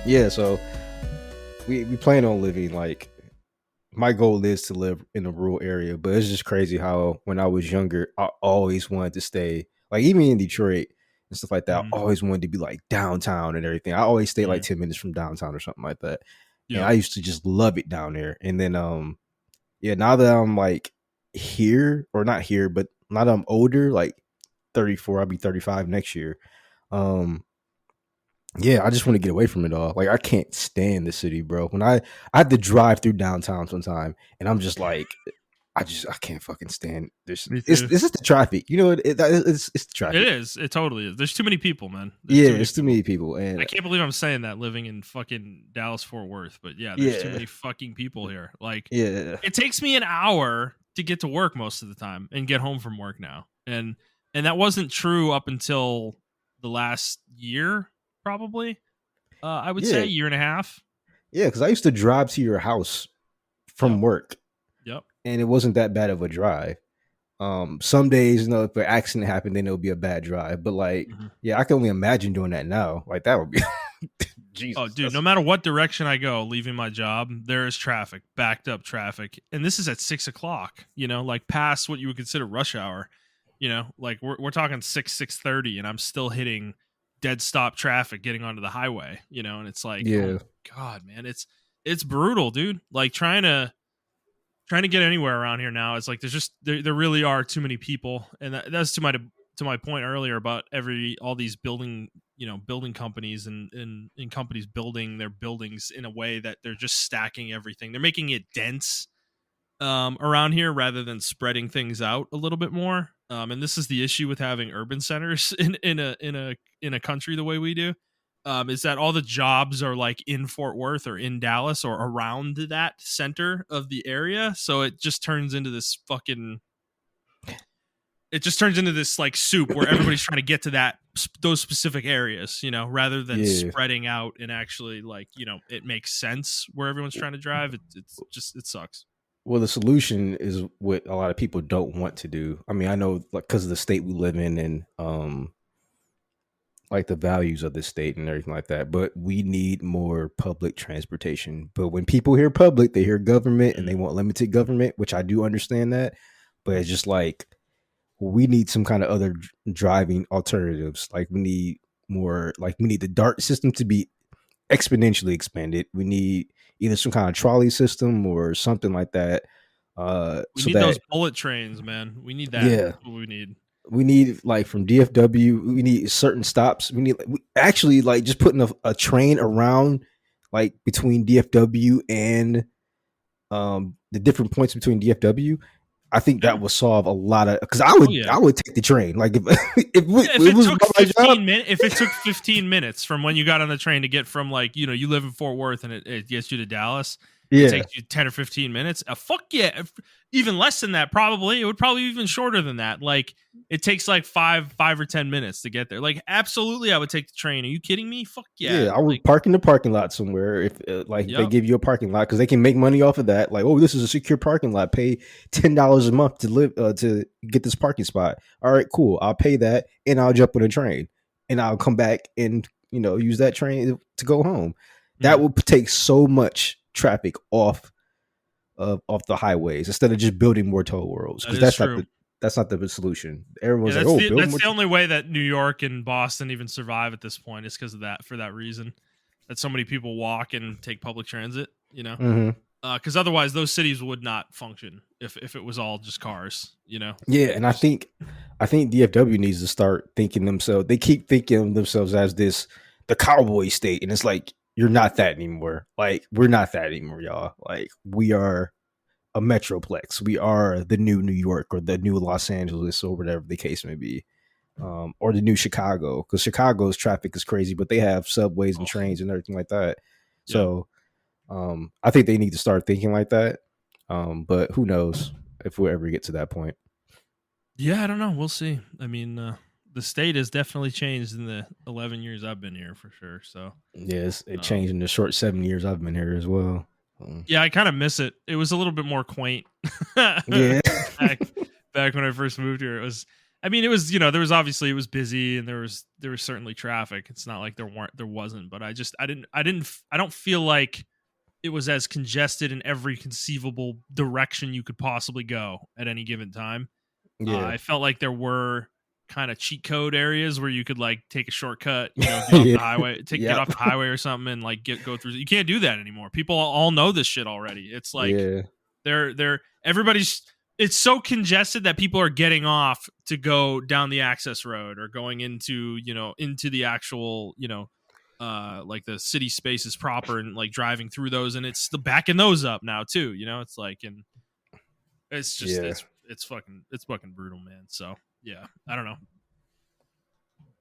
Yeah, so we plan on living like my goal is to live in a rural area, but it's just crazy how when I was younger, I always wanted to stay like even in Detroit and stuff like that. Mm-hmm. I always wanted to be like downtown and everything. I always stay like Mm-hmm. 10 minutes from downtown or something like that. And Yep. I used to just love it down there. And then yeah, now that I'm like here or not here, but now that I'm older, like 34, I'll be 35 next year. Um yeah, I just want to get away from it all. Like I can't stand the city, bro. When I had to drive through downtown sometime, and I'm just like, I can't fucking stand this. Me It's too. this is the traffic. You know, it's the It traffic. is. It totally is. There's too many people, man. There's Yeah, too many it's too people. many people, I and can't believe I'm saying that living in fucking Dallas Fort Worth, but yeah, there's too yeah, many fucking people here. Like yeah, it takes me an hour to get to work most of the time and get home from work now. And that wasn't true up until the last year, probably. I would say yeah, year and a half. yeah. Because I used to drive to your house Yep. from work, Yep. and it wasn't that bad of a drive. Some days, you know, if an accident happened, then it'll be a bad drive. But like, Mhm. yeah, I can only imagine doing that now. Like that would be Oh, Jesus. dude, no That's matter what direction I go, leaving my job, there is traffic, backed up traffic. And this is at 6 o'clock, like past what you would consider rush hour. Like we're talking 6:30, and I'm still hitting dead stop traffic getting onto the highway, and it's like, oh yeah, my God, man, it's brutal, dude. Like trying to get anywhere around here now. It's like there's just there really are too many people. And that's to my point earlier about all these building companies and companies building their buildings in a way that they're just stacking everything. They're making it dense around here rather than spreading things out a little bit more. And this is the issue with having urban centers in a country the way we do. Is that all the jobs are like in Fort Worth or in Dallas or around that center of the area, so it just turns into this like soup where everybody's trying to get to those specific areas, rather than yeah. spreading out and actually like it makes sense where everyone's trying to drive. It sucks. Well, the solution is what a lot of people don't want to do. I mean, I know like because of the state we live in and like the values of the state and everything like that. But we need more public transportation. But when people hear public, they hear government and they want limited government, which I do understand that. But it's just like we need some kind of other driving alternatives. Like we need more. Like we need the DART system to be exponentially expanded. We need either some kind of trolley system or something like that. We So need those that bullet trains, man. We need that. yeah, That's what we need. we need like from DFW, we need certain stops. We actually like just putting a train around like between DFW and the different points between DFW. I think Yeah. that would solve a lot of because Oh yeah. I would take the train like if Yeah, if it it was took my job. 15 minutes, if it took 15 minutes from when you got on the train to get from like, you live in Fort Worth and it gets you to Dallas, it Yeah, takes you 10 or 15 minutes. Fuck yeah. Even less than that, probably. It would probably be even shorter than that. Like it takes like 5 or 10 minutes to get there. Like absolutely I would take the train. Are you kidding me? Fuck yeah. yeah, I would Like, park in the parking lot somewhere if like they yep. give you a parking lot because they can make money off of that. Like, oh, this is a secure parking lot. Pay $10 a month to live to get this parking spot. All right, cool. I'll pay that and I'll jump on a train and I'll come back and use that train to go home. That Mhm. would take so much traffic off the highways instead of just building more toll roads That because is true. that's not the solution. Yeah, Everyone's like, that's oh, the build that's more. the only way that New York and Boston even survive at this point is because of that. For that reason, that so many people walk and take public transit. Mhm. Because otherwise, those cities would not function if it was all just cars. Yeah, Like and I think DFW needs to start thinking themselves. They keep thinking of themselves as the cowboy state, and it's like you're not that anymore. Like we're not that anymore, y'all. Like we are a metroplex. We are the new New York or the new Los Angeles or whatever the case may be, or the new Chicago. Because Chicago's traffic is crazy, but they have subways and oh, trains and everything like that. yeah, So I think they need to start thinking like that. But who knows if we'll ever get to that point. yeah, I don't know. We'll see. I mean, the state has definitely changed in the 11 years I've been here for sure. So Yes, it um, changed in the short 7 years I've been here as well. yeah, I kind of miss it. It was a little bit more quaint Yeah. back back when I first moved here. I mean, it was, there was obviously, it was busy, and there was certainly traffic. It's not like there wasn't, but I don't feel like it was as congested in every conceivable direction you could possibly go at any given time. Yeah. I felt like there were kind of cheat code areas where you could like take a shortcut, get off Yeah. the highway, get off the highway or something, and like go through. You can't do that anymore. People all know this shit already. It's like Yeah. everybody's. It's so congested that people are getting off to go down the access road or going into into the actual like the city spaces proper, and like driving through those, and it's still backing those up now too. It's like, and it's just Yeah. it's fucking brutal, man. So yeah, I don't know.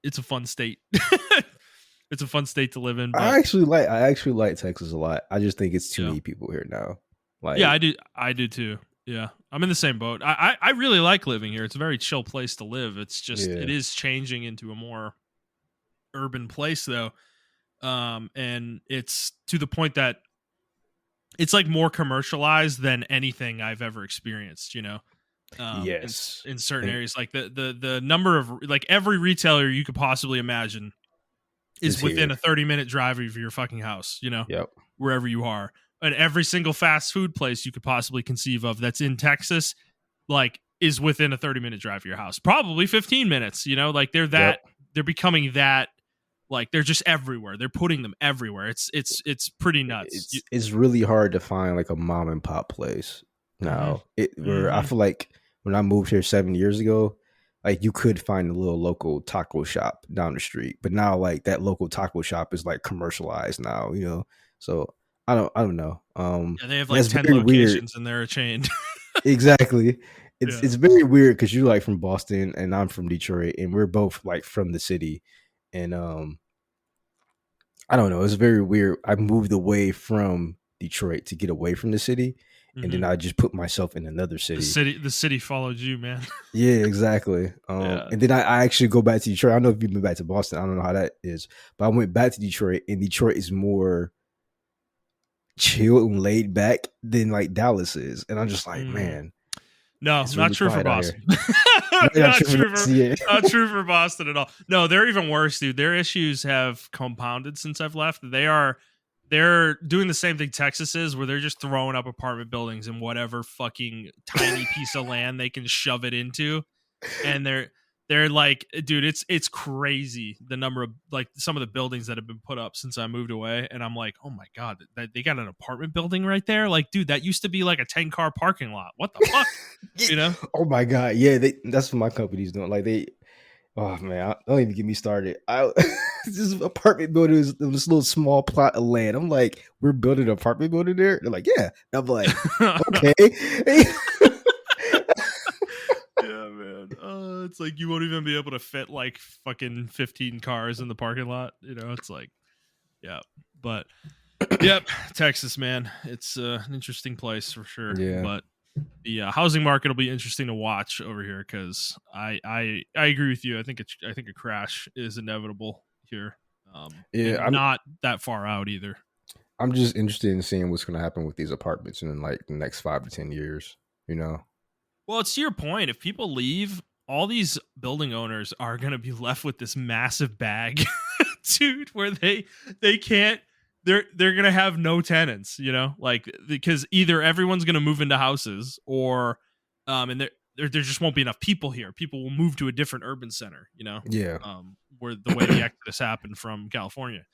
It's a fun state. It's a fun state to live in. But I actually like Texas a lot. I just think it's too many people here now. Like, yeah, I do too. Yeah, I'm in the same boat. I really like living here. It's a very chill place to live. It's just it is changing into a more urban place though. And it's to the point that it's like more commercialized than anything I've ever experienced, yes, in certain areas, like the number of, like, every retailer you could possibly imagine is within a 30-minute drive of your fucking house, Yep. wherever you are. And every single fast food place you could possibly conceive of that's in Texas, like, is within a 30-minute drive of your house, probably 15 minutes, like they're becoming that. Like, they're just everywhere. They're putting them everywhere. It's pretty nuts. It's really hard to find like a mom and pop place now. Where I feel like when I moved here 7 years ago, like, you could find a little local taco shop down the street, but now like that local taco shop is like commercialized now, So I don't know. They have like 10 locations and they're a chain. Exactly. It's very weird because you're like from Boston and I'm from Detroit, and we're both like from the city. And I don't know. It's very weird. I moved away from Detroit to get away from the city, and then I just put myself in another city. The city followed you, man. Yeah, exactly. And then I actually go back to Detroit. I don't know if you've been back to Boston. I don't know how that is, but I went back to Detroit, and Detroit is more chill and laid back than like Dallas is. And I'm just like, man. No, not really true for Boston. Not true for Boston at all. No, they're even worse, dude. Their issues have compounded since I've left. They're doing the same thing Texas is, where they're just throwing up apartment buildings in whatever fucking tiny piece of land they can shove it into. And they're like, dude, it's crazy the number of, like, some of the buildings that have been put up since I moved away. And I'm like, oh my God, they got an apartment building right there. Like, dude, that used to be like a 10-car parking lot. What the fuck? Oh my God. Yeah. That's what my company's doing. Like, oh man, don't even get me started. This apartment building is this little small plot of land. I'm like, we're building an apartment building there. They're like, yeah. I'm like, okay. Yeah, man. It's like you won't even be able to fit like fucking 15 cars in the parking lot. It's like, yeah. But yep, Texas, man. It's an interesting place for sure. Yeah. But the housing market will be interesting to watch over here, because I agree with you. I think a crash is inevitable here. I'm not that far out either. I'm just interested in seeing what's going to happen with these apartments in like the next 5 to 10 years. Well, it's to your point. If people leave, all these building owners are going to be left with this massive bag, dude, where they can't. They're going to have no tenants, like, because either everyone's going to move into houses, or and there just won't be enough people here. People will move to a different urban center, Yeah. Where the way the exodus happened from California.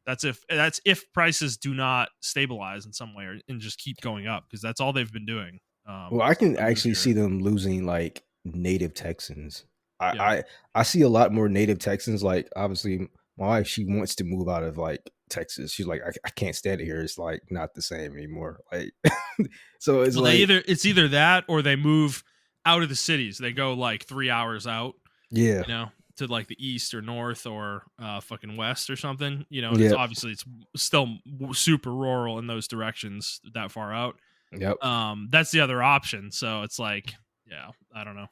That's if prices do not stabilize in some way and just keep going up, because that's all they've been doing. Well, I can actually see them losing like native Texans. I see a lot more native Texans. Like, obviously, my wife, she wants to move out of like Texas. She's like, I can't stand it here. It's like not the same anymore. Like, so it's it's either that, or they move out of the cities. They go like 3 hours out. Yeah. To like the east or north or fucking west or something. It's obviously it's still super rural in those directions that far out. Yep. That's the other option. So it's like, yeah, I don't know.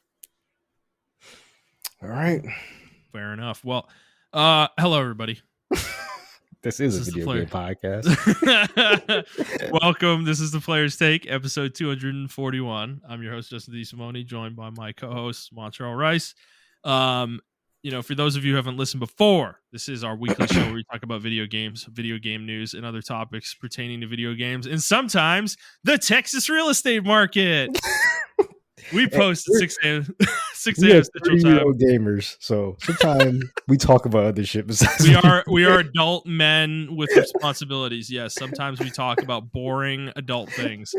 All right. Fair enough. Well, hello everybody. This is a video game podcast. Welcome. This is the Player's Take, episode 241. I'm your host, Justin DeSimone, joined by my co-host, Montrell Rice. Um, for those of you who haven't listened before, this is our weekly show where we talk about video games, video game news, and other topics pertaining to video games, and sometimes the Texas real estate market. We post at 6 a.m. 6 We a.m. are Central 30-year-old Time. gamers, so sometimes we talk about other shit besides We are adult men with responsibilities. Yes, sometimes we talk about boring adult things.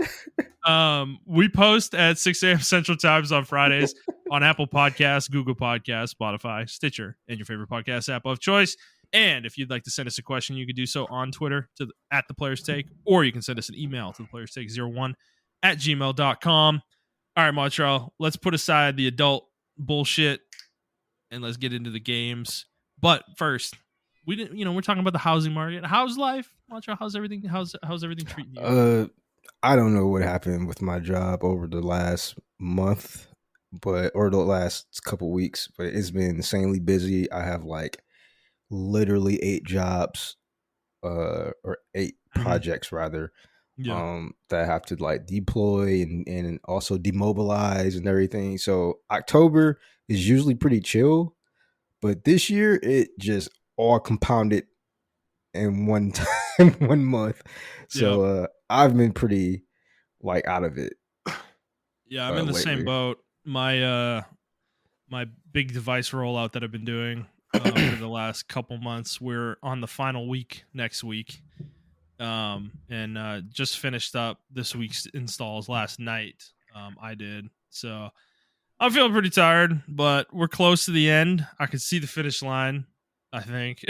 We post at 6 a.m. Central Times on Fridays on Apple Podcasts, Google Podcasts, Spotify, Stitcher, and your favorite podcast app of choice. And if you'd like to send us a question, you can do so on Twitter at the Players Take, or you can send us an email to the Players Take 01 at gmail.com. All right, Montrell, let's put aside the adult bullshit and let's get into the games. But first, we're talking about the housing market. How's life, Montrell? How's everything? How's everything treating you? I don't know what happened with my job over the last month, or the last couple weeks, but it's been insanely busy. I have like literally 8 jobs, or 8 projects rather, Yeah. that I have to like deploy and also demobilize and everything. So October is usually pretty chill, but this year it just all compounded in one time, 1 month. Yeah. So I've been pretty like out of it Yeah, I'm in the same lately. boat. My big device rollout that I've been doing for the last couple months. We're on the final week next week, and just finished up this week's installs last night. I did, so I'm feeling pretty tired, but we're close to the end. I can see the finish line, I think.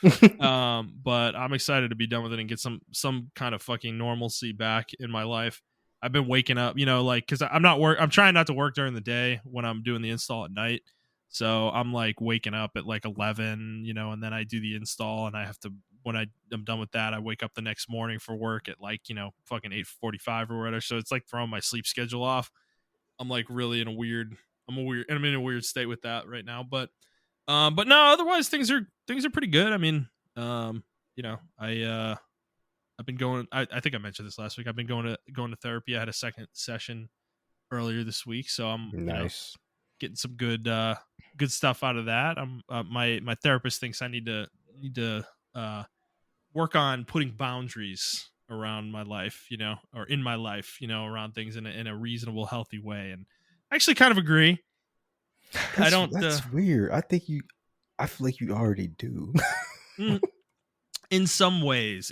But I'm excited to be done with it and get some kind of fucking normalcy back in my life. I've been waking up, because I'm trying not to work during the day when I'm doing the install at night. So I'm like waking up at like 11, and then I do the install, and I have to, when I'm done with that, I wake up the next morning for work at like, fucking 8:45 or whatever. So it's like throwing my sleep schedule off. I'm like really I'm in a weird state with that right now. But no, otherwise things are pretty good. I mean, I've been going. I think I mentioned this last week. I've been going to therapy. I had a second session earlier this week, so I'm Nice. getting some good stuff out of that. I'm my therapist thinks I need to work on putting boundaries around my life, or in my life, around things in a reasonable, healthy way, and I actually kind of agree. I don't. That's weird. I feel like you already do. Mm, in some ways,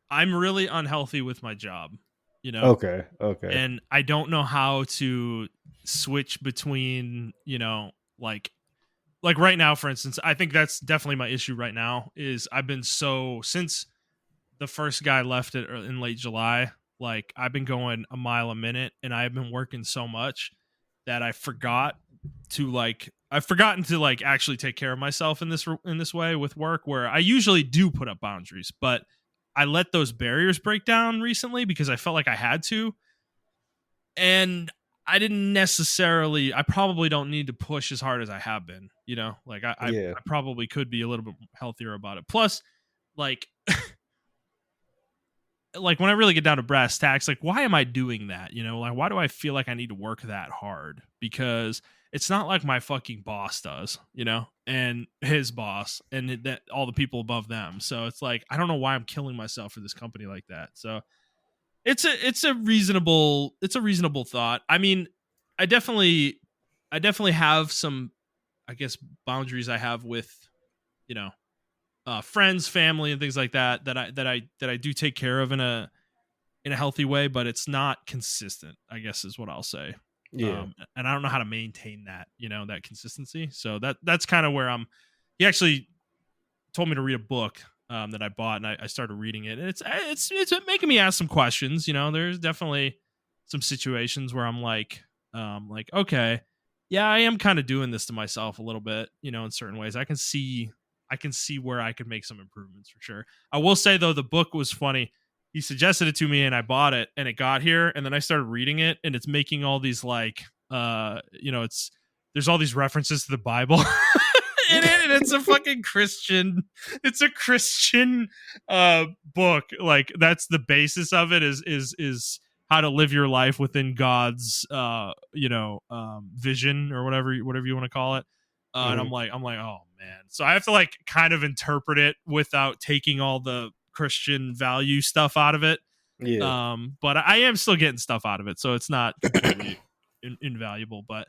I'm really unhealthy with my job, Okay. Okay. and I don't know how to switch between, like right now, for instance. I think that's definitely my issue right now. Is I've been since the first guy left it in late July. Like I've been going a mile a minute, and I've been working so much that I've forgotten to like actually take care of myself in this way with work, where I usually do put up boundaries, but I let those barriers break down recently because I felt like I had to, and I probably don't need to push as hard as I have been, like I Yeah. probably could be a little bit healthier about it. Plus, like like when I really get down to brass tacks, like why am I doing that? Like why do I feel like I need to work that hard? Because it's not like my fucking boss does, and his boss and that all the people above them. So it's like I don't know why I'm killing myself for this company like that. So it's a reasonable thought. I mean, I definitely have some, I guess, boundaries I have with, you know, friends, family, and things like that I do take care of in a healthy way, but it's not consistent, I guess is what I'll say. Yeah. And I don't know how to maintain that, that consistency. So that's kind of where he actually told me to read a book that I bought, and I started reading it, and it's making me ask some questions. There's definitely some situations where I'm like, okay, yeah, I am kind of doing this to myself a little bit, in certain ways. I can see where I could make some improvements for sure. I will say though, the book was funny. He suggested it to me and I bought it, and it got here, and then I started reading it, and it's making all these like there's all these references to the Bible in it, and it's a fucking Christian book. Like that's the basis of it is how to live your life within God's vision or whatever you want to call it. And Mhm. I'm like, oh man. So I have to like kind of interpret it without taking all the Christian value stuff out of it. Yeah. But I am still getting stuff out of it, so it's not completely invaluable. But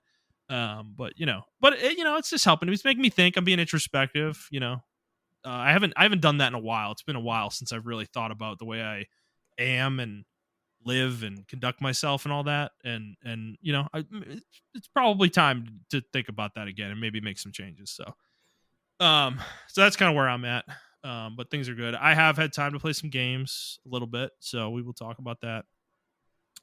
it's just helping. It's making me think. I'm being introspective. I haven't done that in a while. It's been a while since I've really thought about the way I am and live and conduct myself and all that. And it's probably time to think about that again and maybe make some changes. So that's kind of where I'm at. But things are good. I have had time to play some games a little bit, so we will talk about that.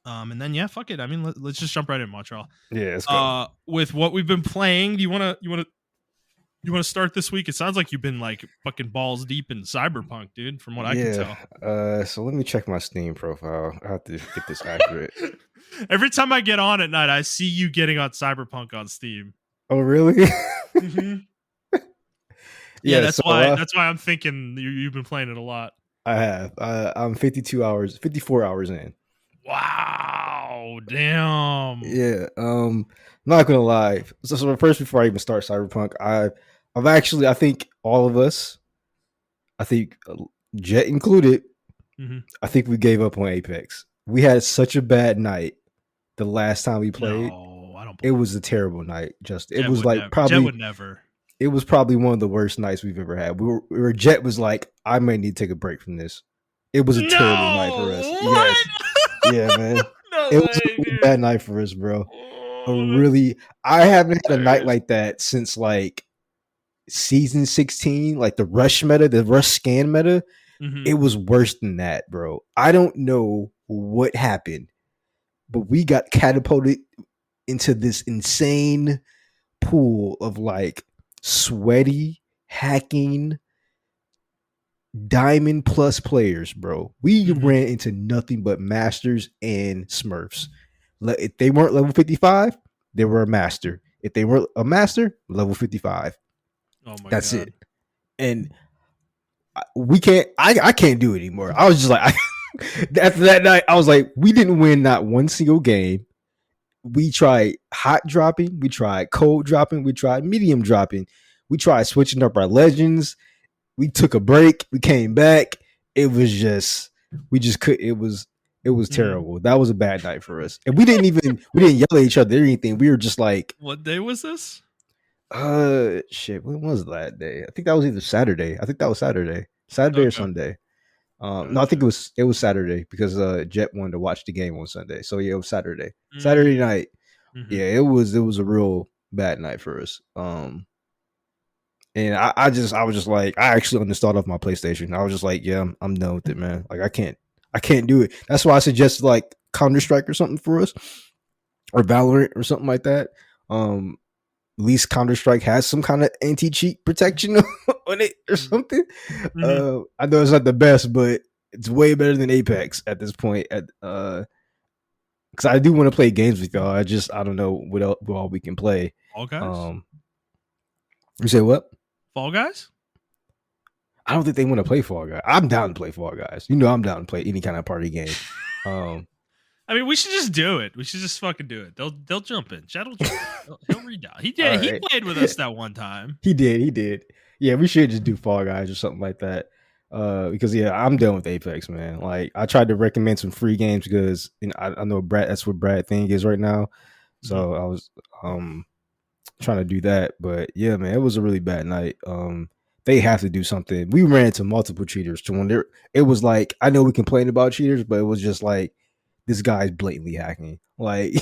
And then yeah, fuck it. I mean, let's just jump right in, Montreal. Yeah, let's go. With what we've been playing, do you want to start this week? It sounds like you've been like fucking balls deep in Cyberpunk, dude, from what I can tell. So let me check my Steam profile. I have to get this accurate. Every time I get on at night, I see you getting on Cyberpunk on Steam. Oh, really? Mm-hmm. Yeah, that's why I'm thinking you've been playing it a lot. I have. I'm 54 hours in. Wow, damn. Yeah. Not gonna lie. So first, before I even start Cyberpunk, I've actually, I think all of us, I think Jet included, I think we gave up on Apex. We had such a bad night the last time we played. No, I don't. It was a terrible night. Justin. Jet It was like never. probably Jet would never. It was probably one of the worst nights we've ever had. We were Jet was like, I may need to take a break from this. It was a terrible night for us. What? Yes. Yeah, man. No It way, was a dude. bad night for us, bro. I haven't had a night like that since like season 16, like the rush meta, the rush scan meta. It was worse than that, bro. I don't know what happened, but we got catapulted into this insane pool of like sweaty hacking diamond plus players, bro. We ran into nothing but masters and smurfs. If they weren't level 55, they were a master. If they weren't a master, level 55. Oh my That's God. it. And we can't. I can't do it anymore. I was just like, after that night, I was like, we didn't win not one single game. We tried hot dropping, we tried cold dropping, we tried medium dropping, we tried switching up our legends. We took a break, we came back. It was just, we just could. It was terrible. That was a bad night for us, and we didn't yell at each other or anything. We were just like, what day was this? Shit. When was that day? I think that was either Saturday. I think that was Saturday or Sunday. No, I think it was Saturday because Jet wanted to watch the game on Sunday. So yeah, it was Saturday. Saturday night. Yeah, it was a real bad night for us. And I was just like, I actually uninstalled off my PlayStation. I was just like, yeah, I'm done with it, man. Like I can't do it. That's why I suggested like Counter-Strike or something for us, or Valorant or something like that. At least Counter-Strike has some kind of anti-cheat protection on it or something. I know it's not the best, but it's way better than Apex at this point. Because I do want to play games with y'all. I don't know what all we can play. Fall Guys? You say what? Fall Guys? I don't think they want to play Fall Guys. I'm down to play Fall Guys. You know I'm down to play any kind of party game. I mean, we should just do it. We should just fucking do it. They'll jump in. Chad will jump in. He'll read out. He did. He played with us that one time. He did. Yeah, we should just do Fall Guys or something like that. Because yeah, I'm done with Apex, man. Like I tried to recommend some free games because I know Brad. That's what Brad thing is right now. So I was trying to do that, but yeah, man, it was a really bad night. They have to do something. We ran into multiple cheaters to when it was like, I know we complain about cheaters, but it was just like this guy's blatantly hacking. Like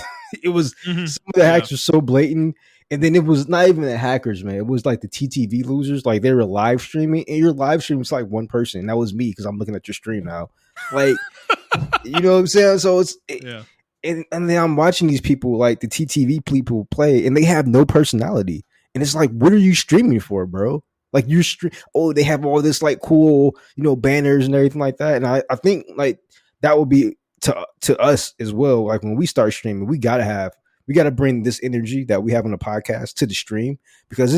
it was some of the hacks were so blatant. And then it was not even the hackers, man. It was like the TTV losers. Like they were live streaming, and your live stream was like one person. And that was me because I'm looking at your stream now. Like, you know what I'm saying? So and then I'm watching these people, like the TTV people play, and they have no personality. And it's like, what are you streaming for, bro? Like they have all this like cool, banners and everything like that. And I think like that would be to us as well. Like when we start streaming, we gotta bring this energy that we have on the podcast to the stream, because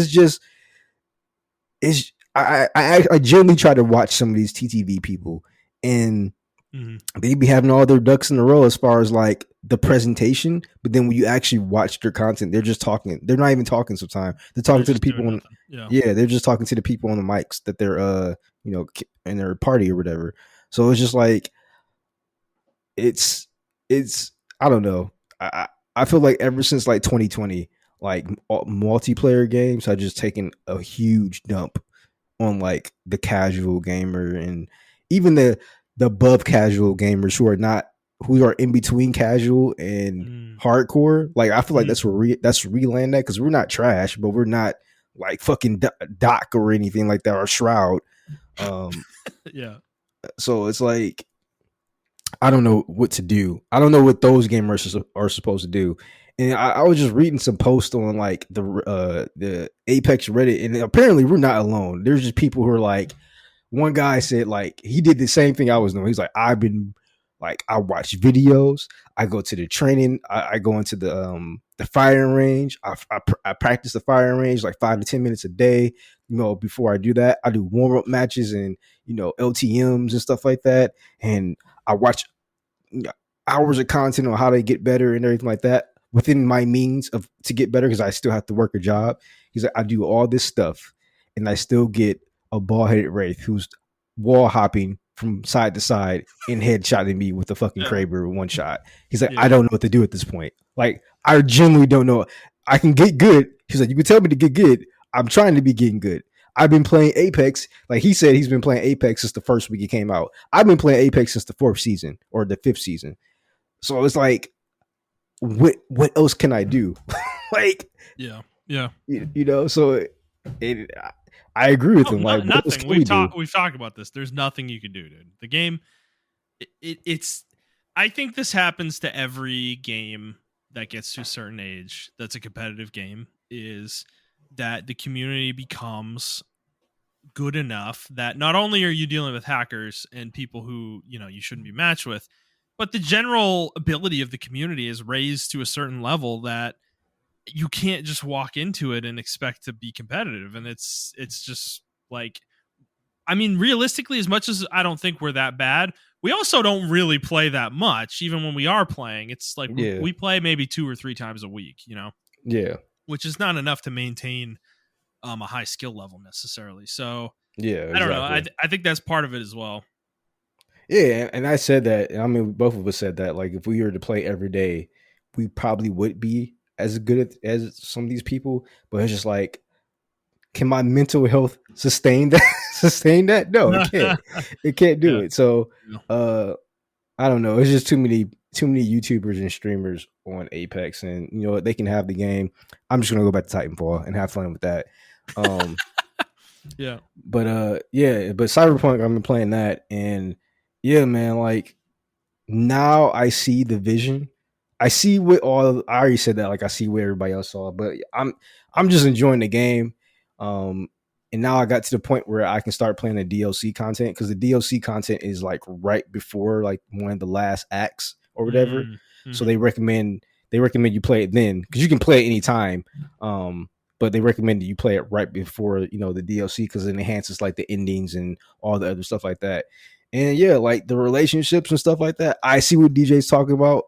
I generally try to watch some of these TTV people, and Mhm. They be having all their ducks in a row as far as like the presentation, but then when you actually watch their content, they're just talking. They're not even talking sometimes. They're talking They're to the just doing people on, nothing. Yeah. yeah, they're just talking to the people on the mics that they're in their party or whatever. So it's just like it's it's I don't know. I feel like ever since like 2020, like multiplayer games have just taken a huge dump on like the casual gamer and even the above casual gamers who are in between casual and Mm. hardcore. Like I feel like Mhm. that's where we land at because we're not trash, but we're not like fucking Doc or anything like that or Shroud. Um, Yeah. so it's like I don't know what to do. I don't know what those gamers are supposed to do. And I was just reading some posts on like the Apex Reddit, and apparently we're not alone. There's just people who are like, one guy said like he did the same thing I was doing. He's like, I watch videos, I go to the training, I go into the firing range, I practice the firing range like 5 to 10 minutes a day. Before I do that, I do warm up matches and LTM's and stuff like that, and I watch hours of content on how to get better and everything like that within my means of to get better because I still have to work a job. He's like, I do all this stuff and I still get a bald headed wraith who's wall hopping from side to side and headshotting me with a fucking Yeah. Kraber one shot. He's like, I Yeah. don't know what to do at this point. Like, I genuinely don't know. I can get good. He's like, you can tell me to get good. I'm trying to be getting good. I've been playing Apex. Like he said, he's been playing Apex since the first week it came out. I've been playing Apex since the fourth season or the fifth season. So it's like, what else can I do? Like, Yeah. Yeah. so it, I agree with No, him. Like, what else nothing. can we do? We've talked about this. There's nothing you can do, dude. The game, it's. I think this happens to every game that gets to a certain age. That's a competitive game. Is that the community becomes good enough that not only are you dealing with hackers and people who you shouldn't be matched with, but the general ability of the community is raised to a certain level that you can't just walk into it and expect to be competitive. And it's just like, I mean, realistically, as much as I don't think we're that bad, we also don't really play that much. Even when we are playing, it's like Yeah, we play maybe 2 or 3 times a week, yeah, which is not enough to maintain a high skill level necessarily. So yeah, I don't know. exactly. I think that's part of it as well. Yeah, and I said that. I mean, both of us said that. Like, if we were to play every day, we probably would be as good as some of these people. But it's just like, can my mental health sustain that? Sustain that? No, it can't. It can't do Yeah. it. So, Yeah. uh, I don't know. It's just too many YouTubers and streamers on Apex, and they can have the game. I'm just gonna go back to Titanfall and have fun with that. Um, Yeah. but Cyberpunk, I've been playing that, and yeah, man, like now I see the vision. I see what all I already said that like I see what everybody else saw, but I'm just enjoying the game. Um and now I got to the point where I can start playing the DLC content because the DLC content is like right before like one of the last acts or whatever. So Mm-hmm. they recommend you play it then because you can play it anytime. But they recommend that you play it right before the DLC because it enhances like the endings and all the other stuff like that. And yeah, like the relationships and stuff like that. I see what DJ's talking about.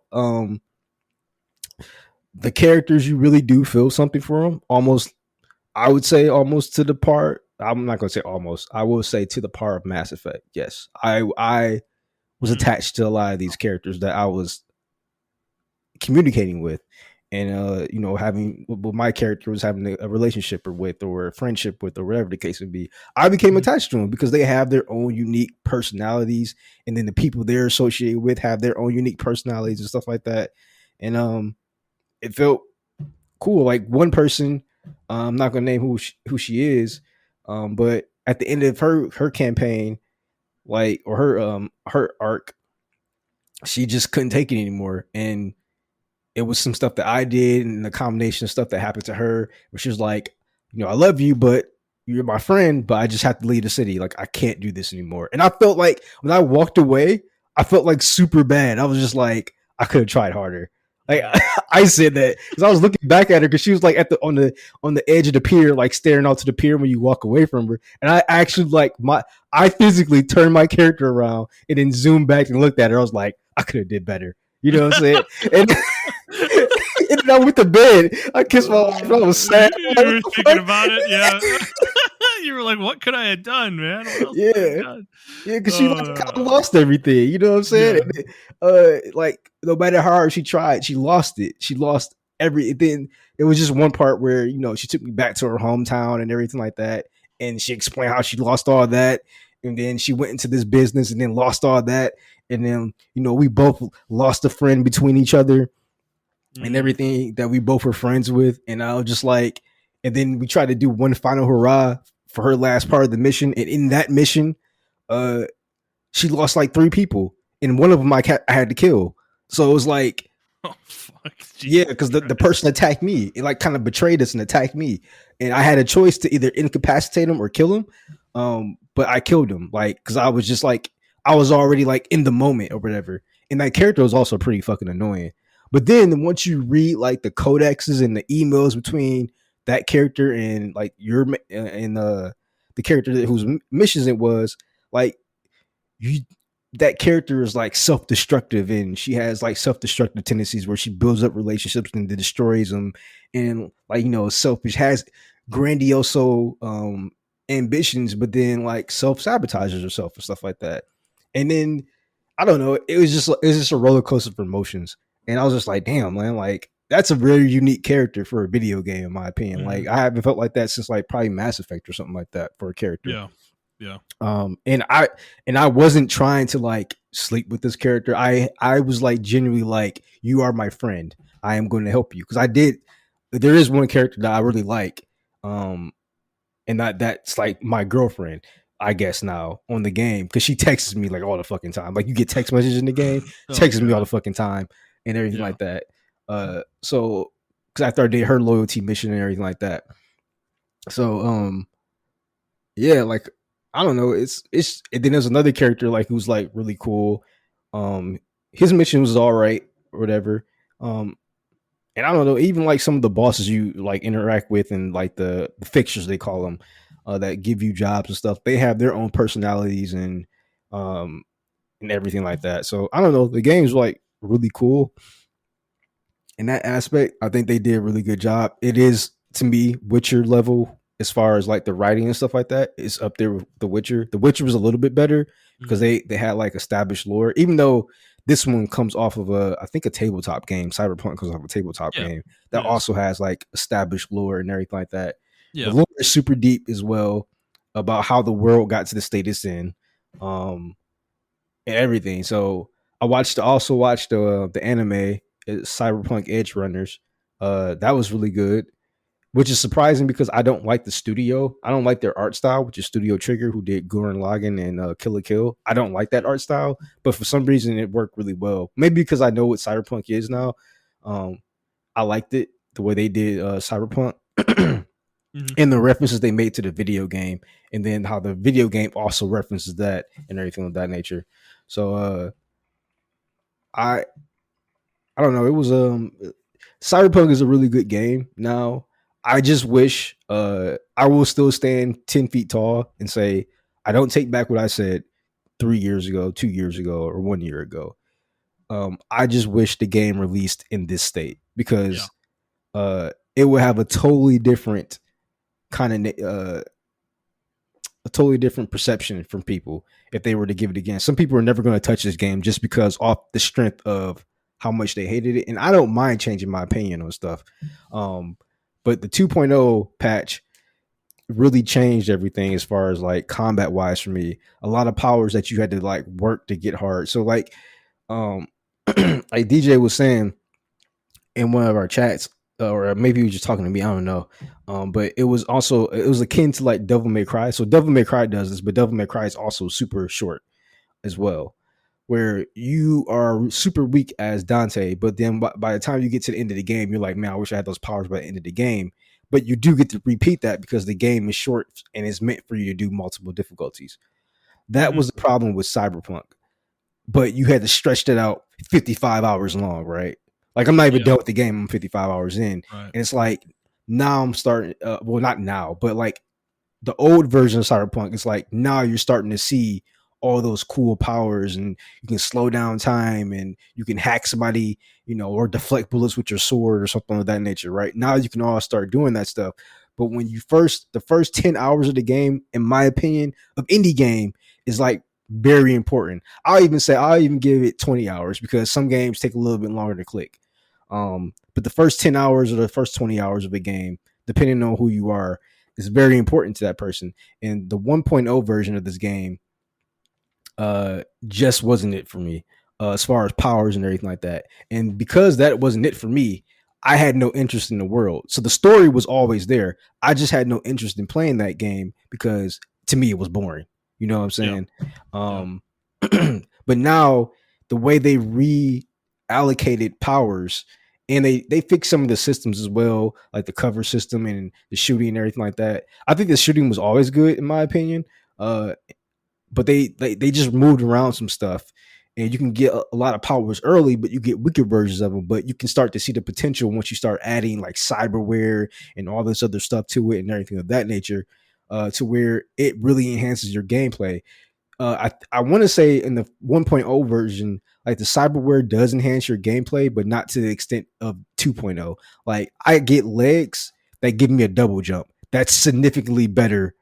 The characters, you really do feel something for them. Almost, I would say, almost to the part. I'm not gonna say almost. I will say to the part of Mass Effect. Yes, I was Mm-hmm. attached to a lot of these characters that I was communicating with, and having what my character was having a relationship or with, or a friendship with, or whatever the case would be. I became attached to them because they have their own unique personalities, and then the people they're associated with have their own unique personalities and stuff like that. And it felt cool. Like one person, I'm not gonna name who she is, but at the end of her campaign, like or her arc, she just couldn't take it anymore, and it was some stuff that I did and the combination of stuff that happened to her, where she was like, I love you, but you're my friend, but I just have to leave the city. Like I can't do this anymore. And I felt like when I walked away, I felt like super bad. I was just like, I could have tried harder. Like I said that because I was looking back at her because she was like at the on the edge of the pier, like staring out to the pier when you walk away from her. And I actually I physically turned my character around and then zoomed back and looked at her. I was like, I could have did better. You know what I'm saying? And, and then I went to bed. I kissed my wife. I was sad. You were thinking about it, yeah. You were like, "What could I have done, man? What else could I have Yeah. done?" Yeah, because she like kind of lost everything. You know what I'm saying? Yeah. And, like no matter how hard she tried, she lost it. She lost everything. It was just one part where she took me back to her hometown and everything like that, and she explained how she lost all that, and then she went into this business and then lost all that, and then we both lost a friend between each other and everything that we both were friends with, and I was just like, and then we tried to do one final hurrah for her last part of the mission, and in that mission, uh she lost like 3 people, and one of them I had to kill. So it was like, Oh fuck! yeah, Jesus because the Christ. person attacked me. It like kind of betrayed us and attacked me, and I had a choice to either incapacitate him or kill him. But I killed him, like, because I was just like, I was already like in the moment or whatever, and that character was also pretty fucking annoying. But then once you read like the codexes and the emails between that character and like and the character whose missions it was, like, you that character is like self-destructive, and she has like self-destructive tendencies where she builds up relationships and destroys them, and like selfish, has grandiose ambitions, but then like self-sabotages herself and stuff like that. And then I don't know, it was just a roller coaster of emotions, and I was just like, damn, man, like that's a very unique character for a video game in my opinion. Like I haven't felt like that since like probably Mass Effect or something like that for a character. Yeah. Yeah. And I wasn't trying to like sleep with this character. I was like genuinely like, you are my friend, I am going to help you, because there is one character that I really like, and that's like my girlfriend, I guess, now on the game, because she texts me like all the fucking time. Like, you get text messages in the game, texts me all the fucking time and everything like that. So because after I did her loyalty mission and everything like that, so yeah, like, I don't know. It's and then there's another character like who's like really cool. Um, his mission was all right or whatever. And I don't know, even like some of the bosses you like interact with, and like the fixtures they call them, that give you jobs and stuff. They have their own personalities um and everything like that. So I don't know. The game's like really cool in that aspect. I think they did a really good job. It is, to me, Witcher level as far as like the writing and stuff like that. It's up there with The Witcher. The Witcher was a little bit better because they had like established lore, even though this one comes off of I think a tabletop game. Cyberpunk comes off a tabletop game that also has like established lore and everything like that. The lore is super deep as well about how the world got to the state it's in, and everything. So I also watched the anime, Cyberpunk Edge Runners. That was really good, which is surprising because I don't like the studio. I don't like their art style, which is Studio Trigger, who did Gurren Lagann and Kill la Kill. I don't like that art style, but for some reason it worked really well. Maybe because I know what Cyberpunk is now. I liked it the way they did Cyberpunk. And the references they made to the video game, and then how the video game also references that and everything of that nature. So I don't know. It was Cyberpunk is a really good game. Now, I just wish I will still stand 10 feet tall and say I don't take back what I said 3 years ago, 2 years ago, or 1 year ago. I just wish the game released in this state, because it would have a totally different kind of a totally different perception from people if they were to give it again. Some people are never going to touch this game just because off the strength of how much they hated it. And I don't mind changing my opinion on stuff. But the 2.0 patch really changed everything as far as like combat wise for me. A lot of powers that you had to like work to get hard. So like like DJ was saying in one of our chats, or maybe he was just talking to me, I don't know. But it was akin to like Devil May Cry. So Devil May Cry does this, but Devil May Cry is also super short as well, where you are super weak as Dante, but then by the time you get to the end of the game, you're like, man, I wish I had those powers by the end of the game. But you do get to repeat that because the game is short and is meant for you to do multiple difficulties. That was the problem with Cyberpunk, but you had to stretch that out 55 hours long, right? Like I'm not even Yeah. done with the game. I'm 55 hours in, and Right. it's like now I'm starting. Well, not now, but like the old version of Cyberpunk, it's like now you're starting to see all those cool powers, and you can slow down time, and you can hack somebody, or deflect bullets with your sword or something of that nature. Right now, you can all start doing that stuff. But when the first 10 hours of the game, in my opinion, of indie game is like very important. I'll even give it 20 hours because some games take a little bit longer to click. But the first 10 hours or the first 20 hours of a game, depending on who you are, is very important to that person. And the 1.0 version of this game just wasn't it for me, as far as powers and everything like that. And because that wasn't it for me, I had no interest in the world. So the story was always there. I just had no interest in playing that game because to me it was boring. You know what I'm Yeah. saying? Yeah. Um, but now the way they reallocated powers, and they fixed some of the systems as well, like the cover system and the shooting and everything like that. I think the shooting was always good in my opinion. But they just moved around some stuff, and you can get a lot of powers early, but you get weaker versions of them. But you can start to see the potential once you start adding like cyberware and all this other stuff to it and everything of that nature, to where it really enhances your gameplay. I want to say in the 1.0 version, like the cyberware does enhance your gameplay, but not to the extent of 2.0. Like I get legs that give me a double jump. That's significantly better.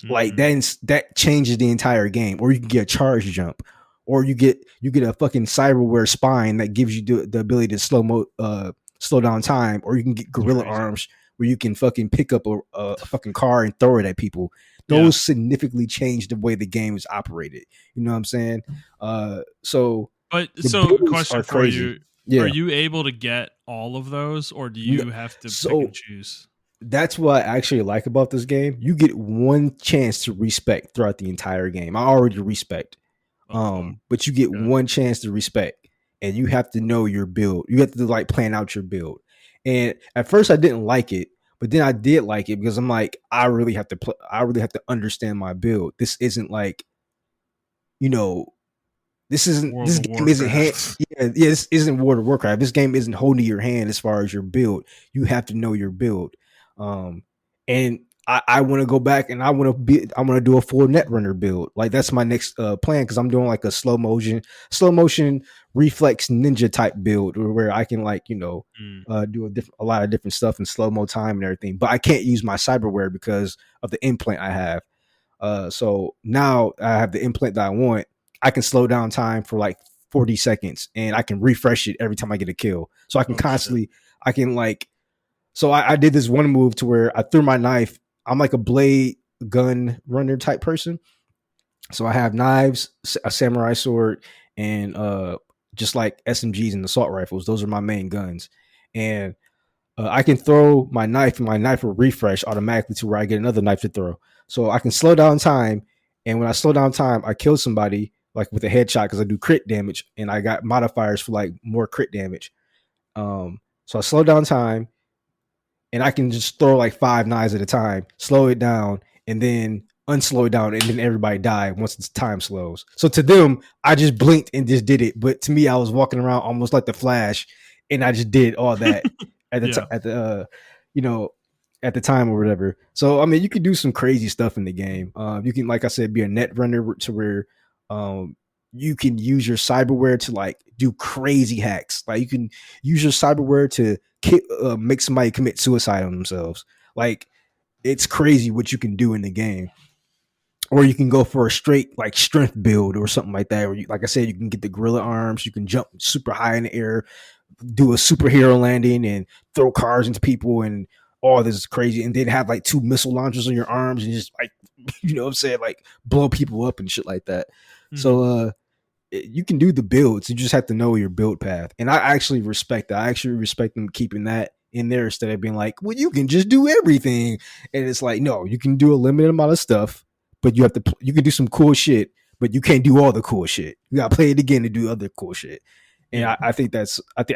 Like Mm. that changes the entire game. Or you can get a charge jump, or you get a fucking cyberware spine that gives you the ability to slow down time, or you can get It's gorilla crazy. arms where you can fucking pick up a fucking car and throw it at people. Yeah. Those significantly change the way the game is operated. You know what I'm saying? So But the so, builds question are for crazy. you: are Yeah. you able to get all of those, or do N- you have to pick and So choose? that's what I actually like about this game. You get one chance to respect throughout the entire game. I already respect. Oh fuck. But you get Okay. one chance to respect, and you have to know your build. You have to like plan out your build. And at first I didn't like it, but then I did like it because I'm like, I really have to understand my build. This isn't like, you know, World this of game isn't hand Warcraft. yeah, this isn't World of Warcraft. This game isn't holding your hand as far as your build. You have to know your build. Um and I want to go back and I want to do a full netrunner build. Like that's my next plan because I'm doing like a slow motion reflex ninja type build where I can like, Mm. do a lot of different stuff in slow mo time and everything. But I can't use my cyberware because of the implant I have. So now I have the implant that I want. I can slow down time for like 40 seconds and I can refresh it every time I get a kill. So I can Oh shit. constantly, I can like, so I did this one move to where I threw my knife. I'm like a blade gun runner type person. So I have knives, a samurai sword, and just like SMGs and assault rifles. Those are my main guns. And I can throw my knife, and my knife will refresh automatically to where I get another knife to throw. So I can slow down time, and when I slow down time, I kill somebody like with a headshot because I do crit damage, and I got modifiers for like more crit damage. So I slow down time, and I can just throw like five knives at a time, slow it down, and then unslow it down, and then everybody die once the time slows. So to them, I just blinked and just did it. But to me, I was walking around almost like the Flash, and I just did all that at the Yeah. at the you know at the time or whatever. So I mean, you can do some crazy stuff in the game. You can, like I said, be a net runner to where um, you can use your cyberware to like do crazy hacks. Like you can use your cyberware to make somebody commit suicide on themselves. Like it's crazy what you can do in the game. Or you can go for a straight like strength build or something like that. Where you, like I said, you can get the gorilla arms. You can jump super high in the air, do a superhero landing, and throw cars into people and all this is crazy. And then have like two missile launchers on your arms and just like what I'm saying, like blow people up and shit like that. Hmm. So you can do the builds. You just have to know your build path. And I actually respect that. I actually respect them keeping that in there instead of being like, well, you can just do everything. And it's like, no, you can do a limited amount of stuff, but you can do some cool shit, but you can't do all the cool shit. You gotta play it again to do other cool shit. And Yeah. I think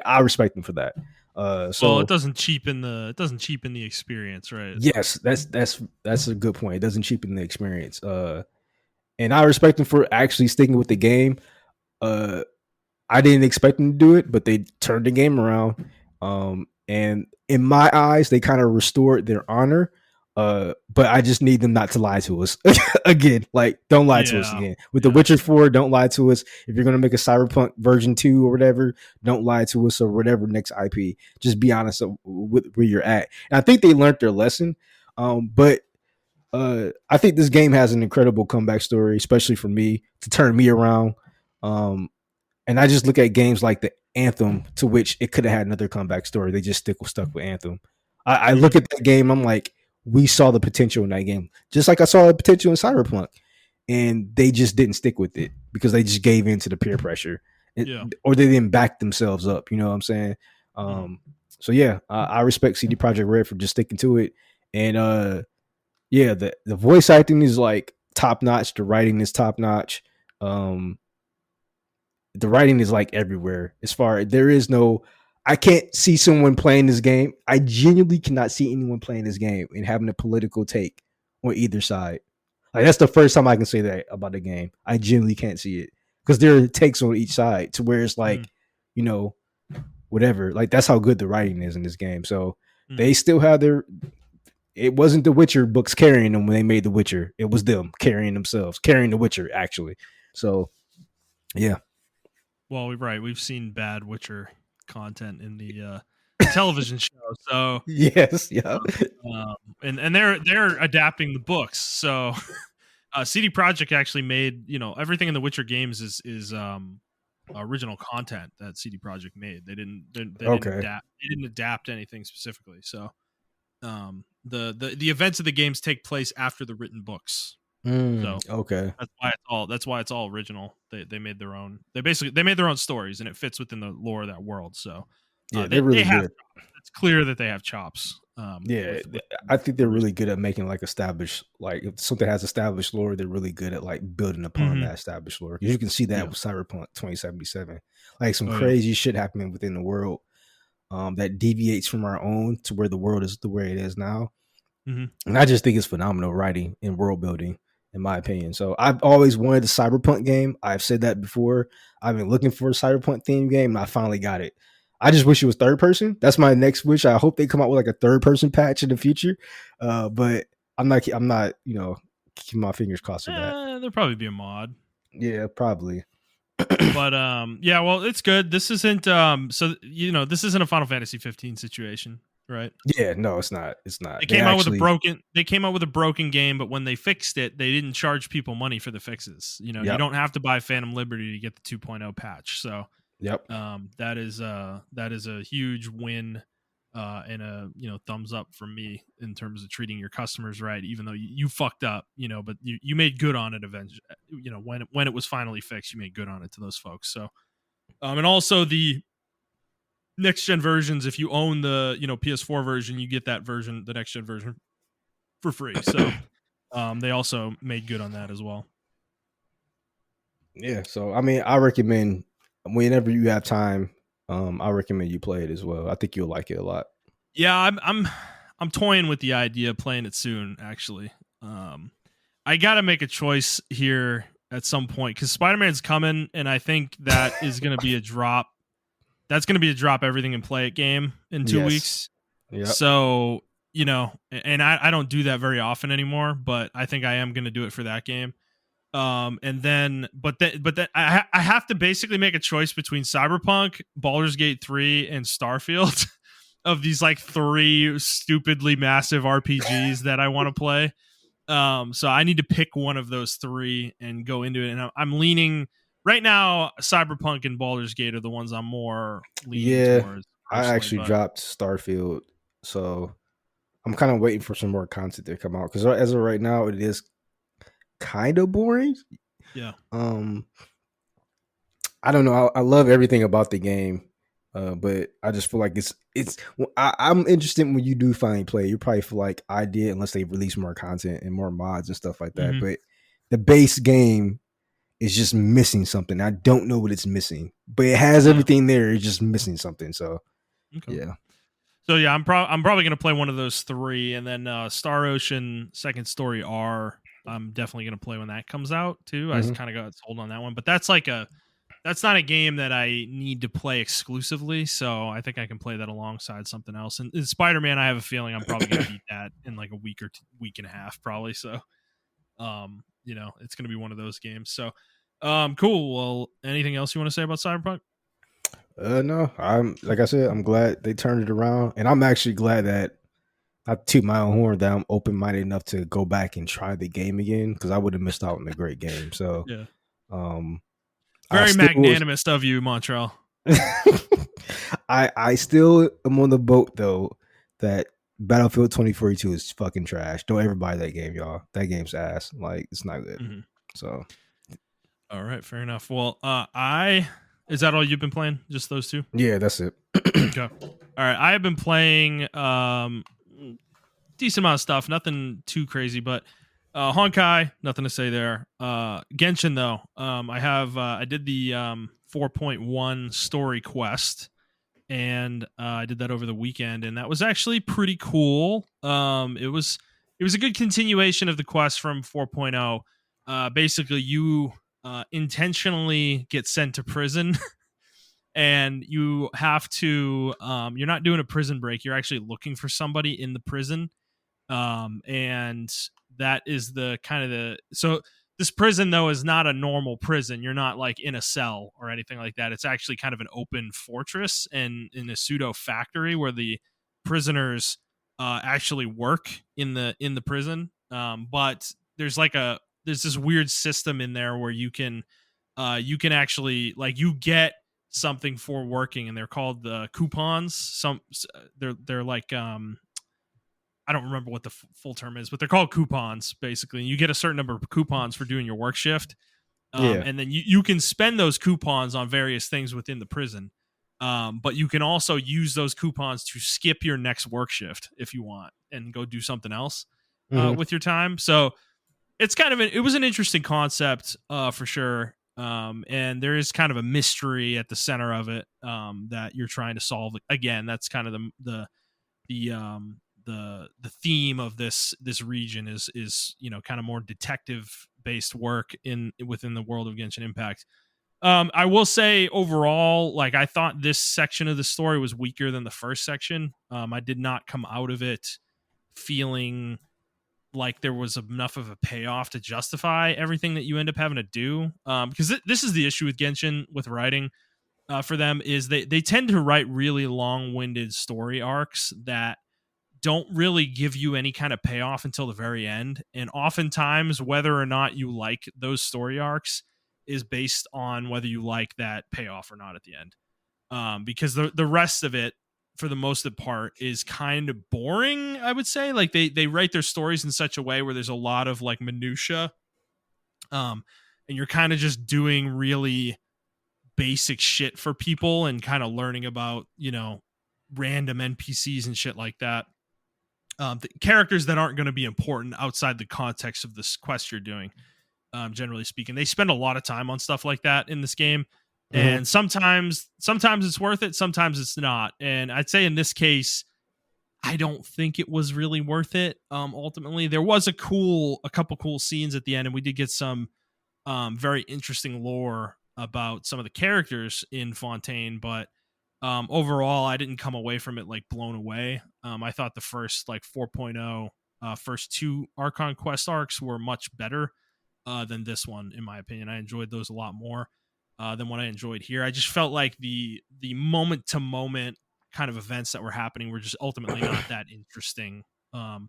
I respect them for that. Well, it So doesn't cheapen the experience, right? yes, that's a good point. It doesn't cheapen the experience. And I respect them for actually sticking with the game. Uh I didn't expect them to do it, but they turned the game around. And in my eyes, they kind of restored their honor. But I just need them not to lie to us again. Like, don't lie to us Yeah. again. With The Witcher 4, don't lie to us. If you're gonna make a Cyberpunk version 2 or whatever, don't lie to us, or whatever next IP. Just be honest with where you're at. And I think they learned their lesson. But I think this game has an incredible comeback story, especially for me to turn me around. And I just look at games like the Anthem, to which it could have had another comeback story. They just stuck with Anthem. I look at that game, I'm like, we saw the potential in that game, just like I saw the potential in Cyberpunk, and they just didn't stick with it because they just gave in to the peer pressure, or they didn't back themselves up. You know what I'm saying? So yeah, I respect CD Projekt Red for just sticking to it, and yeah, the voice acting is like top notch. The writing is top notch. The writing is like everywhere. As far there is no, I can't see someone playing this game. I genuinely cannot see anyone playing this game and having a political take on either side. Like, that's the first time I can say that about the game. I genuinely can't see it because there are takes on each side to where it's like, you know, whatever. Like, that's how good the writing is in this game. So they still have their. It wasn't the Witcher books carrying them when they made the Witcher. It was them carrying themselves, carrying the Witcher actually. So, yeah. Well, right. We've seen bad Witcher content in the television show. So yes, yeah. And they're adapting the books. So CD Projekt actually made, everything in the Witcher games is original content that CD Projekt made. They didn't adapt anything specifically. So the events of the games take place after the written books. So okay, that's why it's all original. They made their own. They made their own stories, and it fits within the lore of that world. So yeah, they're really good. It's clear that they have chops. I think they're really good at making like established, like if something has established lore, they're really good at like building upon that established lore. You can see that with Cyberpunk 2077, like some crazy shit happening within the world that deviates from our own to where the world is the way it is now. And I just think it's phenomenal writing and world building, in my opinion. So I've always wanted a Cyberpunk game. I've said that before. I've been looking for a Cyberpunk theme game, and I finally got it. I just wish it was third person. That's my next wish. I hope they come out with like a third person patch in the future. But I'm not, keeping my fingers crossed for that. There'll probably be a mod. Yeah, probably. But yeah, well, it's good. This isn't this isn't a Final Fantasy 15 situation, right? Yeah, no, it's not. It's not. They came out with a broken game, but when they fixed it, they didn't charge people money for the fixes. You don't have to buy Phantom Liberty to get the 2.0 patch. So that is a huge win and a thumbs up from me in terms of treating your customers right, even though you fucked up, but you made good on it eventually. When it was finally fixed, you made good on it to those folks. So and also the next gen versions, if you own the PS4 version, you get that version, the next gen version, for free. So they also made good on that as well. Yeah, so I mean, I recommend whenever you have time, I recommend you play it as well. I think you'll like it a lot. Yeah, I'm toying with the idea of playing it soon. Actually, I got to make a choice here at some point because Spider-Man's coming, and I think that is going to be a drop. That's going to be a drop everything and play it game in 2 weeks. Yep. So and I don't do that very often anymore, but I think I am going to do it for that game. And then, but then I have to basically make a choice between Cyberpunk, Baldur's Gate 3, and Starfield of these like 3 stupidly massive RPGs that I want to play. So I need to pick one of those 3 and go into it. And I'm leaning right now. Cyberpunk and Baldur's Gate are the ones I'm more leaning towards. I actually dropped Starfield, so I'm kind of waiting for some more content to come out because as of right now, it is kind of boring. Yeah. I don't know. I love everything about the game, but I just feel like it's. I'm interested when you do finally play. You probably feel like I did, unless they release more content and more mods and stuff like that. But the base game is just missing something. I don't know what it's missing, but it has everything there. It's just missing something. So yeah. So yeah, I'm probably gonna play one of those 3, and then Star Ocean Second Story R. I'm definitely going to play when that comes out too. I just kind of got sold on that one, but that's like that's not a game that I need to play exclusively, so I think I can play that alongside something else. And Spider-Man, I have a feeling I'm probably going to beat that in like a week or week and a half, probably. So, it's going to be one of those games. So, cool. Well, anything else you want to say about Cyberpunk? No, I'm like I said, I'm glad they turned it around, and I'm actually glad that I toot my own horn that I'm open minded enough to go back and try the game again because I would have missed out on a great game. So, Yeah. um, I Very still was. magnanimous of you, Montrell. I still am on the boat though that Battlefield 2042 is fucking trash. Don't ever buy that game, y'all. That game's ass. Like it's not good. Mhm. So All right, fair enough. Well, I is that all you've been playing? Just those two? yeah, that's it. Okay. All right, I have been playing decent amount of stuff, nothing too crazy, but Honkai, nothing to say there. Genshin though, I did the 4.1 story quest, and I did that over the weekend, and that was actually pretty cool. It was a good continuation of the quest from 4.0. Basically, you intentionally get sent to prison. And you have to you're not doing a prison break, you're actually looking for somebody in the prison, and that is the kind of the so this prison though is not a normal prison. You're not like in a cell or anything like that. It's actually kind of an open fortress and in a pseudo factory where the prisoners actually work in the prison. But there's this weird system in there where you can actually like you get something for working, and they're called the coupons. They're like I don't remember what the full term is, but they're called coupons basically. And you get a certain number of coupons for doing your work shift, Yeah. and then you can spend those coupons on various things within the prison. But you can also use those coupons to skip your next work shift if you want and go do something else Hmm. with your time. So it's kind of it was an interesting concept for sure. And there is kind of a mystery at the center of it that you're trying to solve. Again, that's kind of the theme of this region is kind of more detective based work in within the world of Genshin Impact. I will say overall, like I thought this section of the story was weaker than the first section. I did not come out of it feeling like there was enough of a payoff to justify everything that you end up having to do. Because this is the issue with Genshin with writing for them is they tend to write really long-winded story arcs that don't really give you any kind of payoff until the very end. And oftentimes, whether or not you like those story arcs is based on whether you like that payoff or not at the end. Because the rest of it, for the most part, is kind of boring. I would say, like they write their stories in such a way where there's a lot of like minutia, and you're kind of just doing really basic shit for people and kind of learning about random NPCs and shit like that. The characters that aren't going to be important outside the context of this quest you're doing. Generally speaking, they spend a lot of time on stuff like that in this game, Hmm. and sometimes it's worth it, sometimes it's not. And I'd say in this case, I don't think it was really worth it. Ultimately, there was a couple cool scenes at the end, and we did get some very interesting lore about some of the characters in Fontaine, but overall, I didn't come away from it like blown away. I thought the first like 4.0 first two Archon quest arcs were much better than this one, in my opinion. I enjoyed those a lot more than what I enjoyed here. I just felt like the moment to moment kind of events that were happening were just ultimately not that interesting from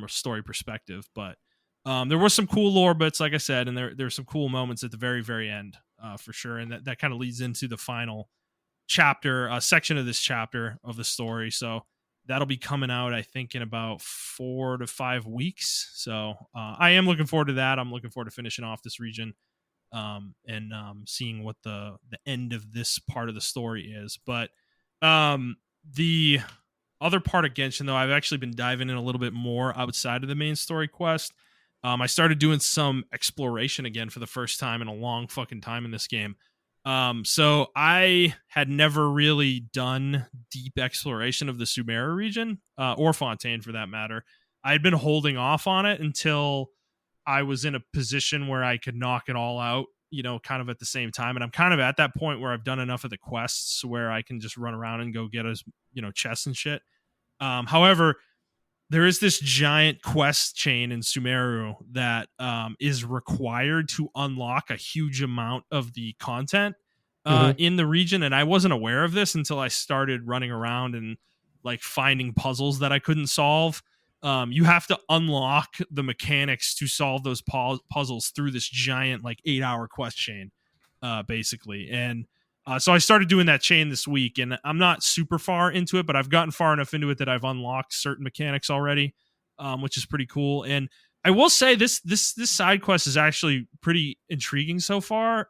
a story perspective. But there was some cool lore bits, like I said, and there's some cool moments at the very, very end for sure. And that kind of leads into the final chapter, section of this chapter of the story. So that'll be coming out, I think, in about 4 to 5 weeks. So I am looking forward to that. I'm looking forward to finishing off this region and seeing what the end of this part of the story is. But the other part of Genshin, though, I've actually been diving in a little bit more outside of the main story quest. I started doing some exploration again for the first time in a long fucking time in this game. So I had never really done deep exploration of the Sumeru region, or Fontaine for that matter. I had been holding off on it until I was in a position where I could knock it all out kind of at the same time. And I'm kind of at that point where I've done enough of the quests where I can just run around and go get us, chests and shit. However, there is this giant quest chain in Sumeru that is required to unlock a huge amount of the content Mm-hmm. in the region, and I wasn't aware of this until I started running around and like finding puzzles that I couldn't solve. You have to unlock the mechanics to solve those puzzles through this giant like 8-hour quest chain, basically, and so I started doing that chain this week, and I'm not super far into it, but I've gotten far enough into it that I've unlocked certain mechanics already, which is pretty cool. And I will say this side quest is actually pretty intriguing so far.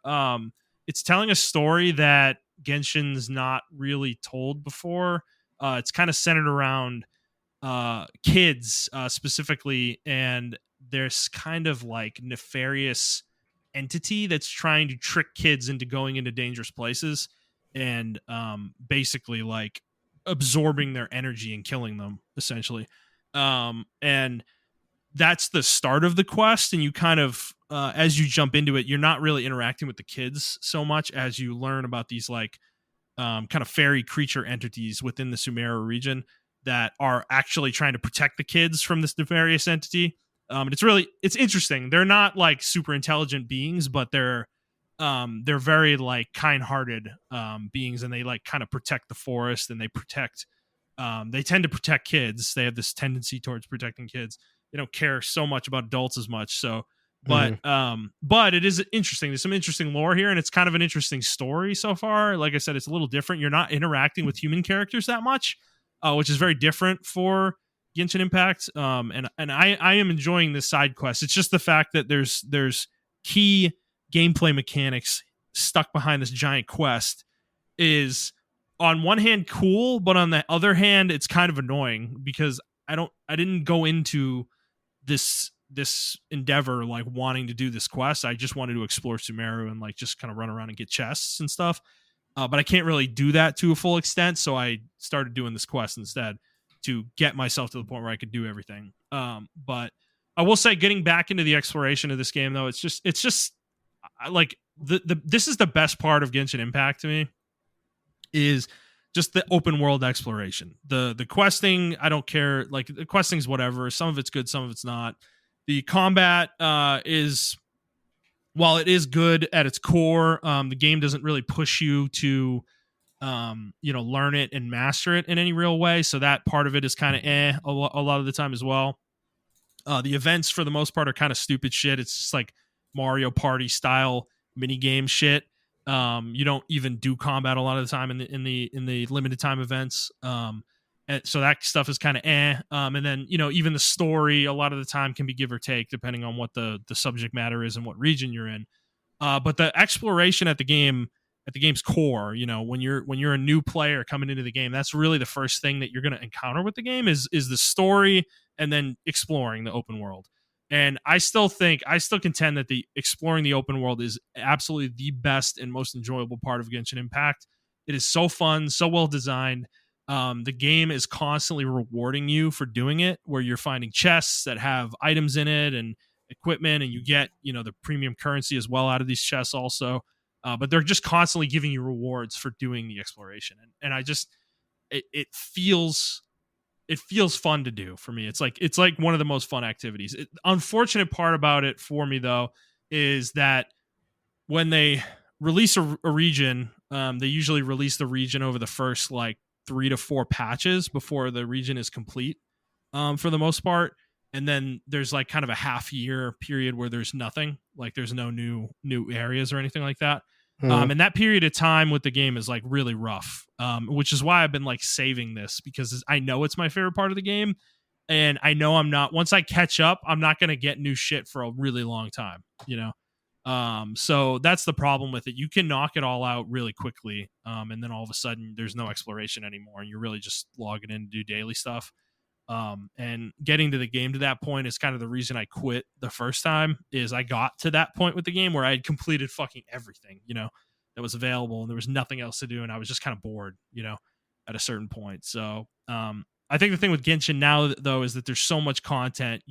It's telling a story that Genshin's not really told before. It's kind of centered around kids specifically, and there's kind of like nefarious entity that's trying to trick kids into going into dangerous places and basically like absorbing their energy and killing them essentially. And that's the start of the quest, and you kind of as you jump into it, you're not really interacting with the kids so much as you learn about these like kind of fairy creature entities within the Sumeru region that are actually trying to protect the kids from this nefarious entity. And it's interesting. They're not like super intelligent beings, but they're very like kind-hearted beings, and they like kind of protect the forest, and they tend to protect kids. They have this tendency towards protecting kids. They don't care so much about adults as much. So Mm-hmm. but it is interesting. There's some interesting lore here, and it's kind of an interesting story so far. Like I said, it's a little different. You're not interacting with human characters that much, which is very different for Genshin Impact. And I am enjoying this side quest. It's just the fact that there's key gameplay mechanics stuck behind this giant quest is on one hand cool, but on the other hand, it's kind of annoying because I didn't go into this endeavor like wanting to do this quest. I just wanted to explore Sumeru and like just kind of run around and get chests and stuff. But I can't really do that to a full extent, so I started doing this quest instead to get myself to the point where I could do everything. But I will say, getting back into the exploration of this game, though, it's just like the this is the best part of Genshin Impact to me, is just the open world exploration. The questing, I don't care. Like the questing's whatever. Some of it's good, some of it's not. The combat is, while it is good at its core, the game doesn't really push you to learn it and master it in any real way. So that part of it is kind of a lot of the time as well. The events for the most part are kind of stupid shit. It's just like Mario Party style mini game shit. You don't even do combat a lot of the time in the limited time events. And so that stuff is kind of and then even the story a lot of the time can be give or take depending on what the subject matter is and what region you're in. But the exploration at the game's core, when you're a new player coming into the game, that's really the first thing that you're going to encounter with the game is the story, and then exploring the open world. And I still contend that the exploring the open world is absolutely the best and most enjoyable part of Genshin Impact. It is so fun, so well designed. The game is constantly rewarding you for doing it, where you're finding chests that have items in it and equipment, and you get the premium currency as well out of these chests also. But they're just constantly giving you rewards for doing the exploration, and I just it feels fun to do for me. It's like one of the most fun activities. Unfortunate part about it for me though is that when they release a region, they usually release the region over the first like 3 to 4 patches before the region is complete, for the most part. And then there's like kind of a half year period where there's nothing, like there's no new areas or anything like that. Mm-hmm. And that period of time with the game is like really rough, which is why I've been like saving this, because I know it's my favorite part of the game, and I know once I catch up, I'm not going to get new shit for a really long time, so that's the problem with it. You can knock it all out really quickly, and then all of a sudden there's no exploration anymore, and you're really just logging in to do daily stuff. And getting to the game to that point is kind of the reason I quit the first time. Is I got to that point with the game where I had completed fucking everything, that was available, and there was nothing else to do, and I was just kind of bored, at a certain point. So, I think the thing with Genshin now though is that there's so much content.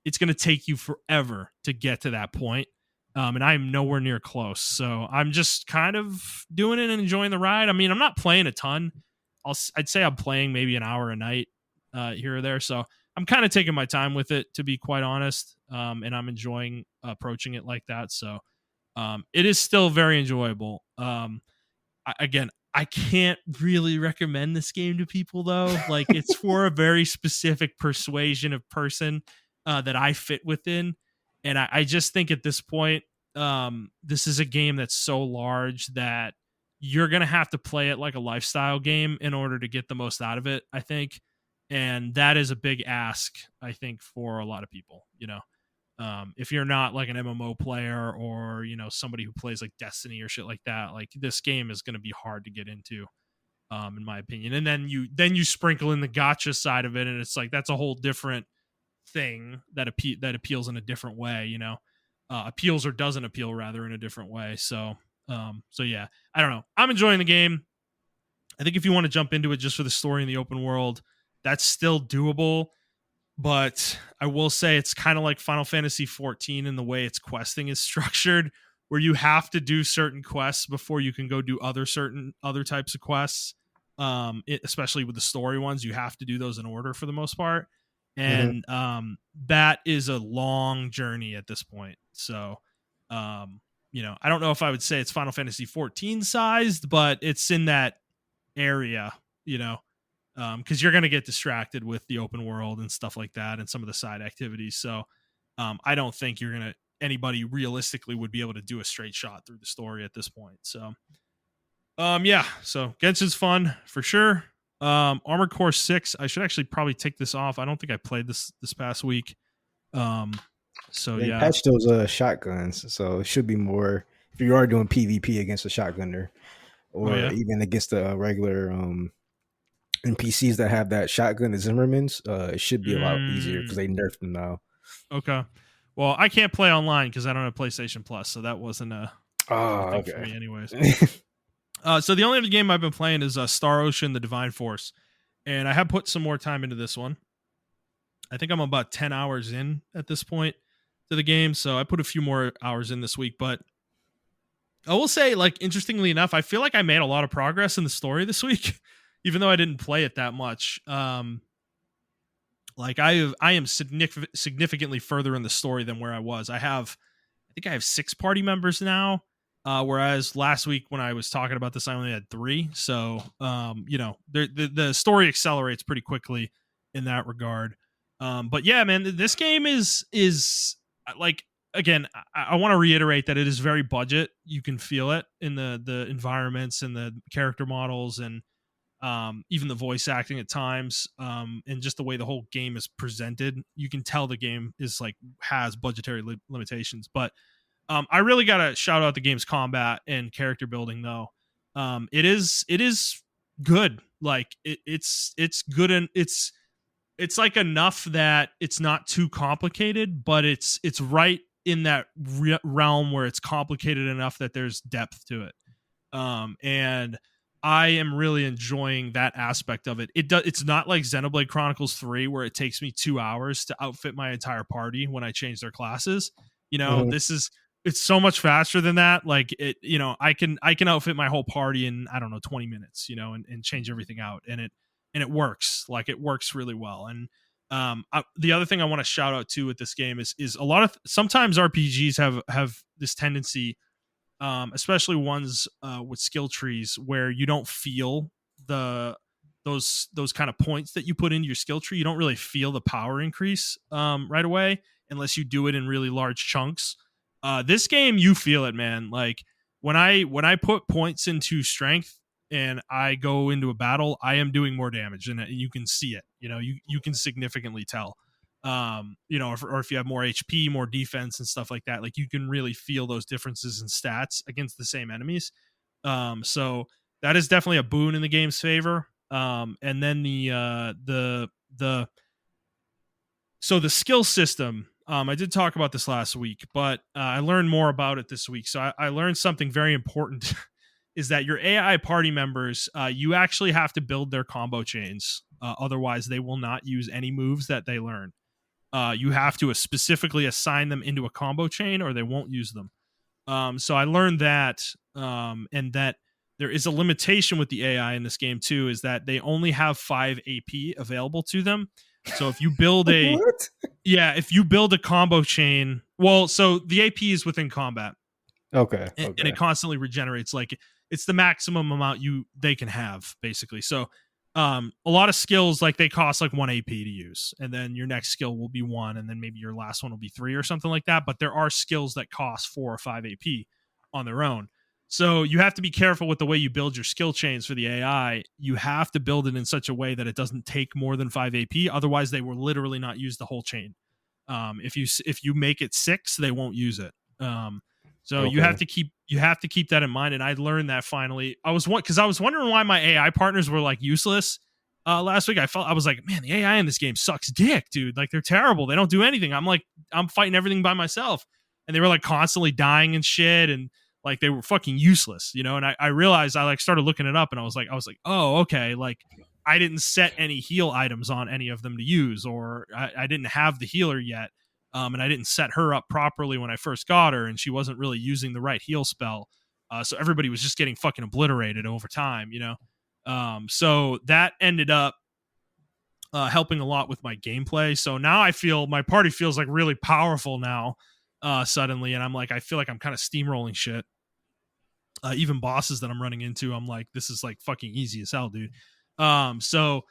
It's going to take you forever to get to that point. And I'm nowhere near close. So I'm just kind of doing it and enjoying the ride. I mean, I'm not playing a ton. I'd say I'm playing maybe an hour a night here or there. So I'm kind of taking my time with it, to be quite honest. And I'm enjoying approaching it like that. So it is still very enjoyable. Again, I can't really recommend this game to people though. Like, it's for a very specific persuasion of person that I fit within, and I just think at this point, this is a game that's so large that you're gonna have to play it like a lifestyle game in order to get the most out of it, I think, and that is a big ask, I think, for a lot of people. If you're not like an MMO player, or somebody who plays like Destiny or shit like that, like this game is going to be hard to get into, in my opinion. And then you sprinkle in the gotcha side of it, and it's like that's a whole different thing that appeals in a different way. Appeals or doesn't appeal rather in a different way. So yeah, I don't know. I'm enjoying the game. I think if you want to jump into it just for the story in the open world, that's still doable. But I will say it's kind of like Final Fantasy 14 in the way its questing is structured, where you have to do certain quests before you can go do other types of quests. Especially with the story ones, you have to do those in order for the most part, Mhm. and that is a long journey at this point. So, I don't know if I would say it's Final Fantasy 14 sized, but it's in that area. Because you're going to get distracted with the open world and stuff like that and some of the side activities. So I don't think anybody realistically would be able to do a straight shot through the story at this point. So yeah, so Genshin's fun for sure. Armored Core 6, I should actually probably take this off. I don't think I played this past week. So They yeah. patched those shotguns, so it should be more if you are doing PvP against a shotgunner, Oh or yeah. even against the regular NPCs that have that shotgun, the Zimmermans. It should be a lot easier because Mm, they nerfed them now. okay. Well, I can't play online because I don't have PlayStation Plus, so that wasn't a Oh, thing for okay. me anyways. So the only other game I've been playing is Star Ocean: The Divine Force, and I have put some more time into this one. I think I'm about 10 hours in at this point to the game, so I put a few more hours in this week. But I will say, like, interestingly enough, I feel like I made a lot of progress in the story this week, even though I didn't play it that much. Like I am significantly further in the story than where I was. I think I have 6 party members now. Whereas last week when I was talking about this, I only had 3. So, the story accelerates pretty quickly in that regard. But yeah, man, this game is like, again, I want to reiterate that it is very budget. You can feel it in the environments and the character models, and even the voice acting at times, and just the way the whole game is presented. You can tell the game is like has budgetary limitations, but I really gotta shout out the game's combat and character building though. It is good. Like it's good, and it's like enough that it's not too complicated, but it's right in that realm where it's complicated enough that there's depth to it. And I am really enjoying that aspect of it. It's not like Xenoblade Chronicles 3 where it takes me 2 hours to outfit my entire party when I change their classes. Mhm. This is it's so much faster than that. Like I can outfit my whole party in, I don't know, 20 minutes, and change everything out, and it works. Like, it works really well. And the other thing I want to shout out to with this game is a lot of sometimes RPGs have this tendency, especially ones with skill trees, where you don't feel the those kind of points that you put into your skill tree. You don't really feel the power increase right away unless you do it in really large chunks. This game, you feel it, man. Like, when I put points into strength and I go into a battle, I am doing more damage, and you can see it. You can significantly tell. Or if you have more HP, more defense, and stuff like that, like, you can really feel those differences in stats against the same enemies. So that is definitely a boon in the game's favor. And then the skill system. I did talk about this last week, but I learned more about it this week. So I learned something very important is that your AI party members, you actually have to build their combo chains. Otherwise, they will not use any moves that they learn. You have to specifically assign them into a combo chain, or they won't use them. So I learned that, and that there is a limitation with the AI in this game too, is that they only have 5 AP available to them. So if you build a What? yeah, if you build a combo chain, well, so the AP is within combat, Okay. and Okay. it constantly regenerates. Like it's the maximum amount they can have basically. So a lot of skills, like they cost like 1 AP to use, and then your next skill will be 1, and then maybe your last one will be 3 or something like that. But there are skills that cost 4 or 5 AP on their own. So you have to be careful with the way you build your skill chains for the AI. You have to build it in such a way that it doesn't take more than 5 AP. Otherwise, they will literally not use the whole chain. If you make it 6, they won't use it. So you have Okay. to keep that in mind. And I learned that finally. I was wondering why my AI partners were like useless last week. I was like, man, the AI in this game sucks dick, dude. Like they're terrible. They don't do anything. I'm fighting everything by myself, and they were like constantly dying and shit, and like they were fucking useless, you know. And I realized, I like started looking it up, and I was like, oh, okay, like I didn't set any heal items on any of them to use, or I didn't have the healer yet. And I didn't set her up properly when I first got her, and she wasn't really using the right heal spell. So everybody was just getting fucking obliterated over time, you know? So that ended up helping a lot with my gameplay. So now I feel my party feels like really powerful now, suddenly. And I feel like I'm kind of steamrolling shit. Even bosses that I'm running into, I'm like, this is like fucking easy as hell, dude. So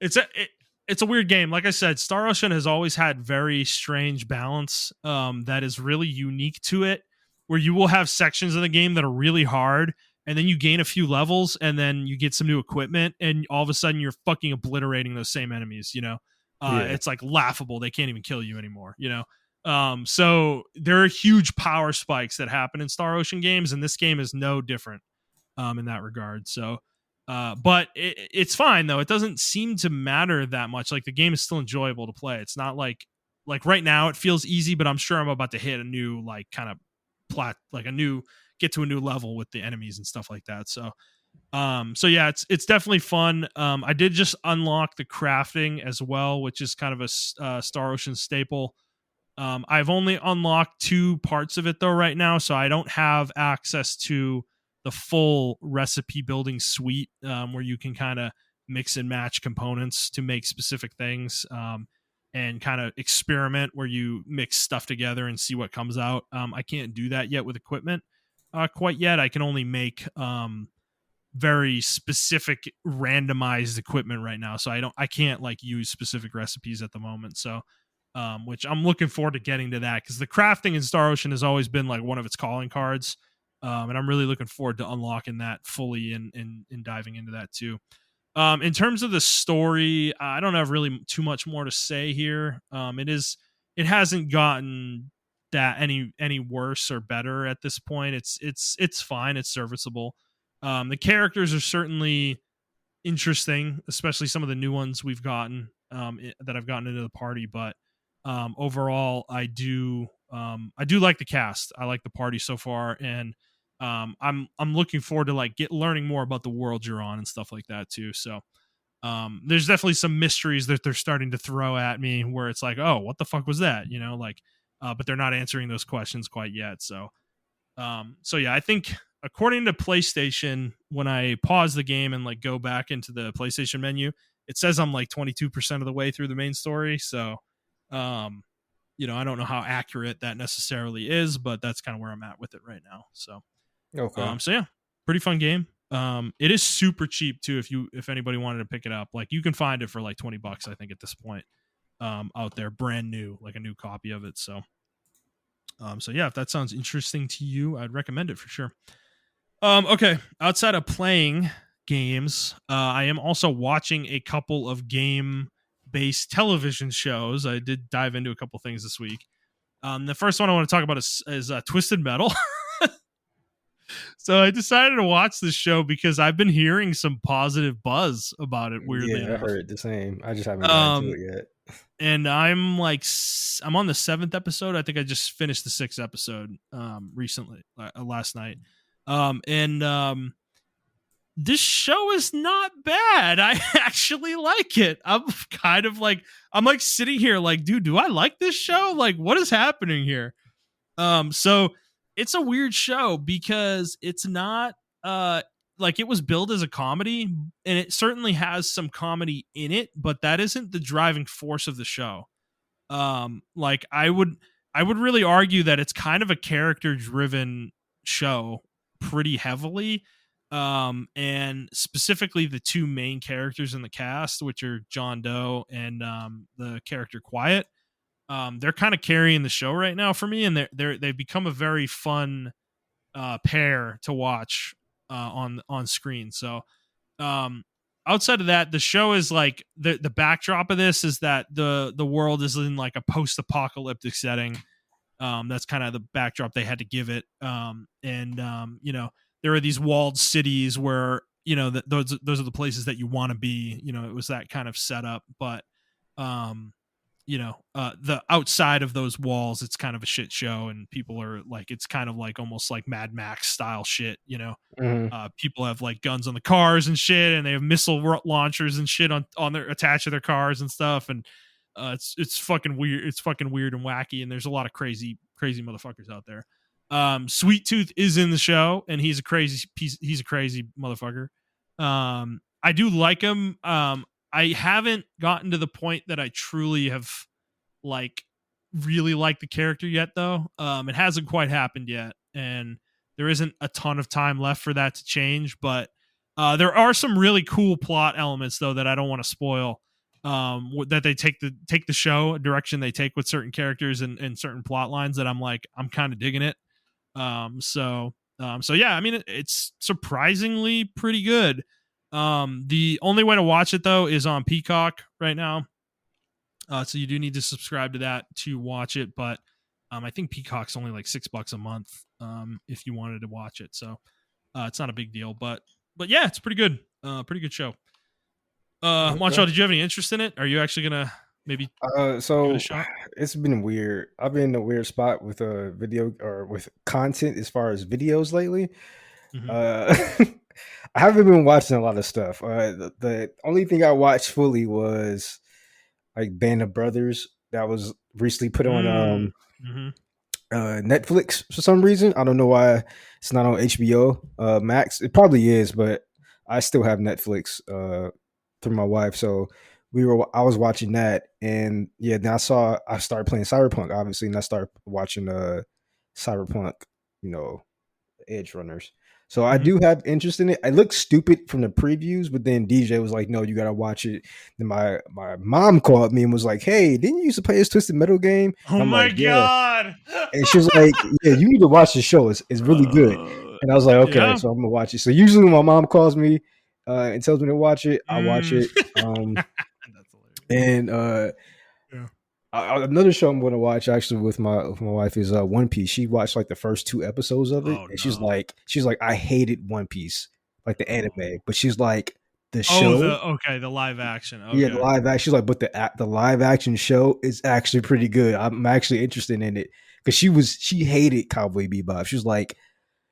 it's a weird game. Like I said, Star Ocean has always had very strange balance that is really unique to it, where you will have sections of the game that are really hard, and then you gain a few levels, and then you get some new equipment, and all of a sudden you're fucking obliterating those same enemies. You know, Yeah. it's like laughable. They can't even kill you anymore. You know. So there are huge power spikes that happen in Star Ocean games, and this game is no different in that regard. So but it's fine though. It doesn't seem to matter that much. Like the game is still enjoyable to play. It's not like right now it feels easy, but I'm sure I'm about to hit a new like kind of like a new get to a new level with the enemies and stuff like that. So yeah, it's definitely fun. I did just unlock the crafting as well, which is kind of a Star Ocean staple. I've only unlocked 2 parts of it though right now, so I don't have access to the full recipe building suite, where you can kind of mix and match components to make specific things, and kind of experiment where you mix stuff together and see what comes out. I can't do that yet with equipment quite yet. I can only make very specific randomized equipment right now, so I can't like use specific recipes at the moment. So which I'm looking forward to getting to that, because the crafting in Star Ocean has always been like one of its calling cards. And I'm really looking forward to unlocking that fully and diving into that too. In terms of the story, I don't have really too much more to say here. It hasn't gotten that any worse or better at this point. It's fine. It's serviceable. The characters are certainly interesting, especially some of the new ones we've gotten, that I've gotten into the party. But overall, I do like the cast. I like the party so far, and I'm looking forward to like learning more about the world you're on and stuff like that too. So there's definitely some mysteries that they're starting to throw at me where it's like, oh, what the fuck was that? You know, like, but they're not answering those questions quite yet. So yeah, I think according to PlayStation, when I pause the game and like go back into the PlayStation menu, it says I'm like 22% of the way through the main story. So, I don't know how accurate that necessarily is, but that's kind of where I'm at with it right now. Okay. So yeah, pretty fun game. It is super cheap too. If anybody wanted to pick it up, like you can find it for like $20, I think at this point, out there, brand new, like a new copy of it. So yeah, if that sounds interesting to you, I'd recommend it for sure. Okay. Outside of playing games, I am also watching a couple of game-based television shows. I did dive into a couple things this week. The first one I want to talk about is Twisted Metal. So I decided to watch this show because I've been hearing some positive buzz about it. Weirdly Yeah, I enough, heard the same. I just haven't gotten to it yet. and I'm on the 7th episode. I think I just finished the 6th episode recently, last night. And this show is not bad. I actually like it. I'm like sitting here like, dude, do I like this show? Like, what is happening here? So it's a weird show because it's not like it was billed as a comedy, and it certainly has some comedy in it, but that isn't the driving force of the show. Like I would really argue that it's kind of a character driven show pretty heavily. And specifically the two main characters in the cast, which are John Doe and the character Quiet. They're kind of carrying the show right now for me, and they've become a very fun pair to watch on screen. So um outside of that, the show is like the backdrop of this is that the world is in like a post-apocalyptic setting. That's kind of the backdrop they had to give it. And you know, there are these walled cities where, you know, those are the places that you want to be. You know, it was that kind of setup. But um you know, the outside of those walls, it's kind of a shit show, and people are like, it's kind of like almost like Mad Max style shit. You know, Mm-hmm. people have like guns on the cars and shit, and they have missile launchers and shit on their attached to their cars and stuff. And it's fucking weird. It's fucking weird and wacky, and there's a lot of crazy motherfuckers out there. Sweet Tooth is in the show, and he's a crazy piece. He's a crazy motherfucker. I do like him. I haven't gotten to the point that I truly have like really liked the character yet, though. It hasn't quite happened yet, and there isn't a ton of time left for that to change. But there are some really cool plot elements, though, that I don't want to spoil. That they take the show a direction they take with certain characters and certain plot lines that I'm kind of digging it. So yeah, I mean it's surprisingly pretty good. The only way to watch it though is on Peacock right now. So you do need to subscribe to that to watch it, but I think Peacock's only like $6 a month if you wanted to watch it. So it's not a big deal, but yeah, it's pretty good. Pretty good show. Montrell, did you have any interest in it? Are you actually gonna maybe give it a So shot? it's been weird. I've been in a weird spot with video or with content as far as videos lately. Mm-hmm. Uh, I haven't been watching a lot of stuff. The only thing I watched fully was like Band of Brothers that was recently put on Mm-hmm. Netflix for some reason. I don't know why it's not on HBO Max. It probably is, but I still have Netflix through my wife. So I was watching that, and yeah, then I started playing Cyberpunk, obviously, and I started watching Cyberpunk, you know, Edge Runners. So I Mm-hmm. do have interest in it. I looked stupid from the previews, but then DJ was like, "No, you gotta watch it." Then my mom called me and was like, "Hey, didn't you used to play this Twisted Metal game?" Oh And I'm my like, "Yeah." god. And she was like, "Yeah, you need to watch the show. It's really good." And I was like, "Okay, Yeah. so I'm gonna watch it." So usually when my mom calls me and tells me to watch it, I watch Mm. it. That's hilarious. And Yeah. another show I'm going to watch actually with my wife is One Piece. She watched like the first two episodes of it, Oh and no. she's like, I hated One Piece, like the Oh. anime, but she's like the Oh, show, the live action. yeah, the Okay. live action. She's like, but the live action show is actually pretty good. I'm actually interested in it because she hated Cowboy Bebop. She was like,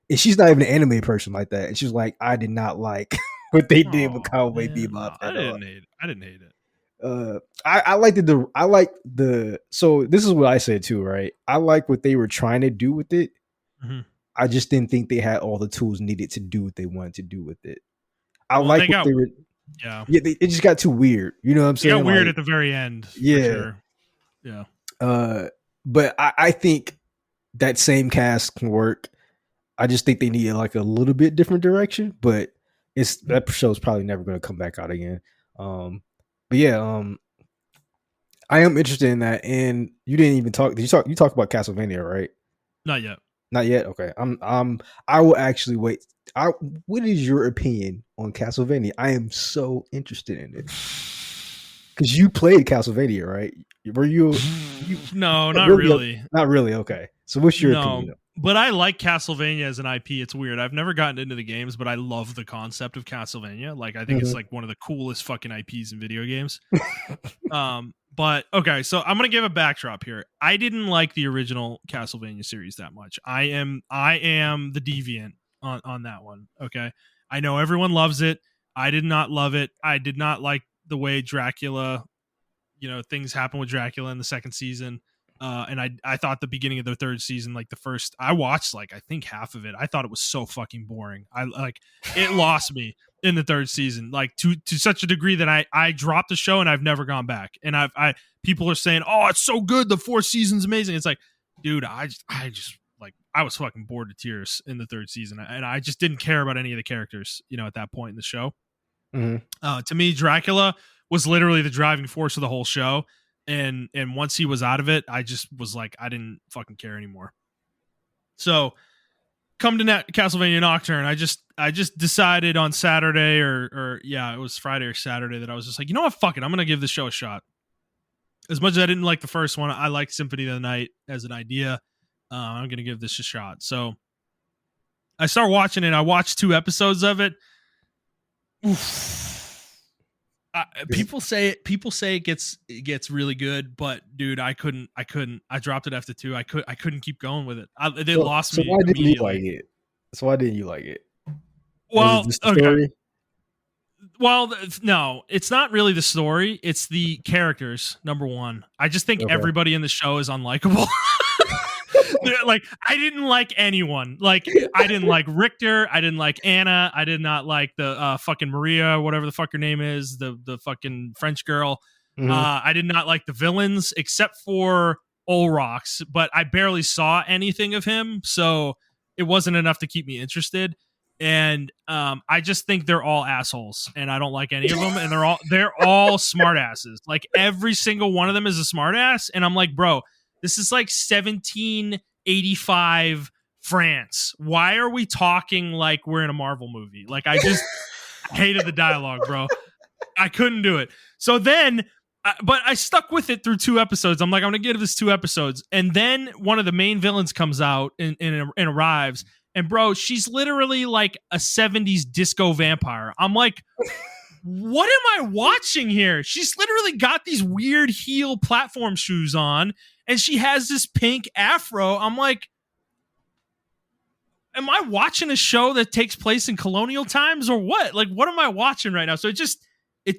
and she's not even an anime person like that, and she's like, I did not like what they did with Oh Cowboy man, Bebop no, I at all. didn't hate it. I didn't hate it. I like the so this is what I said too, right? I like what they were trying to do with it. Mm-hmm. I just didn't think they had all the tools needed to do what they wanted to do with it. I Well, like what they were. yeah, Yeah, it just got too weird. You know what I'm they got saying? weird Like, at the very end for yeah. sure. Yeah. Uh, but I think that same cast can work. I just think they needed like a little bit different direction. But that show's probably never going to come back out again. But yeah, I am interested in that. And you didn't even talk. Did you talk? You talked about Castlevania, right? Not yet. Not yet. Okay. I will actually wait. What is your opinion on Castlevania? I am so interested in it because you played Castlevania, right? Were you No, not not really? really. Not really. Okay. So what's your No, opinion? but I like Castlevania as an IP. It's weird. I've never gotten into the games, but I love the concept of Castlevania. Like, I think it's Mhm. like one of the coolest fucking IPs in video games. But okay, so I'm gonna give a backdrop here. I didn't like the original Castlevania series that much. I am the deviant on that one. Okay, I know everyone loves it. I did not love it. I did not like the way Dracula, you know, things happen with Dracula in the second season. And I thought the beginning of the third season, like the first, I watched like I think half of it. I thought it was so fucking boring. I like it lost me in the third season, like to such a degree that I dropped the show and I've never gone back. And I people are saying, oh, it's so good, the fourth season's amazing. It's like, dude, I just like I was fucking bored to tears in the third season, and I just didn't care about any of the characters, at that point in the show. To me, Dracula was literally the driving force of the whole show. And once he was out of it, I just was like, I didn't fucking care anymore. So come to Castlevania Nocturne. I just decided on Saturday or it was Friday or Saturday that I was just like, you know what, fuck it, I'm gonna give this show a shot. As much as I didn't like the first one, I liked Symphony of the Night as an idea. I'm gonna give this a shot. So I start watching it. I watched 2 episodes of it. Oof. People say it gets really good, but dude, I couldn't. I dropped it after 2. I couldn't keep going with it. They lost me. So why didn't you like it? So why didn't you like it? Well, okay. Well, no, it's not really the story. It's the characters. Number one, I just think everybody in the show is unlikable. Like, I didn't like anyone. Like, I didn't like Richter. I didn't like Anna. I did not like the fucking Maria, whatever the fuck her name is, the fucking French girl. I did not like the villains except for Olrox, but I barely saw anything of him, so it wasn't enough to keep me interested. And I just think they're all assholes, and I don't like any of them. And they're all smartasses. Like, every single one of them is a smartass, and I'm like, bro, this is like 1785 France. Why are we talking like we're in a Marvel movie? Like, I just hated the dialogue, bro. I couldn't do it. So then, but I stuck with it through 2 episodes. I'm like, I'm going to give this 2 episodes. And then one of the main villains comes out and arrives. And bro, she's literally like a 70s disco vampire. I'm like, what am I watching here? She's literally got these weird heel platform shoes on, and she has this pink afro. I'm like, am I watching a show that takes place in colonial times or what? Like, what am I watching right now? So it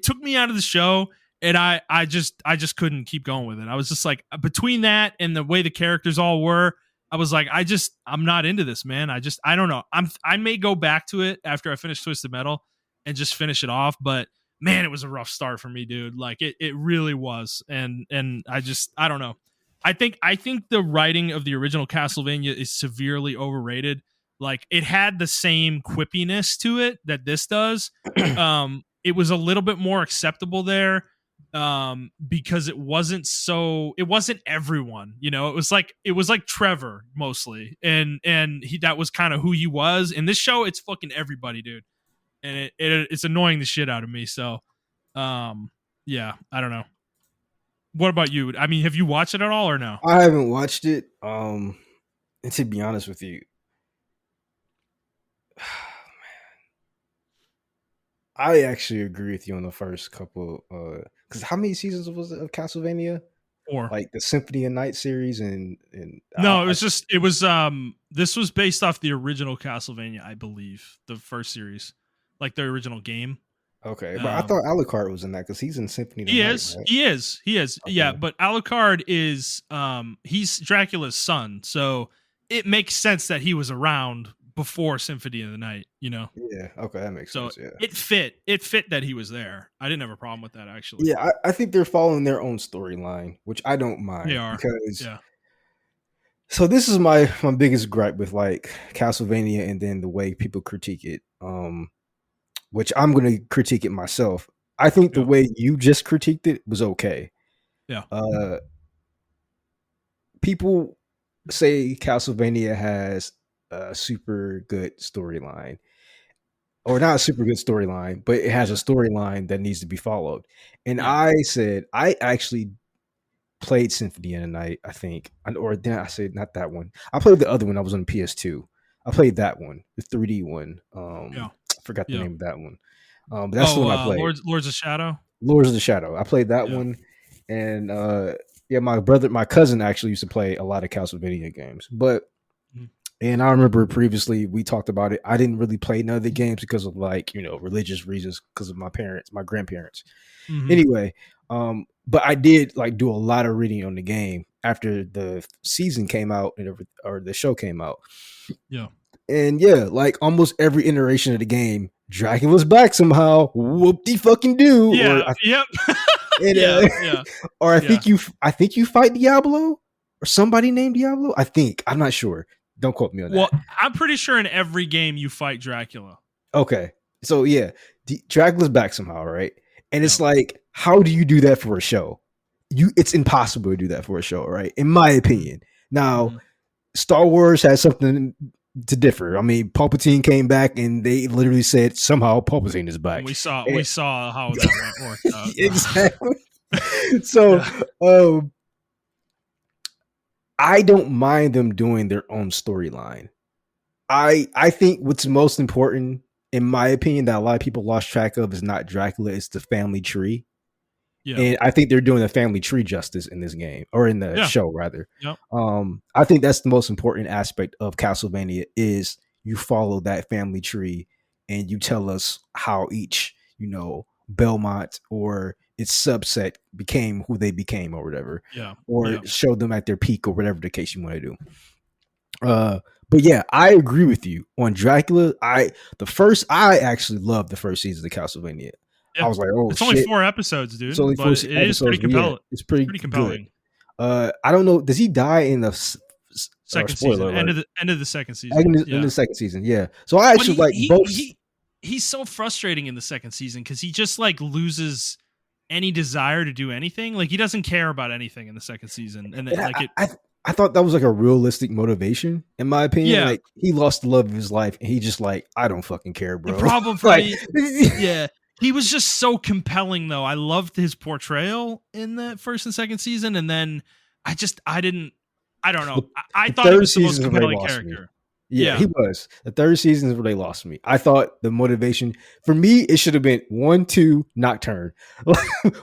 took me out of the show, and I just couldn't keep going with it. I was just like, between that and the way the characters all were, I was like, I'm not into this, man. I don't know. I may go back to it after I finish Twisted Metal and just finish it off, but man, it was a rough start for me, dude. Like, it really was. And I don't know. I think the writing of the original Castlevania is severely overrated. Like, it had the same quippiness to it that this does. It was a little bit more acceptable there, because it wasn't everyone, it was like Trevor mostly, and that was kind of who he was. In this show, it's fucking everybody, dude, and it's annoying the shit out of me. So yeah, I don't know. What about you? I mean, have you watched it at all or no? I haven't watched it. And to be honest with you, I actually agree with you on the first couple. Because how many seasons was it of Castlevania? 4. Like the Symphony of Night series, and no, this was based off the original Castlevania, I believe, the first series, like the original game. Okay, but I thought Alucard was in that because he's in Symphony of the Night. Right? He is. Okay. Yeah, but Alucard is he's Dracula's son, so it makes sense that he was around before Symphony of the Night, Yeah, okay, that makes sense. Yeah, it fit that he was there. I didn't have a problem with that, actually. Yeah, I think they're following their own storyline, which I don't mind. They are, because yeah. So this is my biggest gripe with like Castlevania, and then the way people critique it. Which I'm going to critique it myself. I think the way you just critiqued it was okay. Yeah. People say Castlevania has a super good storyline, or not a super good storyline, but it has a storyline that needs to be followed. And I said, I actually played Symphony of the Night, I think, or then I said not that one. I played the other one. I was on PS2. I played that one, the 3D one. Forgot the name of that one. But that's the one I played. Lords of Shadow. Lords of the Shadow. I played that one, and my cousin actually used to play a lot of Castlevania games. But and I remember previously we talked about it. I didn't really play none of the games because of religious reasons, because of my grandparents. Anyway, but I did like do a lot of reading on the game, after the season came out or the show came out. Yeah. And yeah, like almost every iteration of the game, Dracula's back somehow. Whoop de fucking do. Yeah. Yep. And, Yeah. Yeah. or Yeah. I think you fight Diablo or somebody named Diablo. I think, I'm not sure. Don't quote me on that. Well, I'm pretty sure in every game you fight Dracula. Okay, so yeah, Dracula's back somehow, right? And it's Yep. like, how do you do that for a show? It's impossible to do that for a show, right? In my opinion. Now, Mhm. Star Wars has something to differ. I mean, Palpatine came back, and they literally said somehow Palpatine is back. And we saw And- how that worked out. exactly. So, Yeah. I don't mind them doing their own storyline. I think what's most important, in my opinion, that a lot of people lost track of is not Dracula, it's the family tree. Yeah. And I think they're doing the family tree justice in this game, or in the Yeah. show rather. Yep. I think that's the most important aspect of Castlevania is you follow that family tree and you tell us how each, Belmont or its subset became who they became or whatever. Yeah. Or Yeah. show them at their peak or whatever the case you want to do. But yeah, I agree with you on Dracula. I actually loved the first season of Castlevania. Yeah. I was like, oh, it's shit. only 4 episodes, dude. It's only but 4 it episodes, is pretty but yeah, compelling. it's pretty compelling. Good. I don't know. Does he die in the Second spoiler season, alert. end of the second season. In the second season? Yeah. So I actually like both. He's so frustrating in the second season because he just like loses any desire to do anything. Like he doesn't care about anything in the second season, and like I thought that was like a realistic motivation, in my opinion. Yeah. Like he lost the love of his life, and he just like, I don't fucking care, bro. The problem for like, me, yeah, he was just so compelling though. I loved his portrayal in the first and second season, and then I don't know. I thought he was the most compelling character. Yeah, he was. The third season is where they lost me. I thought the motivation for me, it should have been 1, 2, Nocturne.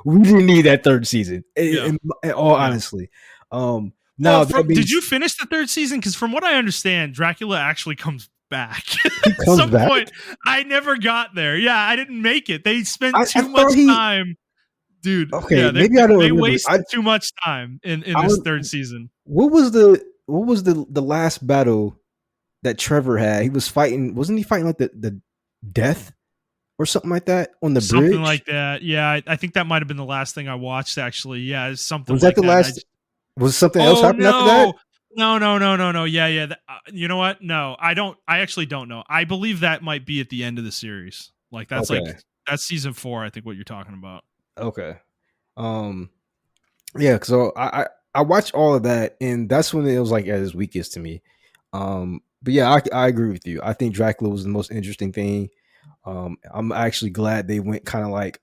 We didn't need that third season. In all honestly. Now, did you finish the third season? Because from what I understand, Dracula actually comes back. He comes At some back? point, I never got there. Yeah, I didn't make it. They spent too much time. Dude, okay, yeah, maybe I don't they remember. wasted too much time in this third season. What was the last battle that Trevor had? He was fighting, wasn't he fighting like the death or something like that on the bridge? Something like that. Yeah, I think that might have been the last thing I watched actually. Yeah, it's something was like that the last was something else happening after that? No. Yeah. You know what? No, I don't. I actually don't know. I believe that might be at the end of the series. Like that's that's season 4. I think what you're talking about. Okay. Yeah. So I watched all of that, and that's when it was like at its weakest to me. But yeah, I agree with you. I think Dracula was the most interesting thing. I'm actually glad they went kind of like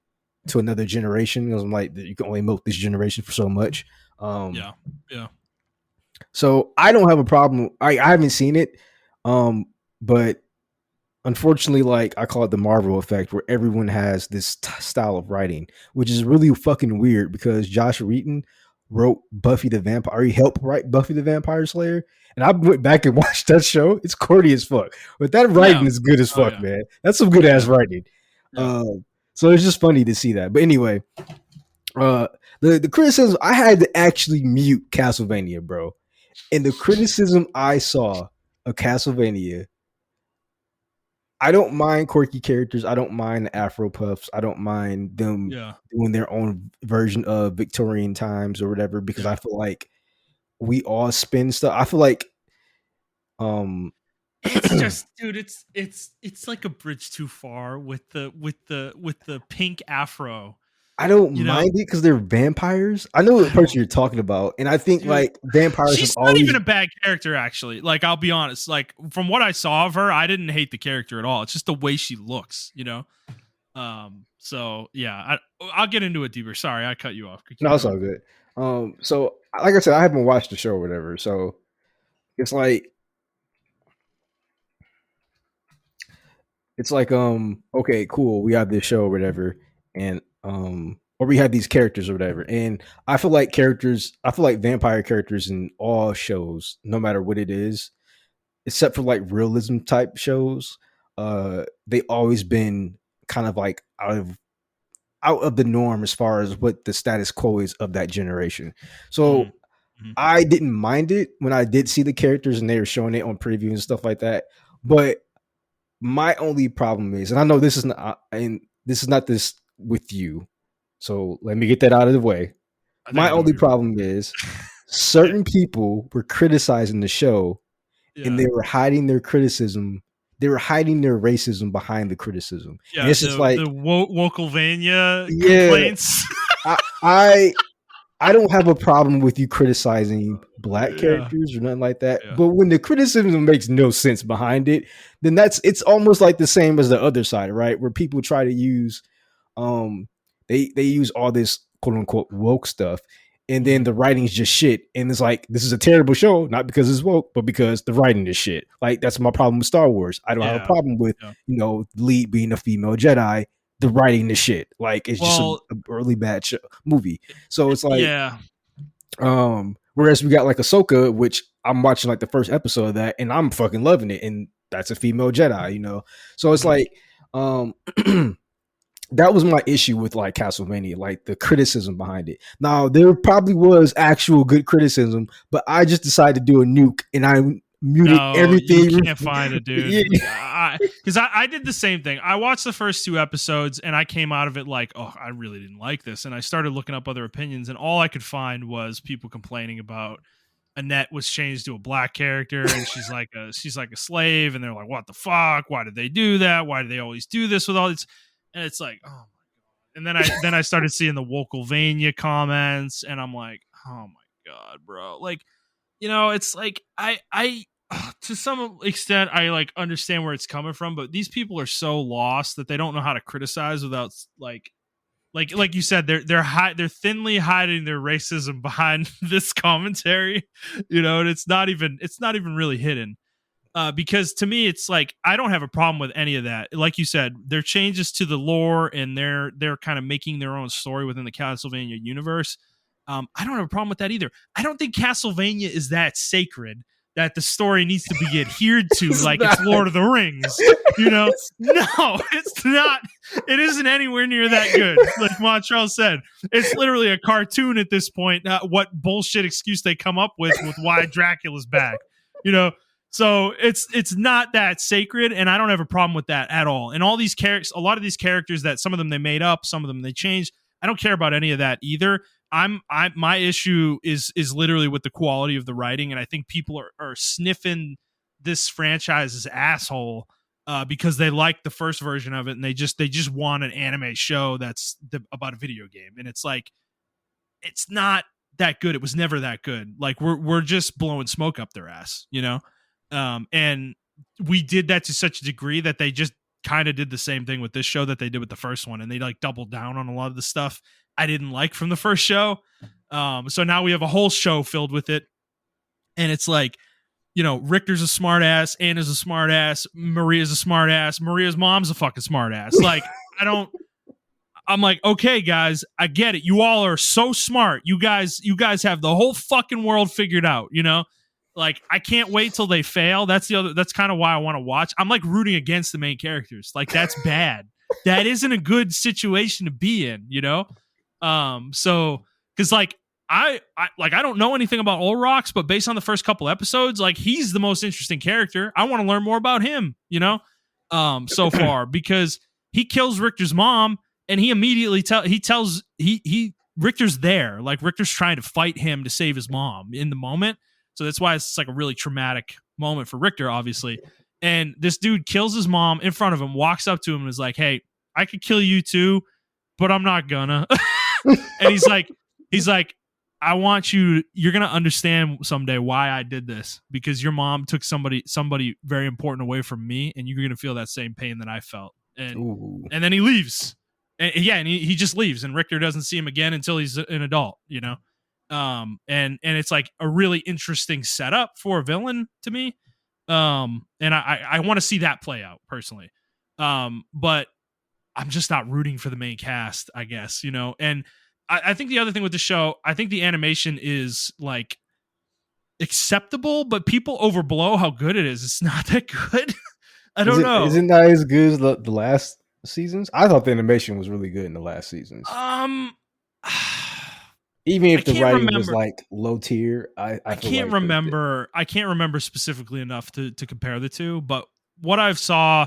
to another generation because I'm like, you can only milk this generation for so much. Yeah. So I don't have a problem. I haven't seen it, but unfortunately, like I call it the Marvel effect, where everyone has this style of writing, which is really fucking weird because Josh Whedon wrote Buffy the Vampire. He helped write Buffy the Vampire Slayer, and I went back and watched that show. It's corny as fuck, but that writing is good as fuck, man. That's some good ass writing. Yeah. So it's just funny to see that. But anyway, the criticism, I had to actually mute Castlevania, bro. And the criticism I saw of Castlevania, I don't mind quirky characters. I don't mind the Afro Puffs. I don't mind them doing their own version of Victorian times or whatever, because I feel like we all spin stuff. I feel like it's just, dude, it's like a bridge too far with the pink afro. I don't mind it because they're vampires. I know the person you're talking about, and I think like vampires. She's not even a bad character, actually. Like, I'll be honest. Like, from what I saw of her, I didn't hate the character at all. It's just the way she looks, So yeah, I'll get into it deeper. Sorry, I cut you off. No, it's all good. So like I said, I haven't watched the show or whatever. So it's like okay, cool. We have this show or whatever, and or we have these characters or whatever. And I feel like vampire characters in all shows, no matter what it is, except for like realism type shows, they always been kind of like out of the norm as far as what the status quo is of that generation. So Mhm. I didn't mind it when I did see the characters and they were showing it on preview and stuff like that. But my only problem is, and I know this is not this with you, so let me get that out of the way. I think My I know what only you're about. problem is Yeah. certain people were criticizing the show and Yeah. they were hiding their criticism. They were hiding their racism behind the criticism, and Yeah. it's just like, The Wokelvania yeah, complaints. I, I I don't have a problem with you criticizing black Yeah. characters or nothing like that. Yeah. But when the criticism makes no sense behind it, then it's almost like the same as the other side, right? Where people try to use um they use all this quote unquote woke stuff, and then Mhm. the writing's just shit. And it's like, this is a terrible show, not because it's woke, but because the writing is shit. Like, that's my problem with Star Wars. I don't have a Yeah. problem with, Yeah. lead being a female Jedi. The writing is shit. Like, it's just Well, a really bad movie. So it's like, yeah. whereas we got like Ahsoka, which I'm watching like the first episode of that, and I'm fucking loving it, and that's a female Jedi. So it's Mhm. like, that was my issue with like Castlevania, like the criticism behind it. Now there probably was actual good criticism, but I just decided to do a nuke and I muted No, you everything. can't find it, dude. Yeah. Because I did the same thing. I watched the first 2 episodes and I came out of it like, oh, I really didn't like this. And I started looking up other opinions, and all I could find was people complaining about Annette was changed to a black character and she's like a slave, and they're like, what the fuck? Why did they do that? Why do they always do this with all these? And it's like, oh my god. And then I started seeing the Wokelvania comments, and I'm like, oh my god, bro. Like, it's like I to some extent I like understand where it's coming from, but these people are so lost that they don't know how to criticize without like you said, they're thinly hiding their racism behind this commentary, and it's not even really hidden. Because to me, it's like I don't have a problem with any of that. Like you said, their changes to the lore and they're kind of making their own story within the Castlevania universe. I don't have a problem with that either. I don't think Castlevania is that sacred that the story needs to be adhered to It's like it's not. Lord of the Rings. No, it's not. It isn't anywhere near that good. Like Montrell said, it's literally a cartoon at this point. What bullshit excuse they come up with why Dracula's back. You know, so it's not that sacred, and I don't have a problem with that at all. And all these characters, a lot of these characters that some of them they made up, some of them they changed. I don't care about any of that either. My issue is literally with the quality of the writing, and I think people are sniffing this franchise's asshole because they like the first version of it, and they just want an anime show that's about a video game, and it's like it's not that good. It was never that good. Like we're just blowing smoke up their ass. And we did that to such a degree that they just kind of did the same thing with this show that they did with the first one, and they like doubled down on a lot of the stuff I didn't like from the first show. So now we have a whole show filled with it, and it's like, Richter's a smartass, Anna's a smartass, Maria's a smartass, Maria's mom's a fucking smartass. Like I'm like, okay, guys, I get it. You all are so smart. You guys have the whole fucking world figured out. Like, I can't wait till they fail. That's kind of why I want to watch. I'm like rooting against the main characters. Like, that's bad. That isn't a good situation to be in. So because like I don't know anything about Olrox, but based on the first couple episodes, like he's the most interesting character. I want to learn more about him. So far, because he kills Richter's mom, and he immediately tells Richter's there. Like Richter's trying to fight him to save his mom in the moment. So that's why it's like a really traumatic moment for Richter, obviously. And this dude kills his mom in front of him, walks up to him and is like, hey, I could kill you too, but I'm not gonna. And he's like, I want you're gonna understand someday why I did this, because your mom took somebody very important away from me, and you're gonna feel that same pain that I felt. And then he leaves. And he just leaves, and Richter doesn't see him again until he's an adult. And it's like a really interesting setup for a villain to me. And I want to see that play out personally. But I'm just not rooting for the main cast, I guess, and I think the other thing with the show, I think the animation is like acceptable, but people overblow how good it is. It's not that good. I don't know. Isn't that as good as the last seasons? I thought the animation was really good in the last seasons. Even I if the can't writing was remember. like low tier, I feel like I can't remember specifically enough to compare the two, but what I've saw,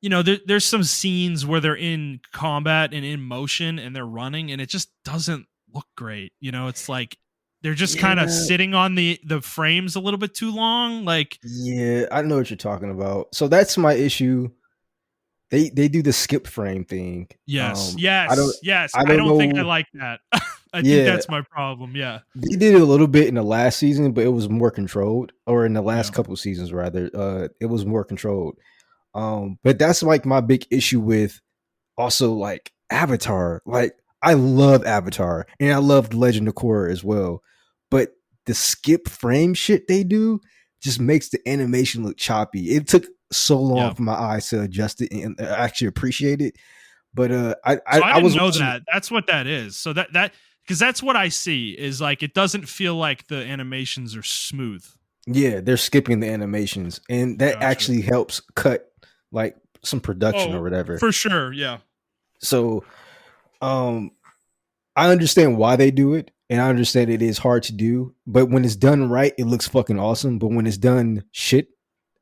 there's some scenes where they're in combat and in motion and they're running and it just doesn't look great. It's like they're just kind of yeah, sitting on the frames a little bit too long. Like, yeah, I know what you're talking about. So that's my issue. They do the skip frame thing. yes, I don't yes, yes. I I don't don't think I know. like that. I think Yeah, that's my problem. Yeah. they did it a little bit in the last season, but it was more controlled, or in the last Yeah. couple of seasons rather. It was more controlled. But that's like my big issue with also like Avatar. Like I love Avatar and I love the Legend of Korra as well. But the skip frame shit they do just makes the animation look choppy. It took so long Yeah. for my eyes to adjust it and actually appreciate it. But So I I didn't was know watching. that. That's what that is. So that because that's what I see is like it doesn't feel like the animations are smooth. Yeah, they're skipping the animations, and that Gotcha. actually helps cut like some production or Oh, whatever. for sure. Yeah. So, um, I understand why they do it, and I understand it is hard to do. But when it's done right, it looks fucking awesome. But when it's done shit,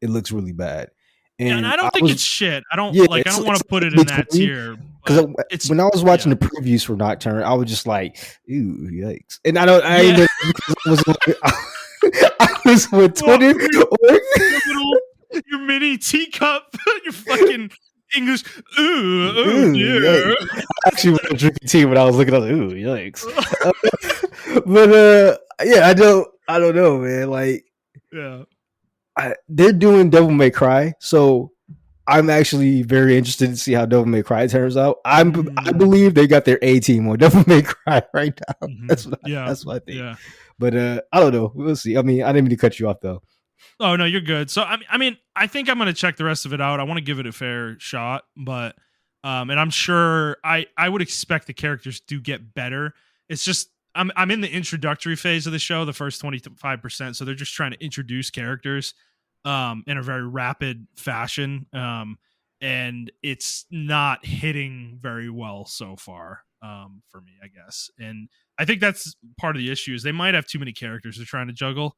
it looks really bad. Yeah, and And I I don't think was, it's shit. I don't yeah, like. I don't want it's to put in it in that between tier, because but it's when I was watching yeah, the previews for Nocturne, I was just like, "Ooh, yikes!" And I don't, I yeah. even because I was, I was with Well, Twitter. your little your mini teacup, your fucking English. Ooh, oh Ooh, yikes. dear. I actually was drinking tea when I was looking at ooh, yikes. Uh, but yeah, I don't know, man. Like Yeah. they're doing Devil May Cry, so I'm actually very interested to see how Devil May Cry turns out. I Mm, believe they got their A team on Devil May Cry right now. yeah. That's what I think. Yeah. But I don't know. We'll see. I mean, I didn't mean to cut you off though. Oh no, you're good. So I mean, I think I'm gonna check the rest of it out. I want to give it a fair shot, but and I'm sure I would expect the characters do get better. It's just I'm in the introductory phase of the show, the first 25%. So they're just trying to introduce characters in a very rapid fashion. And it's not hitting very well so far for me, I guess. And I think that's part of the issue is they might have too many characters they're trying to juggle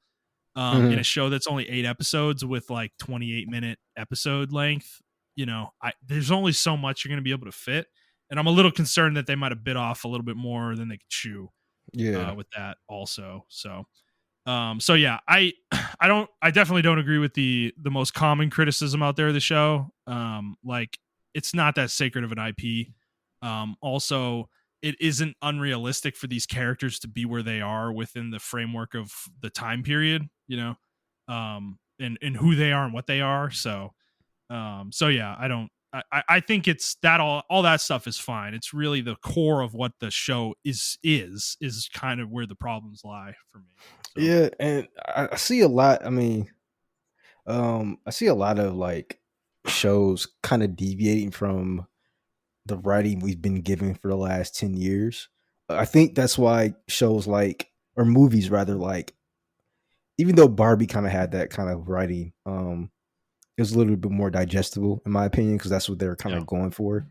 in Mm-hmm. a show that's only 8 episodes with like 28-minute episode length. There's only so much you're going to be able to fit, and I'm a little concerned that they might have bit off a little bit more than they could chew Yeah. with that also. So yeah, I definitely don't agree with the most common criticism out there of the show. Like it's not that sacred of an IP. Also, it isn't unrealistic for these characters to be where they are within the framework of the time period, and who they are and what they are. So yeah, I don't. I think it's that all that stuff is fine. It's really the core of what the show is kind of where the problems lie for me. So Yeah, and I see a lot. I mean, I see a lot of like shows kind of deviating from the writing we've been given for the last 10 years. I think that's why shows like, or movies rather, like, even though Barbie kind of had that kind of writing, it was a little bit more digestible, in my opinion, because that's what they were kind yeah, of going for.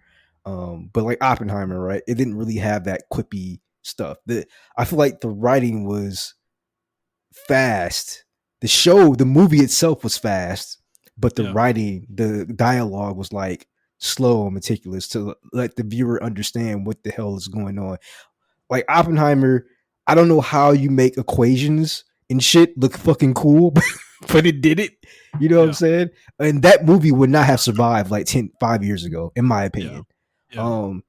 But like Oppenheimer, right? It didn't really have that quippy stuff. I feel like the writing was fast. The movie itself was fast, but the yeah, writing, the dialogue was like slow and meticulous to let the viewer understand what the hell is going on. Like Oppenheimer, I don't know how you make equations and shit look fucking cool, but it did it. You know what I'm yeah, saying? And that movie would not have survived like 5 years ago, in my yeah, opinion. yeah. Um,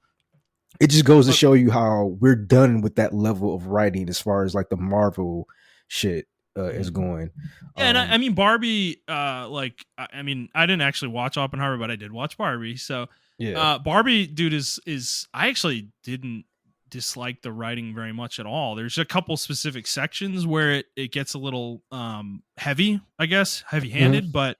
it just goes to But show you how we're done with that level of writing as far as like the Marvel shit is mhm. going. Yeah, and I Um, mean Barbie. Like I mean, I didn't actually watch Oppenheimer, but I did watch Barbie. So, yeah. Barbie, dude, is I actually didn't dislike the writing very much at all. There's a couple specific sections where it gets a little heavy, I guess, heavy Mhm. handed, but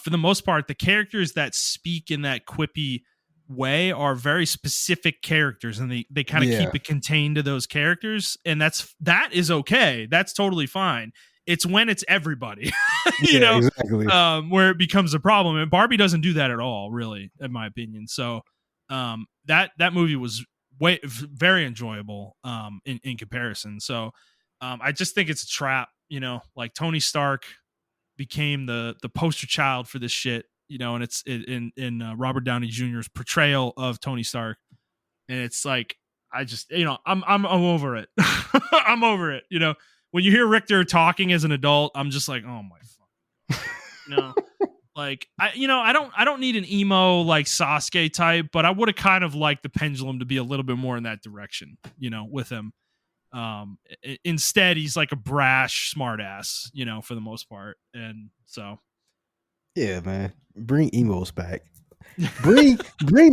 for the most part, the characters that speak in that quippy way are very specific characters and they kind of Yeah. keep it contained to those characters and that is okay, that's totally fine. It's when it's everybody, you Yeah, know, exactly. where it becomes a problem. And Barbie doesn't do that at all, really, in my opinion. So that movie was very enjoyable in comparison. So I just think it's a trap, like Tony Stark became the poster child for this shit, and it's in Robert Downey Jr.'s portrayal of Tony Stark, and it's like I just I'm over it. I'm over it. When you hear Richter talking as an adult, I'm just like, oh my fucking god, you know. Like I don't need an emo like Sasuke type, but I would have kind of liked the pendulum to be a little bit more in that direction, with him. Instead, he's like a brash smartass, for the most part, and so Yeah, man. Bring emos back. Bring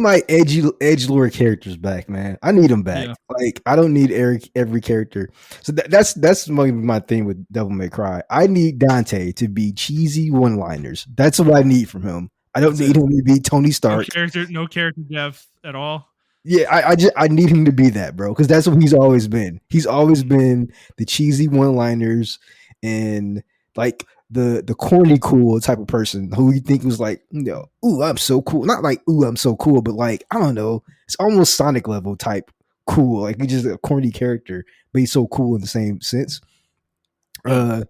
my edge lord characters back, man. I need them back. yeah, Like I don't need every character. So that's my thing with Devil May Cry. I need Dante to be cheesy one liners. That's what I need from him. I don't that's need it. him to be Tony No Stark. character, no character depth at all. Yeah, I need him to be that, bro, because that's what he's always been. He's always been the cheesy one liners and like the corny cool type of person who you think was like, ooh, I'm so cool. Not like, ooh, I'm so cool, but like, I don't know, it's almost Sonic level type cool. Like he's just a corny character, but he's so cool in the same sense. Yeah. Uh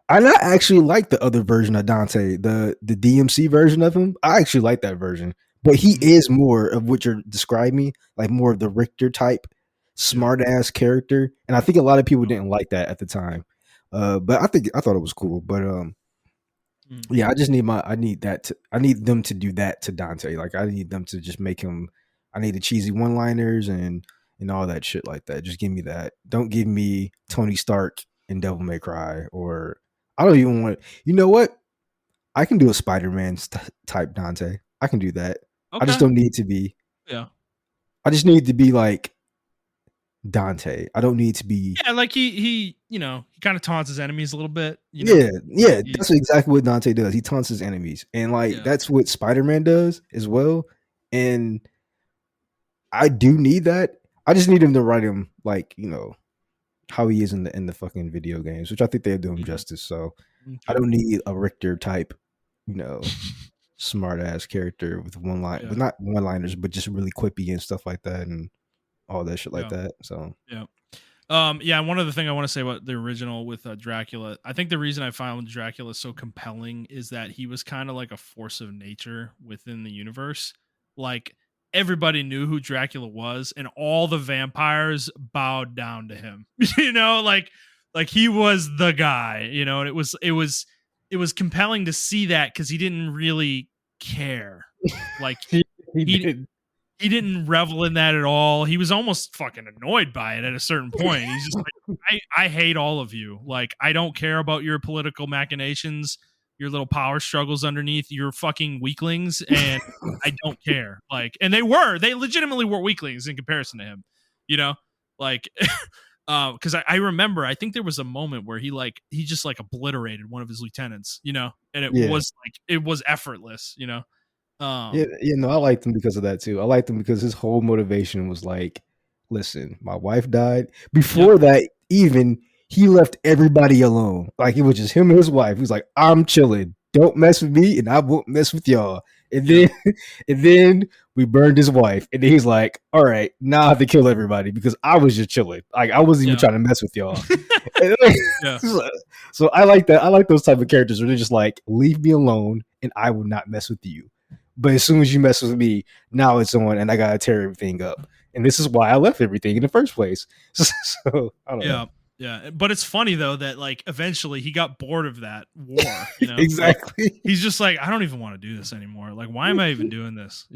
I not actually like the other version of Dante, the DMC version of him. I actually like that version, but he Mhm. is more of what you're describing, like more of the Richter type, Yeah. smart ass character. And I think a lot of people Oh. didn't like that at the time. But I thought it was cool. But Mm. yeah, I need them to do that to Dante. Like I need them to just make him. I need the cheesy one liners and all that shit like that. Just give me that. Don't give me Tony Stark in Devil May Cry or I don't even want. You know what? I can do a Spider-Man type Dante. I can do that. I just Okay. don't need to be. Yeah. I just need to be like Dante. I don't need to be. Yeah, like he kind of taunts his enemies a little bit, Yeah, Like yeah. That's exactly what Dante does. He taunts his enemies, and like yeah. that's what Spider-Man does as well. And I do need that. I just need him to write him like how he is in the fucking video games, which I think they do him Mhm. justice. So I Okay. don't need a Richter type, you know, smart ass character with Yeah. with not one liners, but just really quippy and stuff like that and all that shit like Yeah. that. So Yeah. Yeah, one other thing I want to say about the original with Dracula, I think the reason I found Dracula so compelling is that he was kind of like a force of nature within the universe. Like everybody knew who Dracula was, and all the vampires bowed down to him. Like he was the guy. And it was compelling to see that because he didn't really care. Like he he did. he didn't revel in that at all. He was almost fucking annoyed by it at a certain point. He's just like, I hate all of you. Like, I don't care about your political machinations, your little power struggles underneath. You're fucking weaklings, and I don't care. Like, and they legitimately were weaklings in comparison to him, you know? Like, because I remember, I think there was a moment where he just like obliterated one of his lieutenants, and Yeah. it was effortless. Yeah, Um, no, I liked him because of that too. I liked him because his whole motivation was like, listen, my wife died. yep, Before that, even he left everybody alone. Like it was just him and his wife. He was like, I'm chilling. Don't mess with me, and I won't mess with y'all. And yep, then and then we burned his wife. And then he's like, all right, now I have to kill everybody because I was just chilling. Like I wasn't even yeah. trying to mess with y'all. Yeah, So I like that. I like those type of characters where they're just like, leave me alone and I will not mess with you. But as soon as you mess with me, now it's on and I gotta tear everything up. And this is why I left everything in the first place. So I don't know. yeah, yeah. But it's funny though that like eventually he got bored of that war. Like Exactly. he's just like, I don't even want to do this anymore. Like, why am I even doing this?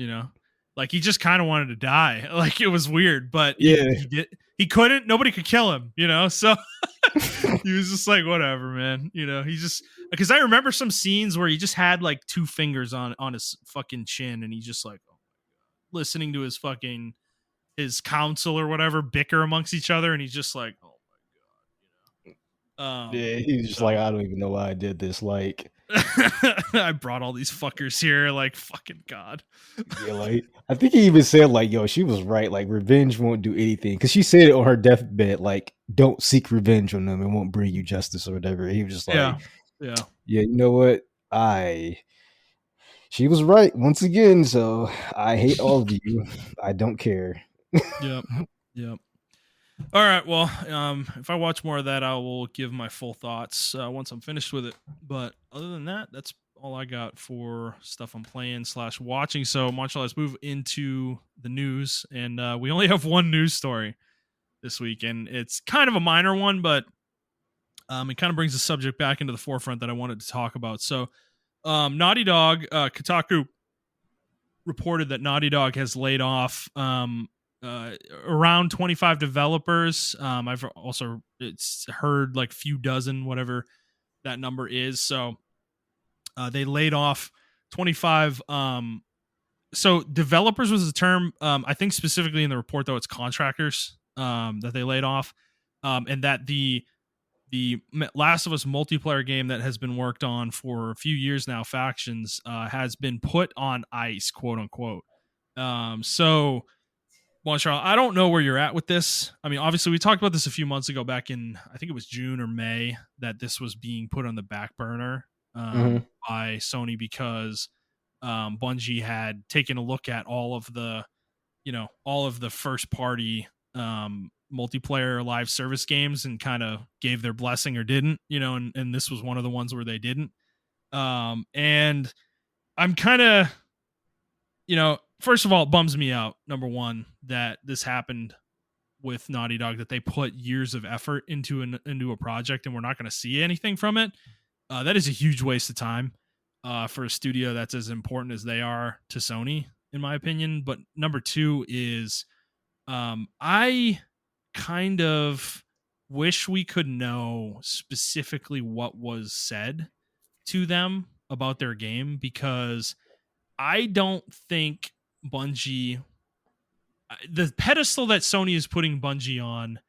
Like he just kind of wanted to die. Like it was weird, but he Yeah. he did he couldn't. Nobody could kill him. So he was just like, whatever, man. He just because I remember some scenes where he just had like two fingers on his fucking chin, and he's just like listening to his council or whatever bicker amongst each other, and he's just like, oh my god. Yeah, he's just like, So I don't even know why I did this. Like, I brought all these fuckers here, like fucking god. yeah, like I think he even said, like, yo, she was right. Like, revenge won't do anything. Cause she said it on her deathbed, like, don't seek revenge on them. It won't bring you justice or whatever. He was just Yeah, like, yeah, yeah, you know what? She was right once again. So I hate all of you. I don't care. Yep. Yep. All right. Well, if I watch more of that, I will give my full thoughts once I'm finished with it. But other than that, that's all I got for stuff I'm playing slash watching. So, Marshall, let's move into the news, and we only have one news story this week, and it's kind of a minor one, but it kind of brings the subject back into the forefront that I wanted to talk about. So, Naughty Dog, Kotaku reported that Naughty Dog has laid off uh, around 25 developers. I've also it's heard like few dozen, whatever that number is. So they laid off 25. So developers was the term. I think specifically in the report though, it's contractors that they laid off, and that the Last of Us multiplayer game that has been worked on for a few years now, Factions, has been put on ice, quote unquote. So, Montreal, I don't know where you're at with this. I mean, obviously, we talked about this a few months ago, back in I think it was June or May, that this was being put on the back burner Mm-hmm. by Sony because Bungie had taken a look at all of the first party multiplayer live service games and kind of gave their blessing or didn't, and this was one of the ones where they didn't. And I'm kind of, first of all, it bums me out, number one, that this happened with Naughty Dog, that they put years of effort into a project and we're not going to see anything from it. That is a huge waste of time for a studio that's as important as they are to Sony, in my opinion. But number two is I kind of wish we could know specifically what was said to them about their game, because I don't think Bungie, the pedestal that Sony is putting Bungie on,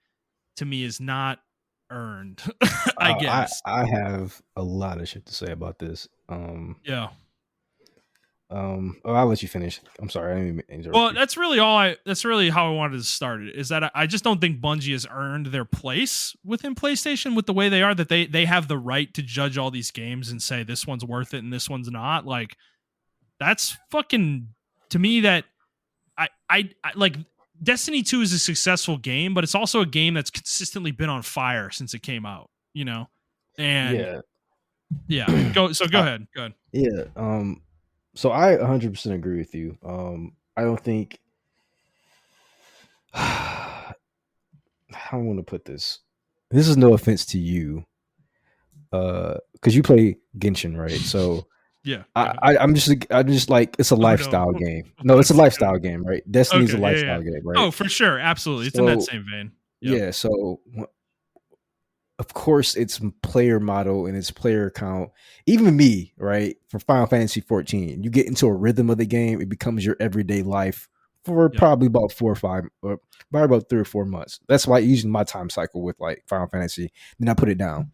to me is not earned. I guess. I have a lot of shit to say about this. Yeah. Oh, I'll let you finish. I'm sorry, I didn't even interrupt Well, you. that's really how I wanted to start it. Is that I just don't think Bungie has earned their place within PlayStation with the way they are, that they have the right to judge all these games and say this one's worth it and this one's not. Like, that's fucking, to me, that I like. Destiny 2 is a successful game, but it's also a game that's consistently been on fire since it came out, And Yeah, yeah, go ahead. Go ahead. yeah. So I 100% agree with you. I don't think how I want to put this. This is no offense to you, because you play Genshin, right? So Yeah, go ahead. I'm just like, it's a Oh no. lifestyle game. No, it's a What's the lifestyle game, right? Destiny's a Okay, yeah, yeah. lifestyle game, right? Oh, for sure, absolutely. It's in that So same vein. Yep. yeah, so of course it's player model and it's player count. Even me, right? For Final Fantasy 14, you get into a rhythm of the game, it becomes your everyday life for Yep. probably about 4 or 5, or probably about 3 or 4 months. That's why usually my time cycle with like Final Fantasy. Then I put it down.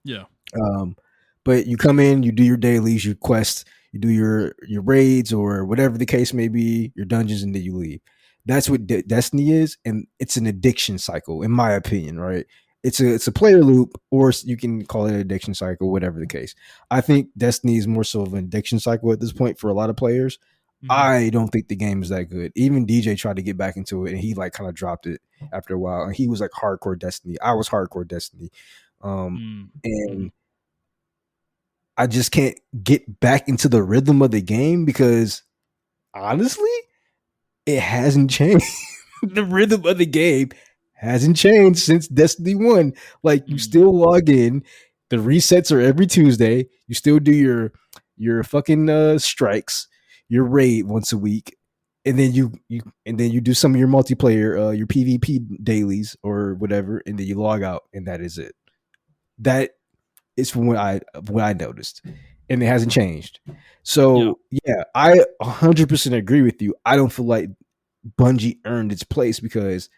Yeah. Um, but you come in, you do your dailies, your quests, you do your raids or whatever the case may be, your dungeons, and then you leave. That's what Destiny is, and it's an addiction cycle, in my opinion. Right? It's a player loop, or you can call it an addiction cycle, whatever the case. I think Destiny is more so of an addiction cycle at this point for a lot of players. Mm-hmm. I don't think the game is that good. Even DJ tried to get back into it, and he like kind of dropped it after a while. And he was like hardcore Destiny. I was hardcore Destiny, Mm-hmm. and I just can't get back into the rhythm of the game because honestly, it hasn't changed. The rhythm of the game hasn't changed since Destiny 1. Like, you Mm-hmm. still log in, the resets are every Tuesday. You still do your fucking strikes, your raid once a week, and then you do some of your multiplayer, your PvP dailies or whatever, and then you log out, and that is it. That is from what I noticed, and it hasn't changed. Yeah. So yeah, I 100% agree with you. I don't feel like Bungie earned its place because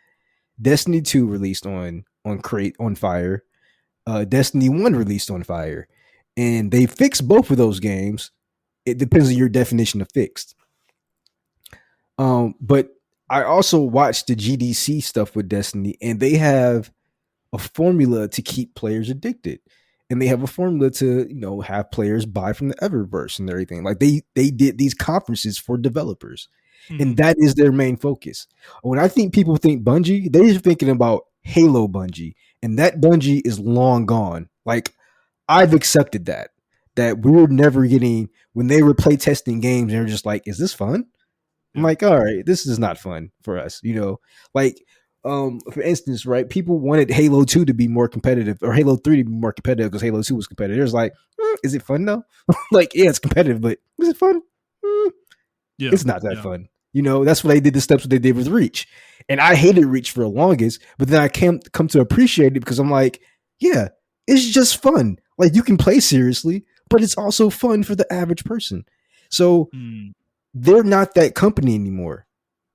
Destiny 2 released on Crate on Fire, Destiny 1 released on Fire, and they fixed both of those games. It depends on your definition of fixed. But I also watched the GDC stuff with Destiny, and they have a formula to keep players addicted. And they have a formula to, have players buy from the Eververse and everything. Like they did these conferences for developers. And Mhm. that is their main focus. When I think people think Bungie, they're thinking about Halo Bungie, and that Bungie is long gone. Like I've accepted that we're never getting when they were play testing games. They're just like, is this fun? I'm Yeah. like, all right, this is not fun for us, Like, for instance, right? People wanted Halo 2 to be more competitive or Halo 3 to be more competitive because Halo 2 was competitive. It was like, is it fun though? Like, yeah, it's competitive, but is it fun? Mm, Yeah. it's not that Yeah. fun. That's why they did the steps what they did with Reach. And I hated Reach for the longest, but then I come to appreciate it because I'm like, yeah, it's just fun. Like you can play seriously, but it's also fun for the average person. So Mm. they're not that company anymore.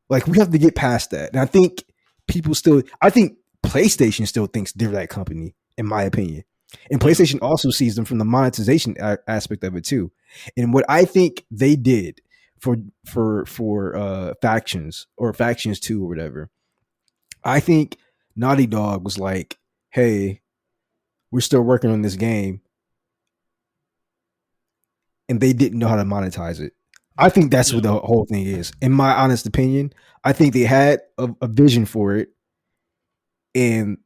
Like we have to get past that. And I think PlayStation still thinks they're that company, in my opinion. And Yeah. PlayStation also sees them from the monetization aspect of it too. And what I think they did for factions or factions 2 or whatever, I think Naughty Dog was like, hey, we're still working on this game, and they didn't know how to monetize it. I think that's what Yeah. the whole thing is. In my honest opinion, I think they had a vision for it, and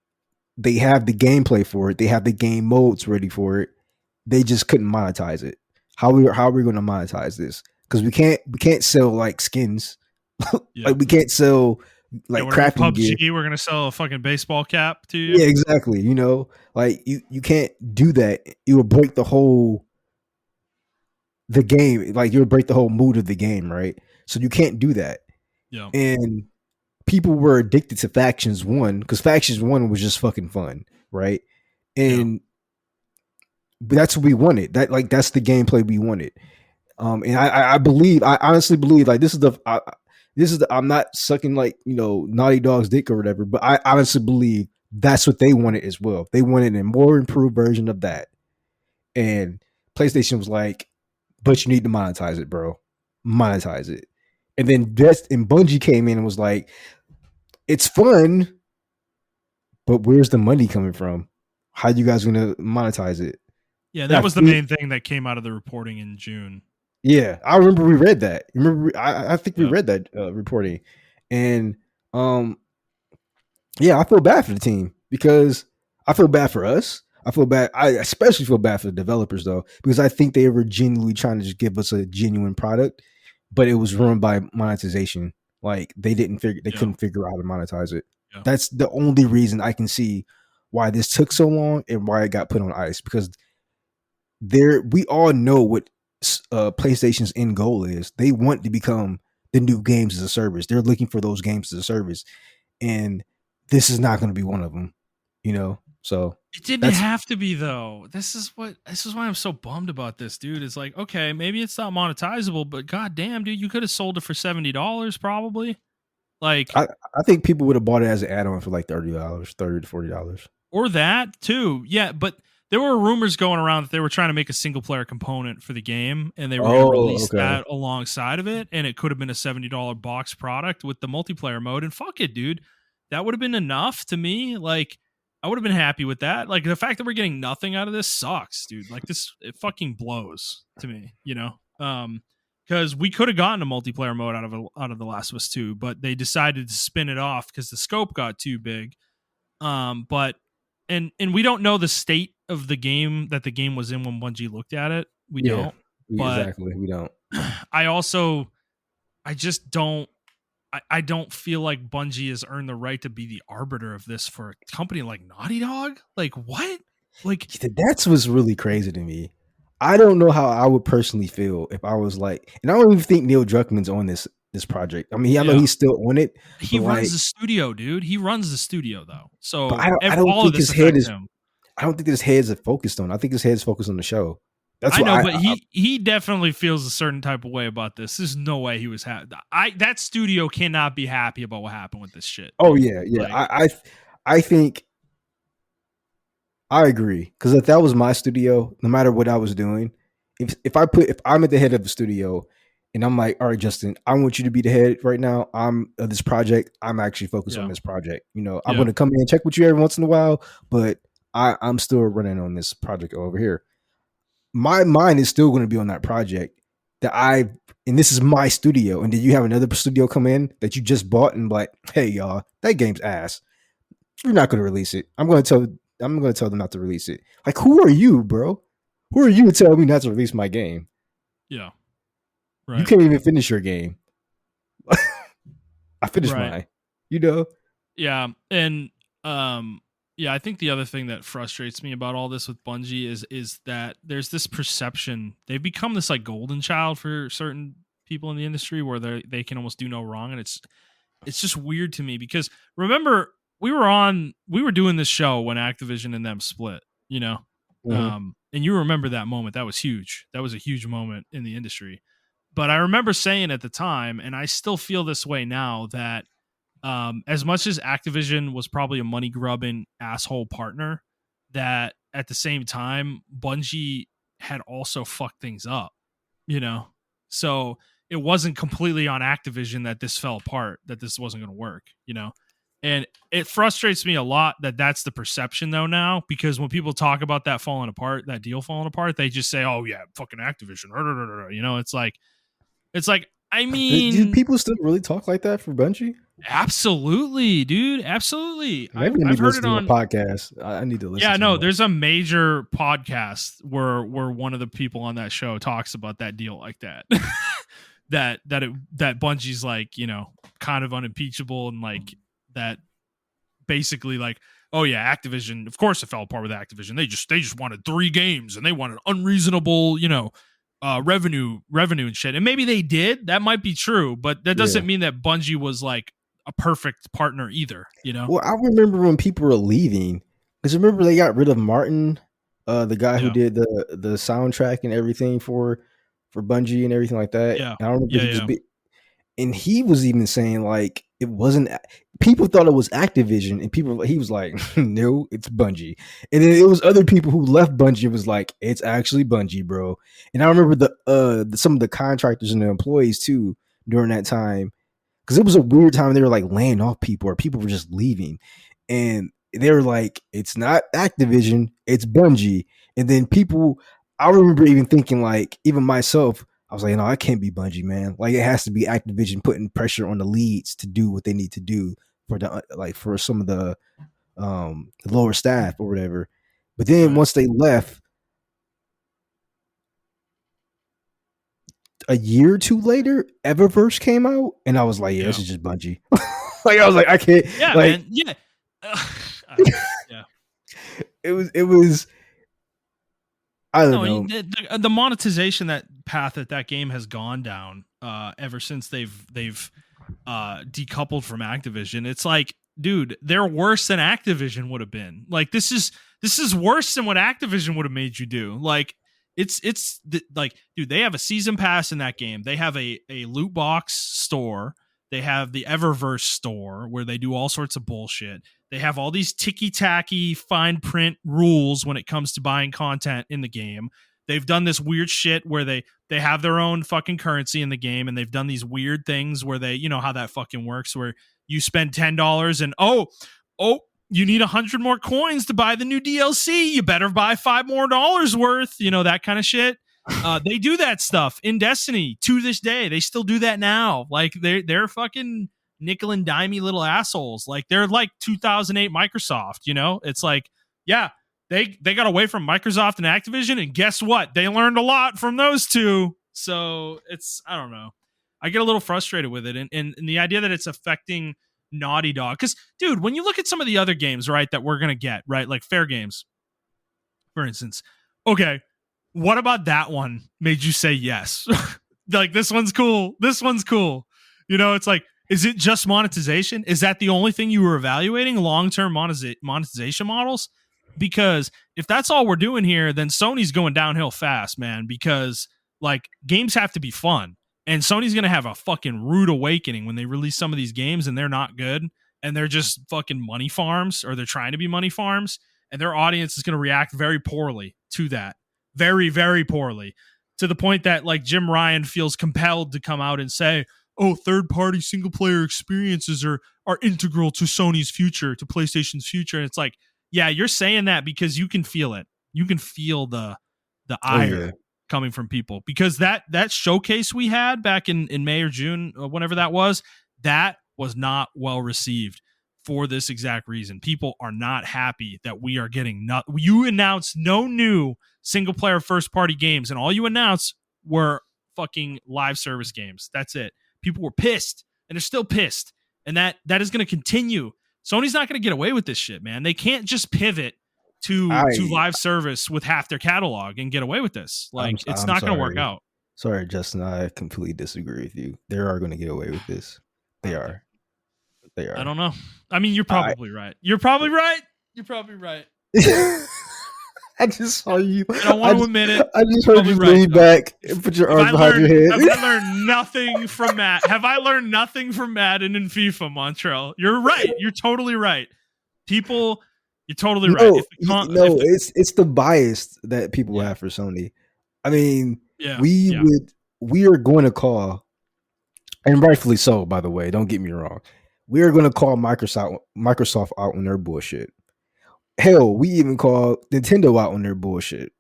they have the gameplay for it. They have the game modes ready for it. They just couldn't monetize it. How are we going to monetize this? Because we can't sell like skins. Yeah. Like we can't sell Yeah. like We're in crafting gear. PUBG. We're gonna sell a fucking baseball cap to you. Yeah, exactly. Like you can't do that. You will break the game. Like you'll break the whole mood of the game, right? So you can't do that. Yeah. And people were addicted to Factions 1 because Factions 1 was just fucking fun, right? Yeah. And that's what we wanted. That's the gameplay we wanted. And I honestly believe like this is the I'm not sucking like Naughty Dog's dick or whatever, but I honestly believe that's what they wanted as well. They wanted a more improved version of that, and PlayStation was like, "But you need to monetize it, bro. Monetize it." And then Bungie came in and was like, "It's fun, but where's the money coming from? How you guys gonna monetize it?" Yeah. And I That was the think main thing that came out of the reporting in June. Yeah, I remember we read that. Remember, I think we Yep. read that reporting, and um, yeah, I feel bad for the team because I feel bad for us. I feel bad. I especially feel bad for the developers though, because I think they were genuinely trying to just give us a genuine product, but it was ruined by monetization. Like they Yeah. couldn't figure out how to monetize it. Yeah. That's the only reason I can see why this took so long and why it got put on ice because we all know what PlayStation's end goal is. They want to become the new games as a service. They're looking for those games as a service, and this is not going to be one of them. So It didn't that's have to be though. This is why I'm so bummed about this, dude. It's like, okay, maybe it's not monetizable, but goddamn, dude, you could have sold it for $70 probably. Like, I think people would have bought it as an add-on for like $30, $30 to $40. or that too. Yeah, but there were rumors going around that they were trying to make a single player component for the game and they were going to Oh, release okay. that alongside of it, and it could have been a $70 box product with the multiplayer mode. And fuck it, dude. That would have been enough to me. Like, I would have been happy with that. Like, the fact that we're getting nothing out of this sucks, dude. Like, it fucking blows to me, you know? Because we could have gotten a multiplayer mode out of The Last of Us 2, but they decided to spin it off because the scope got too big. But and we don't know the state of the game that the game was in when Bungie looked at it. We Yeah, don't. But exactly. We don't. I also I just don't I don't feel like Bungie has earned the right to be the arbiter of this for a company like Naughty Dog. Like what? Like That's what's really crazy to me. I don't know how I would personally feel if I was like, and I don't even think Neil Druckmann's on this project. I mean, I know yeah. he's still on it, He but runs like, the studio, dude. He runs the studio though. So I don't all of think this his head affects is. him. I don't think his head's focused on. I think his head's focused on the show. That's I what know, I but he definitely feels a certain type of way about this. There's no way he was happy. That studio cannot be happy about what happened with this shit. oh Dude. yeah, yeah. Like, I think I agree because if that was my studio, no matter what I was doing, if I'm at the head of the studio and I'm like, all right, Justin, I want you to be the head right now. I'm of this project. I'm actually focused on yeah, this project. I'm yeah, going to come in and check with you every once in a while, but I'm still running on this project over here. My mind is still going to be on that project. that I and this is my studio, and then you have another studio come in that you just bought and like, hey y'all, that game's ass. You're not gonna release it. I'm gonna tell them not to release it. Like, who are you, bro? Who are you to tell me not to release my game? Yeah. You Right. can't even finish your game. I finished Right. mine. You know? Yeah. And yeah, I think the other thing that frustrates me about all this with Bungie is that there's this perception they've become this like golden child for certain people in the industry where they can almost do no wrong, and it's just weird to me because remember we were doing this show when Activision and them split, you know. Mm-hmm. And you remember that moment. That was huge. That was a huge moment in the industry. But I remember saying at the time, and I still feel this way now, that as much as Activision was probably a money grubbing asshole partner, that at the same time, Bungie had also fucked things up, you know? So it wasn't completely on Activision that this fell apart, that this wasn't going to work, you know? And it frustrates me a lot that that's the perception though now, because when people talk about that falling apart, that deal falling apart, they just say, "Oh yeah, fucking Activision," you know. It's like, I Do mean, people still really talk like that for Bungie? absolutely, dude. Absolutely. Maybe I I've need to heard it listen to a on. podcast. I need to listen Yeah, to no, more. there's a major podcast where one of the people on that show talks about that deal like that. that Bungie's like, you know, kind of unimpeachable, and like that basically like, oh yeah, Activision, of course it fell apart with Activision. They just wanted 3 games and they wanted unreasonable, you know, revenue and shit. And maybe they did. That might be true, but that Yeah. doesn't mean that Bungie was like a perfect partner either, you know? Well, I remember when people were leaving, because remember they got rid of Martin, the guy who Yeah. did the soundtrack and everything for Bungie and everything like that. Yeah. And I remember Yeah, yeah. and he was even saying like it wasn't. People thought it was Activision, and he was like, no, it's Bungie. And then it was other people who left Bungie was like, it's actually Bungie, bro. And I remember some of the contractors and the employees too during that time, because it was a weird time. They were like laying off people, or people were just leaving, and they were like, "It's not Activision, it's Bungie." And then people, I remember even thinking like, even myself, I was like, "No, it can't be Bungie, man. Like, it has to be Activision putting pressure on the leads to do what they need to do for the like for some of the lower staff or whatever." But then Right. once they left, a year or two later, Eververse came out, and I was like, "Yeah, this Yeah. is just Bungie." Like, I was like, I can't Yeah, like man. Yeah. I don't know. Yeah. it was I don't No, know. the monetization that path that game has gone down ever since they've decoupled from Activision. It's like, dude, they're worse than Activision would have been. Like this is worse than what Activision would have made you do. Like like, dude, they have a season pass in that game. They have a loot box store. They have the Eververse store where they do all sorts of bullshit. They have all these ticky tacky fine print rules when it comes to buying content in the game. They've done this weird shit where they have their own fucking currency in the game, and they've done these weird things where they, you know how that fucking works, where you spend $10 and oh, you need 100 more coins to buy the new DLC. You better buy $5 more worth, you know, that kind of shit. They do that stuff in Destiny to this day. They still do that now. Like they're fucking nickel and dimey little assholes. Like they're like 2008 Microsoft, you know? It's like, yeah, they got away from Microsoft and Activision, and guess what? They learned a lot from those two. So it's, I don't know. I get a little frustrated with it, and the idea that it's affecting Naughty Dog. Because, dude, when you look at some of the other games, right, that we're gonna get, right, like Fair Games, for instance. Okay, what about that one made you say yes? Like, this one's cool. This one's cool. You know, it's like, is it just monetization? Is that the only thing you were evaluating? Long-term monetization models? Because if that's all we're doing here, then Sony's going downhill fast, man. Because like games have to be fun, and Sony's gonna have a fucking rude awakening when they release some of these games and they're not good, and they're just fucking money farms, or they're trying to be money farms, and their audience is gonna react very poorly to that, very very poorly, to the point that like Jim Ryan feels compelled to come out and say, oh, third party single player experiences are integral to Sony's future, to PlayStation's future. And it's like, yeah, you're saying that because you can feel it. You can feel the Oh yeah. ire coming from people, because that showcase we had back in May or June, whenever that was not well received for this exact reason. People are not happy that we are getting you announced no new single player first party games, and all you announced were fucking live service games. That's it. People were pissed, and they're still pissed, and that is going to continue. Sony's not going to get away with this shit, man. They can't just pivot to live service with half their catalog and get away with this. Like, it's not going to work out. Sorry, Justin, I completely disagree with you. They are going to get away with this. They are. I don't know. I mean, you're probably right. You're probably right. I just saw you. I don't want to admit it. I just heard you lean back and put your arms behind your head. Have I learned nothing from Matt? Have I learned nothing from Madden and FIFA, Montrell? You're right. You're totally right. You're totally right. It's the bias that people have for Sony. I mean, we are going to call, and rightfully so, by the way, don't get me wrong. We are going to call Microsoft out on their bullshit. Hell, we even call Nintendo out on their bullshit.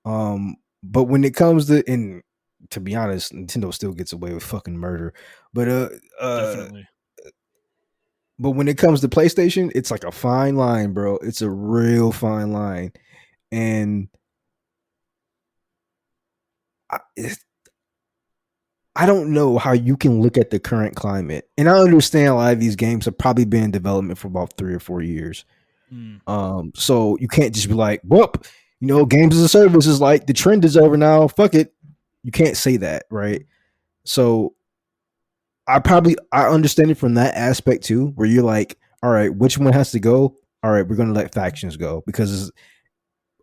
But when it comes to, and to be honest, Nintendo still gets away with fucking murder. But definitely. But when it comes to PlayStation, it's like a fine line, bro. It's a real fine line, and I don't know how you can look at the current climate. And I understand a lot of these games have probably been in development for about 3 or 4 years. So you can't just be like, whoop, games as a service is like, the trend is over now. Fuck it. You can't say that, right? So I understand it from that aspect too, where you're like, all right, which one has to go? All right, we're going to let factions go, because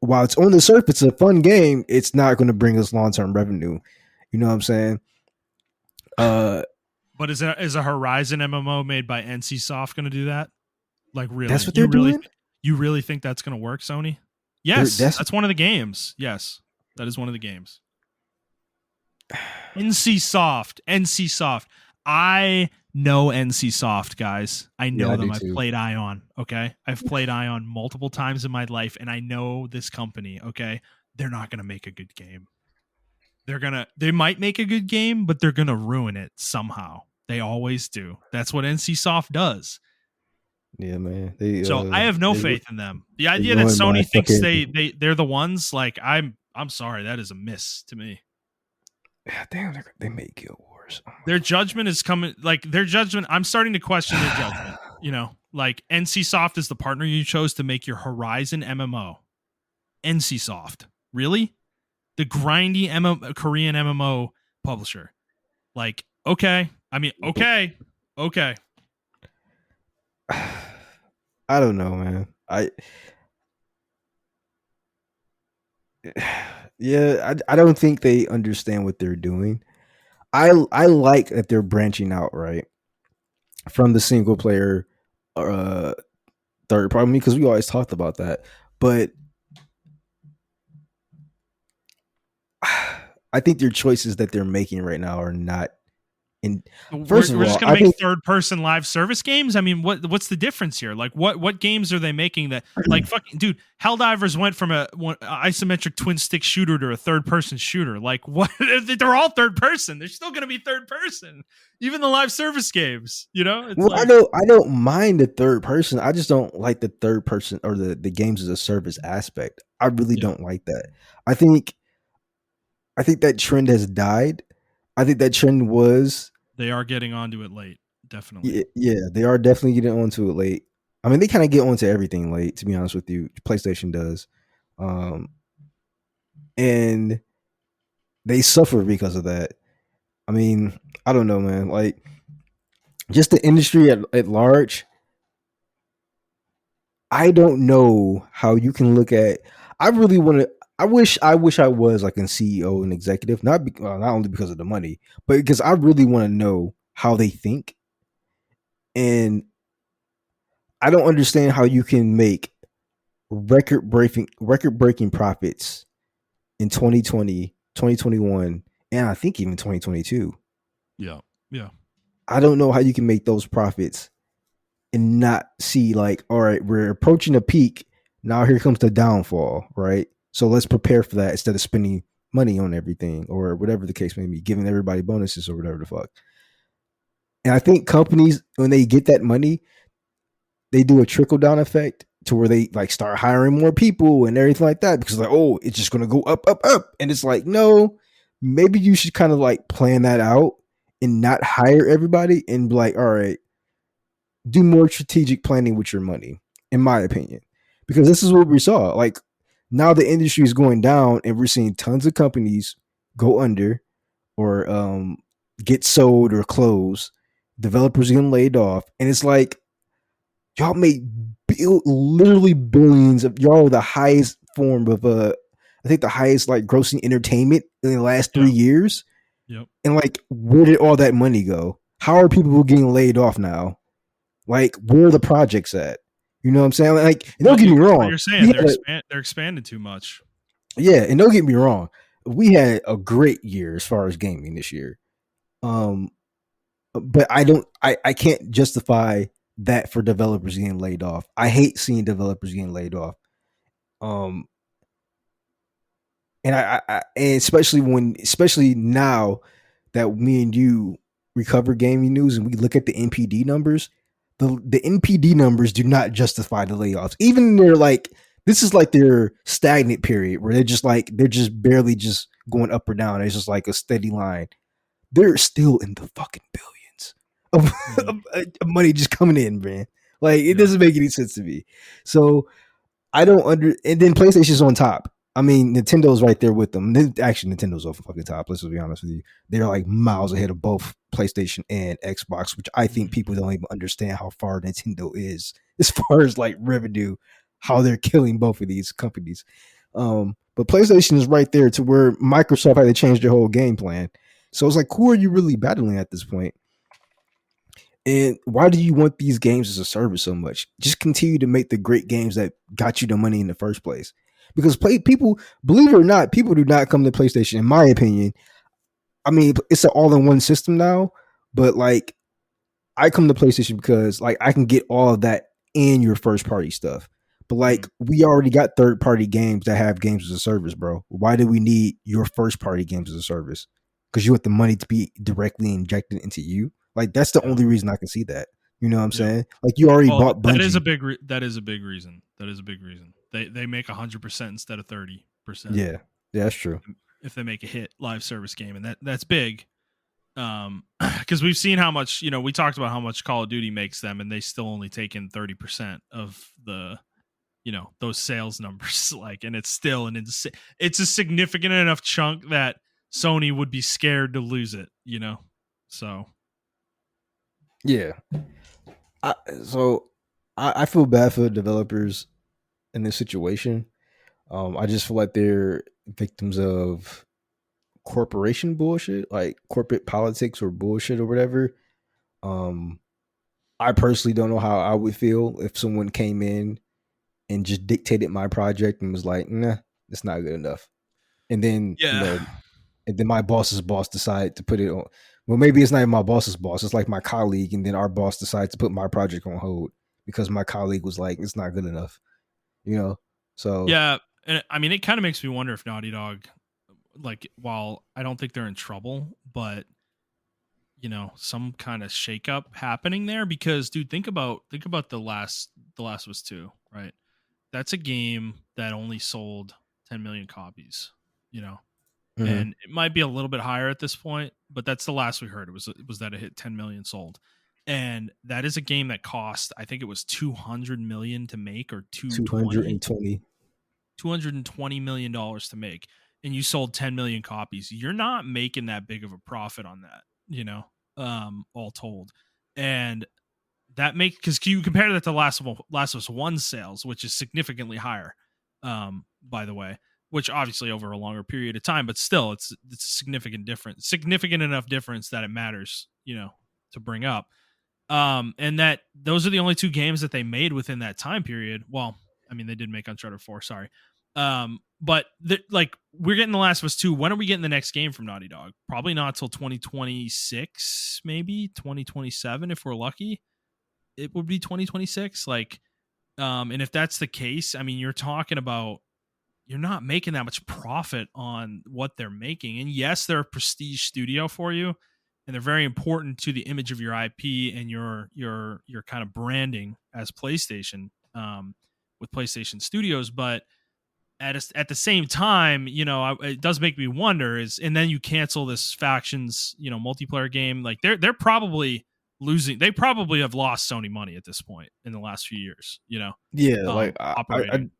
while it's on the surface a fun game, it's not going to bring us long-term revenue. You know what I'm saying? But is a Horizon MMO made by NCSoft going to do that? Like, really? That's what they're doing? You really think that's going to work, Sony? Yes, that's one of the games. Yes, that is one of the games. NCSoft. I know NCSoft, guys. I know them. I've played Ion. Okay, I've played Ion multiple times in my life, and I know this company. Okay, they're not going to make a good game. They might make a good game, but they're going to ruin it somehow. They always do. That's what NCSoft does. Yeah, man. I have no faith in them. The idea that Sony thinks they're the ones, like, I'm sorry, that is a miss to me. Yeah, damn, they made Guild Wars. Their judgment is coming. Like, their judgment, I'm starting to question their judgment. Like, NCSoft is the partner you chose to make your Horizon MMO. NCSoft, really? The grindy Korean MMO publisher. Like, okay. I mean, okay. I don't know, man. I don't think they understand what they're doing. I like that they're branching out, right, from the single player third party, because we always talked about that. But I think their choices that they're making right now are not. We're just going to make third-person live service games. I mean, what's the difference here? Like, what games are they making that, like, fucking dude? Helldivers went from a isometric twin-stick shooter to a third-person shooter. Like, what? They're all third-person. They're still going to be third-person, even the live service games. I don't mind the third person. I just don't like the third person or the games as a service aspect. I really don't like that. I think that trend has died. I think that trend was. They are getting onto it late, definitely. Yeah, they are definitely getting onto it late. I mean, they kind of get onto everything late, to be honest with you. PlayStation does. And they suffer because of that. I mean, I don't know, man. Like, just the industry at large, I don't know how you can look at. I really want to. I wish I was like a CEO and executive, not only because of the money, but because I really want to know how they think. And I don't understand how you can make record-breaking profits in 2020, 2021, and I think even 2022. Yeah. I don't know how you can make those profits and not see, like, all right, we're approaching a peak. Now here comes the downfall, right? So let's prepare for that instead of spending money on everything or whatever the case may be, giving everybody bonuses or whatever the fuck. And I think companies, when they get that money, they do a trickle down effect to where they like start hiring more people and everything like that because like, oh, it's just gonna go up, up, up. And it's like, no, maybe you should kind of like plan that out and not hire everybody and be like, all right, do more strategic planning with your money, in my opinion. Because this is what we saw. Like now the industry is going down and we're seeing tons of companies go under or get sold or close. Developers getting laid off. And it's like y'all make literally billions of y'all are the highest form of I think the highest like grossing entertainment in the last 3 years. Yep. And like where did all that money go? How are people getting laid off now? Like where are the projects at? You know what I'm saying? Like don't get me wrong. What you're saying, they're expanding too much. Yeah, and don't get me wrong. We had a great year as far as gaming this year. But I can't justify that for developers getting laid off. I hate seeing developers getting laid off. Um, and and especially now that me and you recover gaming news and we look at the NPD numbers, the NPD numbers do not justify the layoffs. Even they're like this is like their stagnant period where they're just barely just going up or down. It's just like a steady line. They're still in the fucking billions of money just coming in, man. Like it doesn't make any sense to me. So I don't and then PlayStation's on top. I mean, Nintendo's right there with them. Actually, Nintendo's off the fucking top. Let's be honest with you. They're like miles ahead of both PlayStation and Xbox, which I think people don't even understand how far Nintendo is as far as like revenue, how they're killing both of these companies. But PlayStation is right there to where Microsoft had to change their whole game plan. So it's like, who are you really battling at this point? And why do you want these games as a service so much? Just continue to make the great games that got you the money in the first place. Because people, believe it or not, people do not come to PlayStation, in my opinion. I mean, it's an all-in-one system now, but like I come to PlayStation because like I can get all of that in your first party stuff. But like we already got third party games that have games as a service, bro. Why do we need your first party games as a service? Because you want the money to be directly injected into you. Like that's the only reason I can see that. You know what I'm saying? Like you already bought Bungie. That is a big reason. That is a big reason. They make 100% instead of 30%. Yeah, that's true. If they make a hit live service game, and that's big. Because we've seen how much, we talked about how much Call of Duty makes them, and they still only take in 30% of the, those sales numbers. Like, and it's still it's a significant enough chunk that Sony would be scared to lose it. So. Yeah. I feel bad for the developers in this situation. I just feel like they're victims of corporation bullshit, like corporate politics or bullshit or whatever. I personally don't know how I would feel if someone came in and just dictated my project and was like, nah, it's not good enough. And then, and then my boss's boss decided to put it on. Well, maybe it's not even my boss's boss. It's like my colleague. And then our boss decided to put my project on hold because my colleague was like, it's not good enough, So, yeah. And I mean, it kind of makes me wonder if Naughty Dog, like, while I don't think they're in trouble, but some kind of shakeup happening there because, dude, think about The Last of Us 2, right? That's a game that only sold 10 million copies, and it might be a little bit higher at this point, but that's the last we heard. It was that it hit 10 million sold. And that is a game that cost, I think it was 200 million to make, or 220 million dollars to make, and you sold 10 million copies. You're not making that big of a profit on that, all told. And that because you compare that to Last of Us 1 sales, which is significantly higher, by the way, which obviously over a longer period of time, but still it's significant enough difference that it matters, to bring up. And that those are the only two games that they made within that time period. Well, I mean, they did make Uncharted 4, sorry. But we're getting The Last of Us 2. When are we getting the next game from Naughty Dog? Probably not till 2026, maybe 2027 if we're lucky. It would be 2026. And if that's the case, I mean, you're talking about you're not making that much profit on what they're making. And yes, they're a prestige studio for you, and they're very important to the image of your IP and your kind of branding as PlayStation, with PlayStation Studios. But at the same time, it does make me wonder and then you cancel this factions, multiplayer game. Like they're probably losing. They probably have lost Sony money at this point in the last few years. Yeah, like Operating.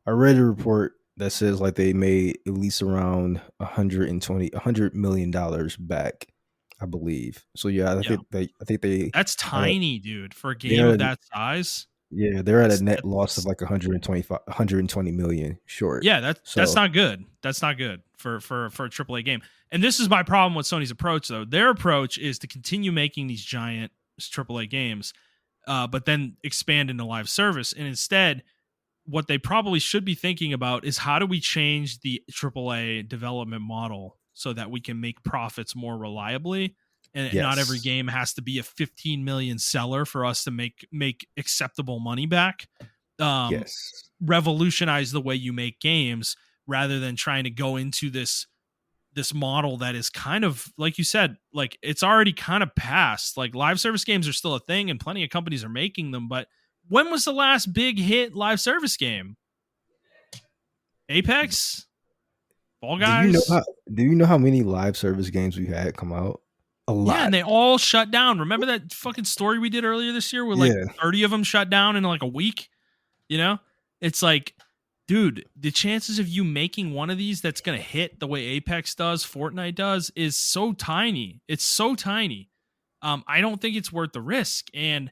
I read a report that says like they made at least around $100 million back, I believe. So yeah, Yeah, I think they that's had a, tiny, dude, for a game they're of at, that size. they're at a net loss of That's like 120 million short. Yeah, that's So not good. That's not good for a AAA game. And this is my problem with Sony's approach, though. Their approach is to continue making these giant AAA games, but then expand into live service. And instead, what they probably should be thinking about is how do we change the AAA development model so that we can make profits more reliably, and not every yes, game has to be a 15 million seller for us to make acceptable money back. Um, yes. Revolutionize the way you make games rather than trying to go into this model that is kind of, like you said, like it's already kind of past. Like live service games are still a thing and plenty of companies are making them, but when was the last big hit live service game? Apex? Fall Do you know Guys? how do you know how many live service games we had come out? A Yeah, lot. and they all shut down. Remember that fucking story we did earlier this year where like Yeah. 30 of them shut down in like a week? You know? It's like, dude, the chances of you making one of these that's going to hit the way Apex does, Fortnite does, is so tiny. It's so tiny. I don't think it's worth the risk. And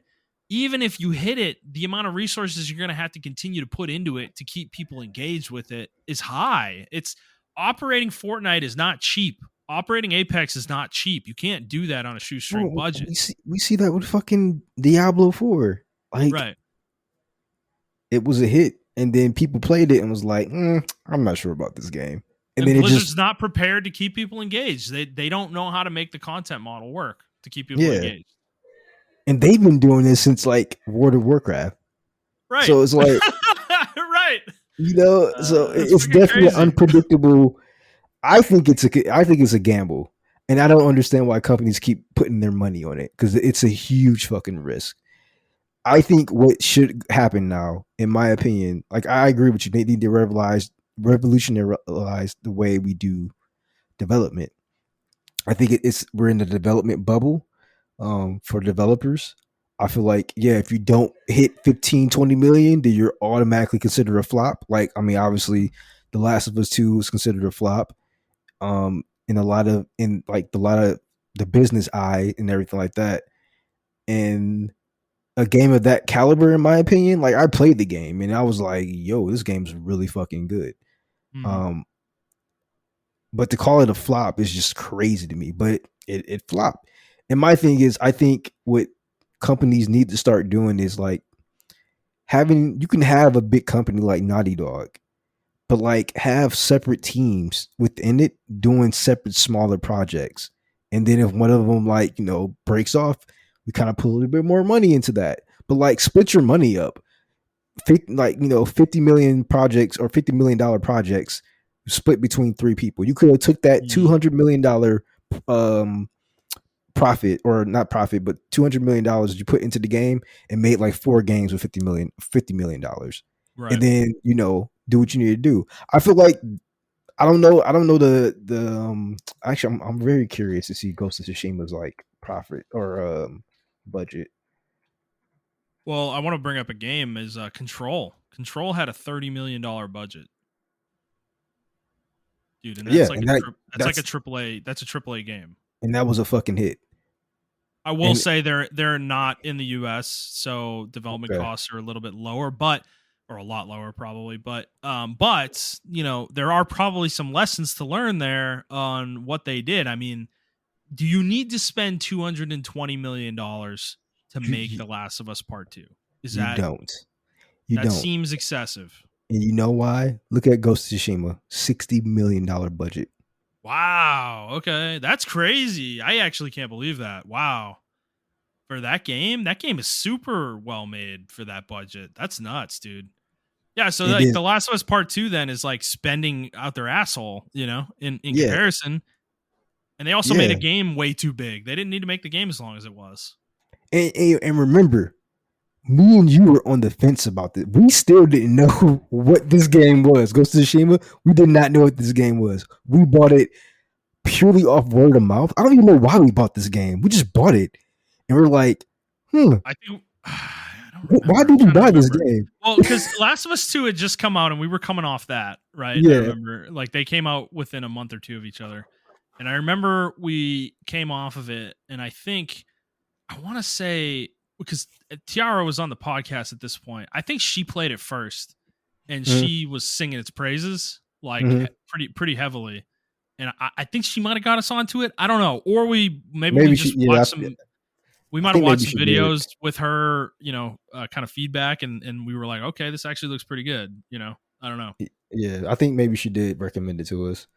even if you hit it, the amount of resources you're going to have to continue to put into it to keep people engaged with it is high. It's operating Fortnite is not cheap. Operating Apex is not cheap. You can't do that on a shoestring Bro, budget. we see that with fucking Diablo 4. Like Right. it was a hit, and then people played it and was like, I'm not sure about this game. And And then it Blizzard's just not prepared to keep people engaged. They don't know how to make the content model work to keep people yeah. engaged. And they've been doing this since like World of Warcraft. Right. So it's like, Right. so It's it's freaking definitely crazy. unpredictable. I think it's a gamble. And I don't understand why companies keep putting their money on it because it's a huge fucking risk. I think what should happen now, in my opinion, like I agree with you, they need to revolutionize the way we do development. I think it's we're in the development bubble for developers. I feel like, yeah, if you don't hit 15, 20 million, then you're automatically considered a flop. Like, I mean, obviously, The Last of Us 2 was considered a flop. In a lot of the business eye and everything like that. And a game of that caliber, in my opinion, like I played the game and I was like, yo, this game's really fucking good. Mhm. Um, but to call it a flop is just crazy to me. But it flopped. And my thing is, I think what companies need to start doing is like you can have a big company like Naughty Dog, but like have separate teams within it doing separate smaller projects. And then if one of them like, breaks off, we kind of put a little bit more money into that. But like split your money up. 50 million projects or $50 million projects split between three people. You could have took that Mhm. $200 million profit, or not profit, but $200 million you put into the game and made like four games with $50 million. And Right. then, do what you need to do. I feel like I don't know actually I'm very curious to see Ghost of Tsushima's like profit or budget. Well, I want to bring up a game is Control. Control had a $30 million budget, dude, and Yeah, that's like and that's like a that's AAA. That's a AAA game. and that was a fucking hit. I will And say they're not in the U.S., so development okay, costs are a little bit lower, but or a lot lower probably. But there are probably some lessons to learn there on what they did. I mean, do you need to spend $220 million to you, make you The Last of Us Part Two? Is you that don't. You that don't. seems excessive? And you know why? Look at Ghost of Tsushima, $60 million budget. Wow. Okay, that's crazy. I actually can't believe that. Wow. For that game is super well made for that budget. That's nuts, dude. Yeah, so And like then The Last of Us Part 2 then is like spending out their asshole, in yeah, comparison. And they also made yeah. a game way too big. They didn't need to make the game as long as it was. And remember, me and you were on the fence about this. We still didn't know what this game was. Ghost of Tsushima, we did not know what this game was. We bought it purely off word of mouth. I don't even know why we bought this game. We just bought it. And we're like, I think I don't why remember. I'm did we trying to buy this remember. game? Well, because Last of Us 2 had just come out and we were coming off that, right? I Yeah. remember like they came out within a month or two of each other. And I remember we came off of it, and I want to say because Tiara was on the podcast at this point. I think she played it first, and Mm-hmm. she was singing its praises like Mm-hmm. pretty heavily. And I think she might have got us onto it. I don't know, or maybe we Maybe just she, yeah, watched some. We I might have think watched maybe some she did. videos with her, kind of feedback, and we were like, okay, this actually looks pretty good. I don't know. Yeah, I think maybe she did recommend it to us.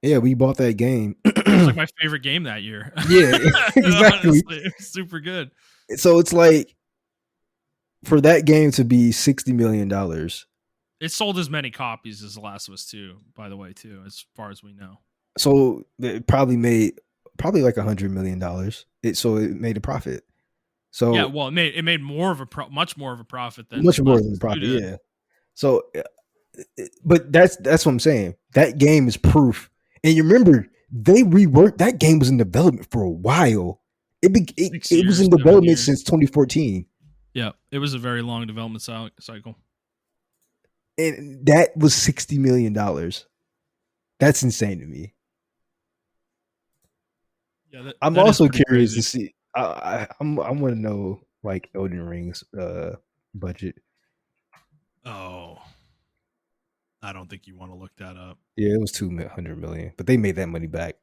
Yeah, we bought that game. It was like my favorite game that year. Yeah, exactly. Honestly, it was super good. So it's like for that game to be $60 million. It sold as many copies as The Last of Us 2, by the way, too, as far as we know. So it probably made like $100 million. So it made a profit. So Yeah, well, it made much more of a profit than much more Last of than Us a 2 profit. did. Yeah. So, but that's what I'm saying. That game is proof. And you remember they reworked that game was in development for a while. It was 6 years, in 7 development years. since 2014. Yeah, it was a very long development cycle. And that was $60 million. That's insane to me. Yeah, I'm that is also pretty curious crazy. to see. I want to know like Elden Ring's budget. Oh, I don't think you want to look that up. Yeah, it was 200 million, but they made that money back.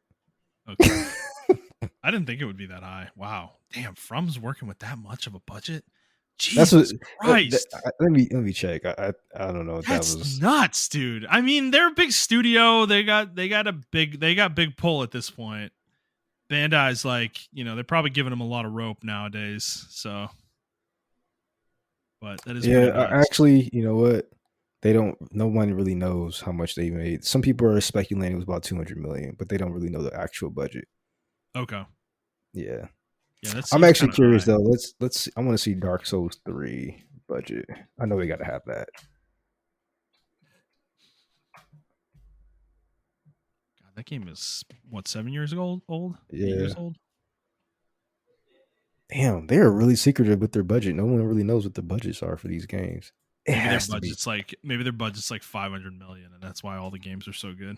Okay. I didn't think it would be that high. Wow. Damn, From's working with that much of a budget? That's what. Jesus Christ. Let me check. I don't know what that That's was. nuts, dude. I mean, they're a big studio. They got big pull at this point. Bandai's like, they're probably giving them a lot of rope nowadays. So, but that is pretty nuts. Actually, you know what? They don't. No one really knows how much they made. Some people are speculating it was about 200 million, but they don't really know the actual budget. Okay. Yeah. Yeah, that's. I'm actually curious high. though. Let's. I want to see Dark Souls 3 budget. I know we got to have that. God, that game is what 7 years old? Yeah. 8 years old. Damn, they are really secretive with their budget. No one really knows what the budgets are for these games. Maybe their budget's like 500 million, and that's why all the games are so good.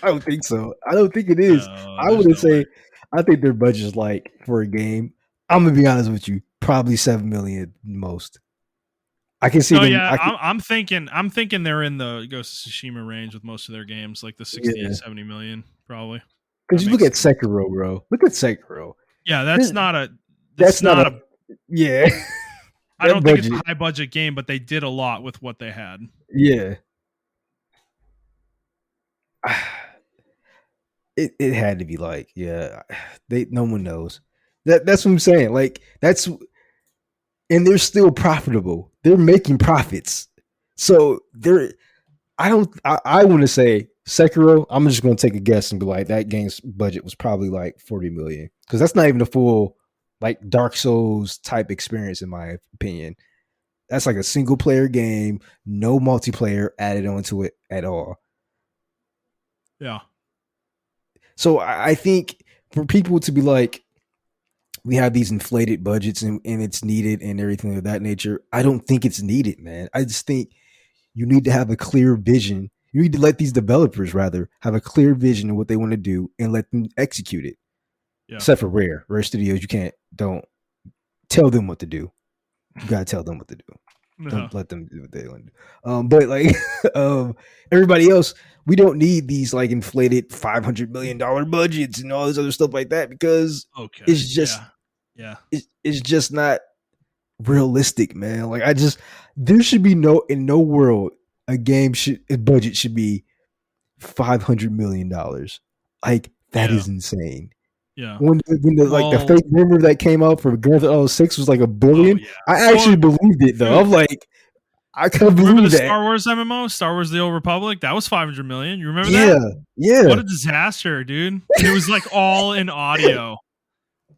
I don't think so. I don't think it is. I wouldn't say. I think their budget's like for a game. I'm gonna be honest with you, probably 7 million most. I can see them. Yeah, I'm thinking they're in the Ghost of Tsushima range with most of their games, like the 60 and 70 million, probably. Because you look at Sekiro, bro. Look at Sekiro. Yeah, that's not a. Yeah. I don't think it's a high budget game, but they did a lot with what they had. Yeah. It had to be like, yeah, no one knows. That's what I'm saying. Like and they're still profitable. They're making profits. So I want to say Sekiro, I'm just going to take a guess and be like, that game's budget was probably like 40 million. Because that's not even a full like Dark Souls type experience, in my opinion. That's like a single player game, no multiplayer added onto it at all. Yeah. So I think for people to be like, we have these inflated budgets and it's needed and everything of that nature, I don't think it's needed, man. I just think you need to have a clear vision. You need to let these developers rather have a clear vision of what they want to do and let them execute it. Yeah. Except for Rare Studios, don't tell them what to do. You gotta tell them what to do. No. Don't let them do what they want to do. But like everybody else, we don't need these like inflated $500 million budgets and all this other stuff like that, because it's just it's just not realistic, man. Like there should be in no world a budget should be $500 million. Like that is insane. Yeah. When the fake rumor that came out for Grand Theft Auto 6 was like $1 billion, I actually believed it though. I'm like, I couldn't Remember the believe that. Star Wars MMO, Star Wars: The Old Republic? That was 500 million. You remember Yeah, that? yeah, What a disaster, dude! And it was like all in audio.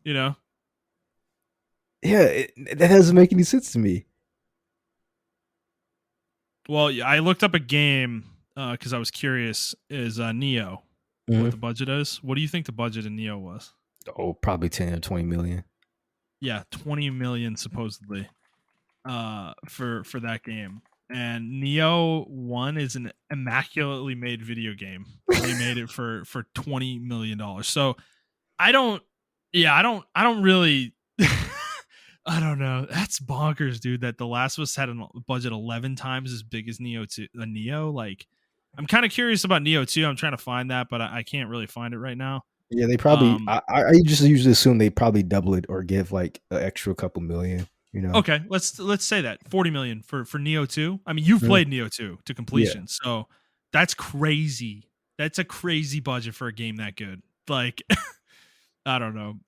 You know. yeah. That doesn't make any sense to me. Well, I looked up a game because I was curious. Is Neo what the budget is? What do you think the budget in Neo was? Oh, probably 10 or 20 million. Yeah, 20 million supposedly for that game. And Neo 1 is an immaculately made video game. They made it for $20 million. So I don't really I don't know. That's bonkers, dude. That The Last of Us had a budget 11 times as big as Neo. Like, I'm kind of curious about Neo 2. I'm trying to find that, but I can't really find it right now. Yeah, they probably. I just usually assume they probably double it or give like an extra couple million. You know. Okay, let's say that 40 million for Neo 2. I mean, you've played Neo 2 to completion, so that's crazy. That's a crazy budget for a game that good. Like, I don't know.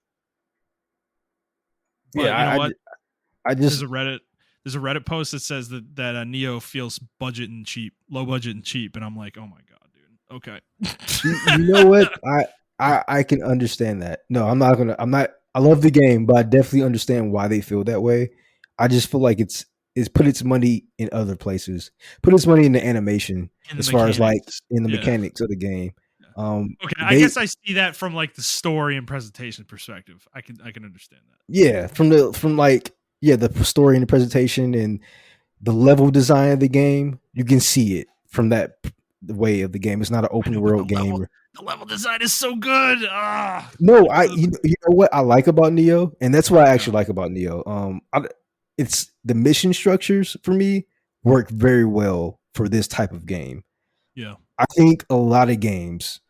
But Yeah, you know what? I just there's a Reddit post that says that Neo feels low budget and cheap, and I'm like, oh my god, dude. Okay. you know what? I can understand that. No, I'm not. I love the game, but I definitely understand why they feel that way. I just feel like it's put its money in other places. Put its money in the animation, as far as like in the mechanics of the game. Okay, I guess I see that from like the story and presentation perspective. I can understand that. Yeah, from the story and the presentation and the level design of the game, you can see it from that the way of the game. It's not an open world game. The level design is so good. No, you know what I like about Neo, and that's what I actually like about Neo. It's the mission structures for me work very well for this type of game. Yeah, I think a lot of games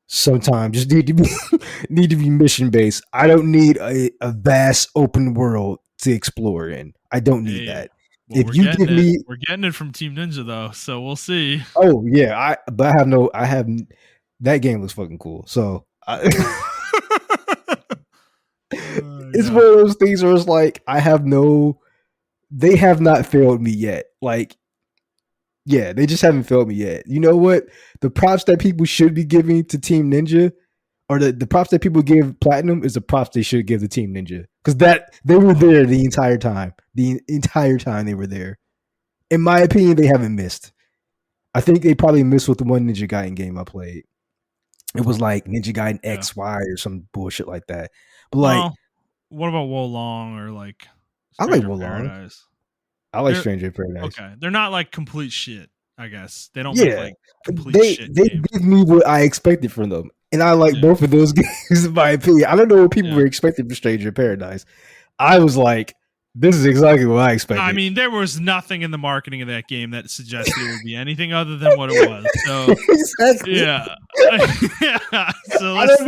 sometimes just need to be mission based. I don't need a vast open world to explore in. I don't need that. Well, we're getting it from Team Ninja though, so we'll see. Oh yeah, that game looks fucking cool. So it's one of those things where it's like they have not failed me yet. Like, yeah, they just haven't failed me yet. You know what? The props that people should be giving to Team Ninja, or the props that people give Platinum, is the props they should give to Team Ninja, because they were there the entire time. The entire time they were there. In my opinion, they haven't missed. I think they probably missed with the one Ninja Gaiden game I played. It was like Ninja Gaiden XY or some bullshit like that. But like, what about Wolong or like I like Wolong. I like Stranger in Paradise. Okay, they're not like complete shit. I guess they don't make like complete shit. They give me what I expected from them, and I like both of those games. In my opinion, I don't know what people were expecting from Stranger in Paradise. I was like, this is exactly what I expected. I mean, there was nothing in the marketing of that game that suggested it would be anything other than what it was. So, exactly. Yeah. So I don't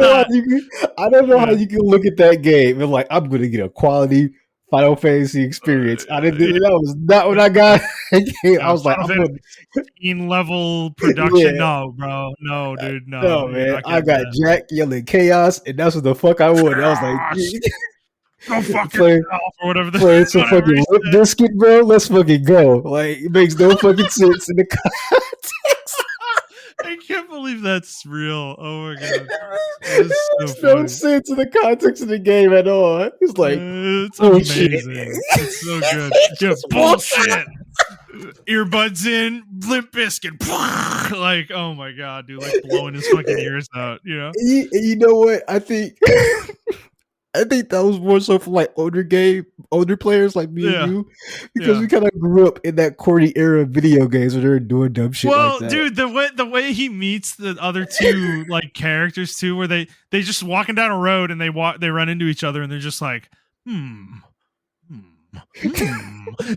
know how you can look at that game and like, I'm going to get a quality Final Fantasy experience. That was not what I got. I was like, I'm going to level production. No, bro. No, dude. No, man. I got Jack yelling chaos, and that's what the fuck I wanted. I was like, go fuck yourself or whatever. Playing some fucking Lip Biscuit, bro. Let's fucking go. Like, it makes no fucking sense in the context. I can't believe that's real. Oh my god, it makes no sense in the context of the game at all. It's like, it's amazing. It's so good. Yeah, bullshit. Earbuds in, Limp Bizkit. Like, oh my god, dude, like blowing his fucking ears out. You know. You know what? I think that was more so for like older players like me and you, because we kind of grew up in that corny era of video games where they're doing dumb shit. Well, like that. Dude, the way he meets the other two like characters too, where they just walking down a road and they run into each other and they're just like, and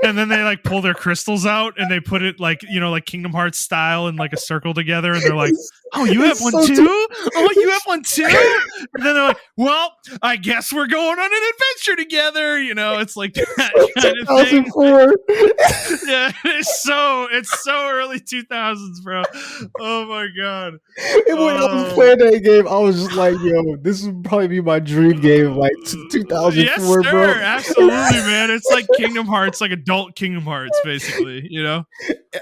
then they like pull their crystals out and they put it like, you know, like Kingdom Hearts style in like a circle together, and they're like, oh, you have one too? Oh, you have one too? And then they're like, well, I guess we're going on an adventure together. You know, it's like that kind of thing. Yeah, it's so early 2000s, bro. Oh my god. And when I was playing that game, I was just like, yo, this would probably be my dream game of like 2004, yes, sir, bro. Absolutely, man. it's like Kingdom Hearts, like adult Kingdom Hearts, basically.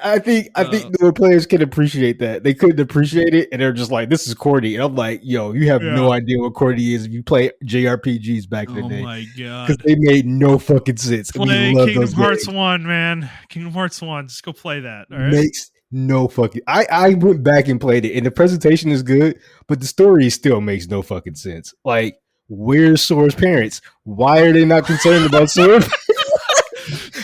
I think the players can appreciate that. They couldn't appreciate it, and they're just like, "This is corny." And I'm like, "Yo, you have no Yeah. idea what corny is if you play JRPGs back in the Oh day, my because god. they made no fucking sense, and we Play love Kingdom those Hearts games. 1, man. Kingdom Hearts 1. Just go play that. All right. Makes no fucking. I went back and played it, and the presentation is good, but the story still makes no fucking sense. Like, where's Sora's parents? Why are they not concerned about Sora?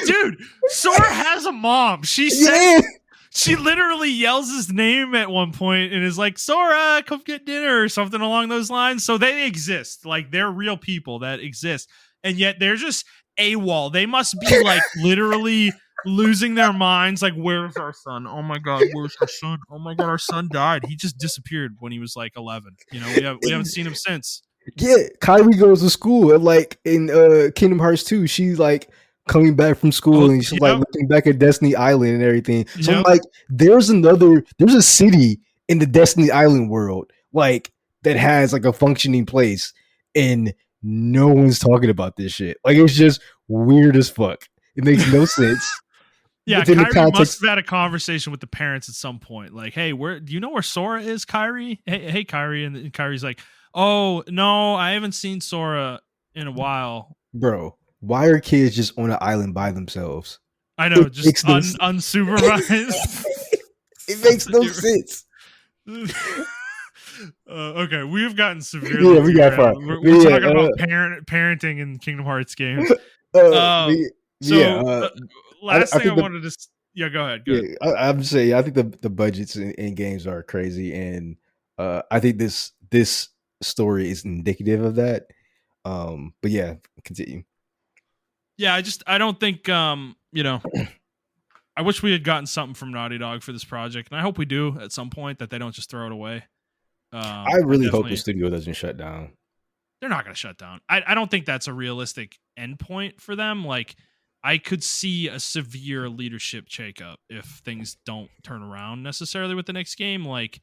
Dude, Sora has a mom. She said Yeah. she literally yells his name at one point and is like, Sora, come get dinner or something along those lines. So they exist. Like, they're real people that exist. And yet they're just AWOL. They must be like literally losing their minds. Like, where's our son? Oh my god, where's our son? Oh my god, our son died. He just disappeared when he was like 11. We haven't seen him since. Yeah, Kyrie goes to school, and like in Kingdom Hearts 2, she's like coming back from school, Oh, and she's like yep, looking back at Destiny Island and everything. So I'm yep. like, there's a city in the Destiny Island world, like, that has like a functioning place, and no one's talking about this shit. Like, it's just weird as fuck. It makes no sense Yeah, within the Kyrie must context. have had a conversation with the parents at some point. Like, hey, do you know where Sora is, Kyrie? Hey, Kyrie. And Kyrie's like, oh, no, I haven't seen Sora in a while. Bro, why are kids just on an island by themselves? I know, It just makes no unsupervised. it makes no sense. Okay, we have gotten severely. Yeah, we got far. We're talking about parenting in Kingdom Hearts games. Last thing I wanted to. Yeah, go ahead. I'm just saying. I think the budgets in games are crazy, and I think this story is indicative of that. But yeah, continue. Yeah, I don't think I wish we had gotten something from Naughty Dog for this project, and I hope we do at some point, that they don't just throw it away. I really hope the studio doesn't shut down. They're not going to shut down. I don't think that's a realistic endpoint for them. Like, I could see a severe leadership shakeup if things don't turn around necessarily with the next game. Like,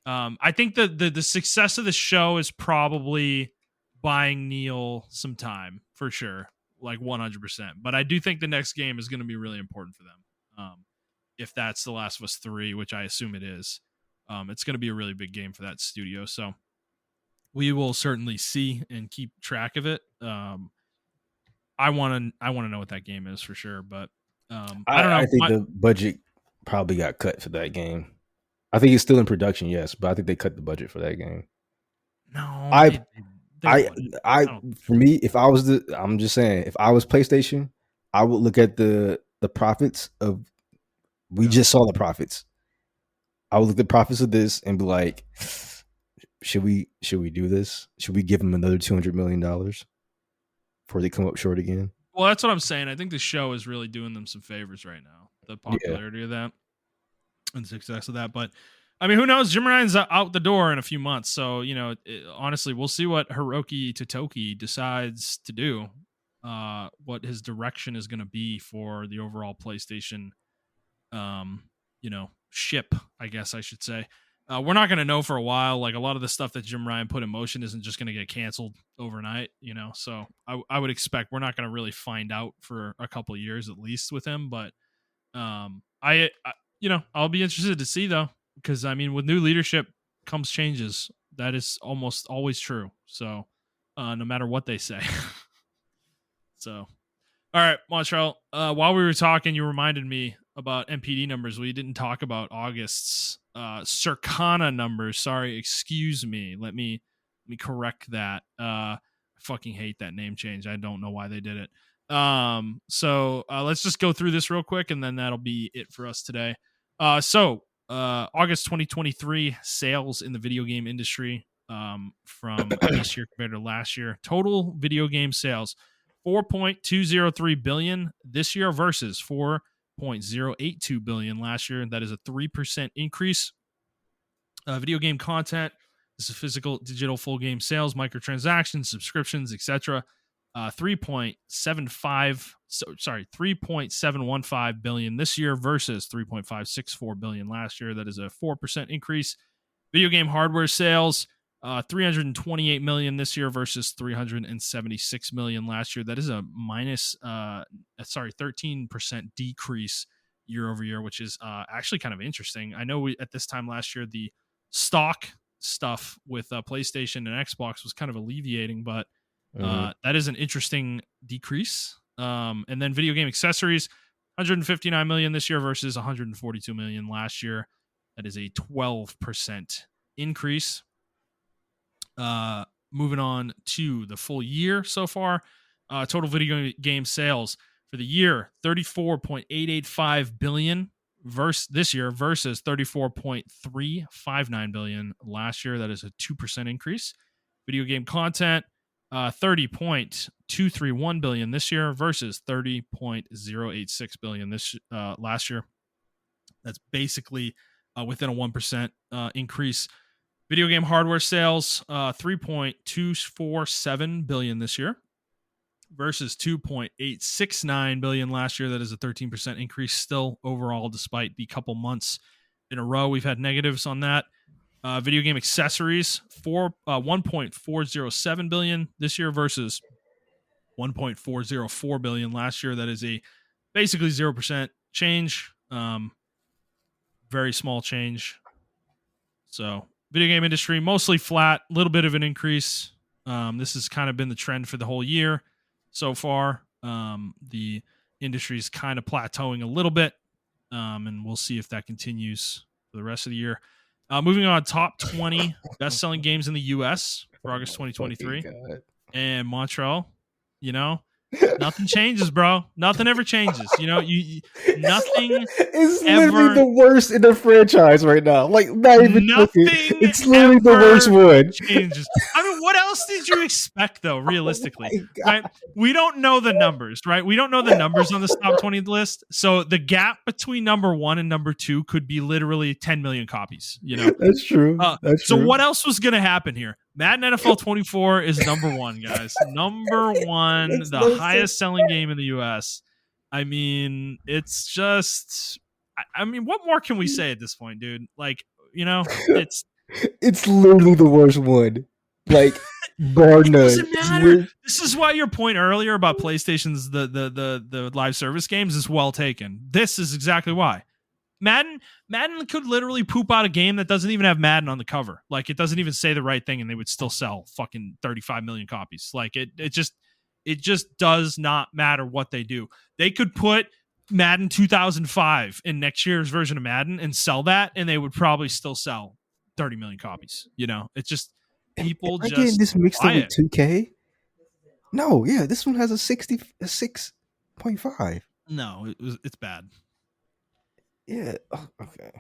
I think the success of the show is probably buying Neil some time for sure, like 100%. But I do think the next game is going to be really important for them. If that's The Last of Us 3, which I assume it is, it's going to be a really big game for that studio. So we will certainly see and keep track of it. I want to know what that game is for sure, but I don't know. I think the budget probably got cut for that game. I think it's still in production, yes, but I think they cut the budget for that game. No, for me, if I was I'm just saying, if I was PlayStation, I would look at the profits of. We just saw the profits. I would look at the profits of this and be like, should we do this? Should we give them another $200 million before they come up short again? Well, that's what I'm saying. I think the show is really doing them some favors right now. The popularity of that and success of that. But I mean, who knows? Jim Ryan's out the door in a few months. So, honestly, we'll see what Hiroki Totoki decides to do, what his direction is going to be for the overall PlayStation, ship, I guess I should say. We're not going to know for a while. Like, a lot of the stuff that Jim Ryan put in motion isn't just going to get canceled overnight, so I would expect we're not going to really find out for a couple of years at least with him. But I'll be interested to see, though, because I mean, with new leadership comes changes. That is almost always true. So no matter what they say. So, all right, Montrell, while we were talking, you reminded me about MPD numbers. We didn't talk about August's Circana numbers. Sorry, excuse me. Let me correct that. I fucking hate that name change. I don't know why they did it. So let's just go through this real quick, and then that'll be it for us today. August 2023 sales in the video game industry from this year compared to last year. Total video game sales, $4.203 billion this year versus $4.082 billion last year. That is a 3% increase. Video game content, this is physical, digital, full game sales, microtransactions, subscriptions, etc. 3.715 billion this year versus 3.564 billion last year. That is a 4% increase. Video game hardware sales, $328 million this year versus $376 million last year. That is a 13% decrease year over year, which is actually kind of interesting. I know at this time last year, the stock stuff with PlayStation and Xbox was kind of alleviating, but that is an interesting decrease. And then video game accessories, $159 million this year versus $142 million last year. That is a 12% increase. Moving on to the full year so far, total video game sales for the year, $34.885 billion this year versus $34.359 billion last year. That is a 2% increase. Video game content, $30.231 billion this year versus $30.086 billion last year. That's basically within a 1% increase. Video game hardware sales, $3.247 billion this year versus $2.869 billion last year. That is a 13% increase still overall, despite the couple months in a row we've had negatives on that. Video game accessories, $1.407 billion this year versus $1.404 billion last year. That is a basically 0% change. Very small change. So video game industry mostly flat, a little bit of an increase. This has kind of been the trend for the whole year so far. The industry is kind of plateauing a little bit, and we'll see if that continues for the rest of the year. Moving on, top 20 best-selling games in the U.S. for August 2023. And Montrell, nothing changes, bro. Nothing ever changes. Nothing. It's literally the worst in the franchise right now. Like, not even nothing. It's literally the worst one. Changes. I mean, what else did you expect, though? Realistically, right? We don't know the numbers, right? We don't know the numbers on this top 20 list. So the gap between number 1 and number 2 could be literally 10 million copies. That's true. So what else was going to happen here? Madden NFL 24 is number 1, guys. Number 1, the highest selling game in the US. I mean, it's just, what more can we say at this point, dude? Like, it's literally the worst one. Like, bar none. It doesn't matter. This is why your point earlier about PlayStation's the live service games is well taken. This is exactly why. Madden could literally poop out a game that doesn't even have Madden on the cover. Like, it doesn't even say the right thing, and they would still sell fucking 35 million copies. Like, it just does not matter what they do. They could put Madden 2005 in next year's version of Madden and sell that, and they would probably still sell 30 million copies. It's just people just getting this mixed up with 2K. No, yeah, this one has a 6.5. No, it's bad. Yeah. Oh, okay.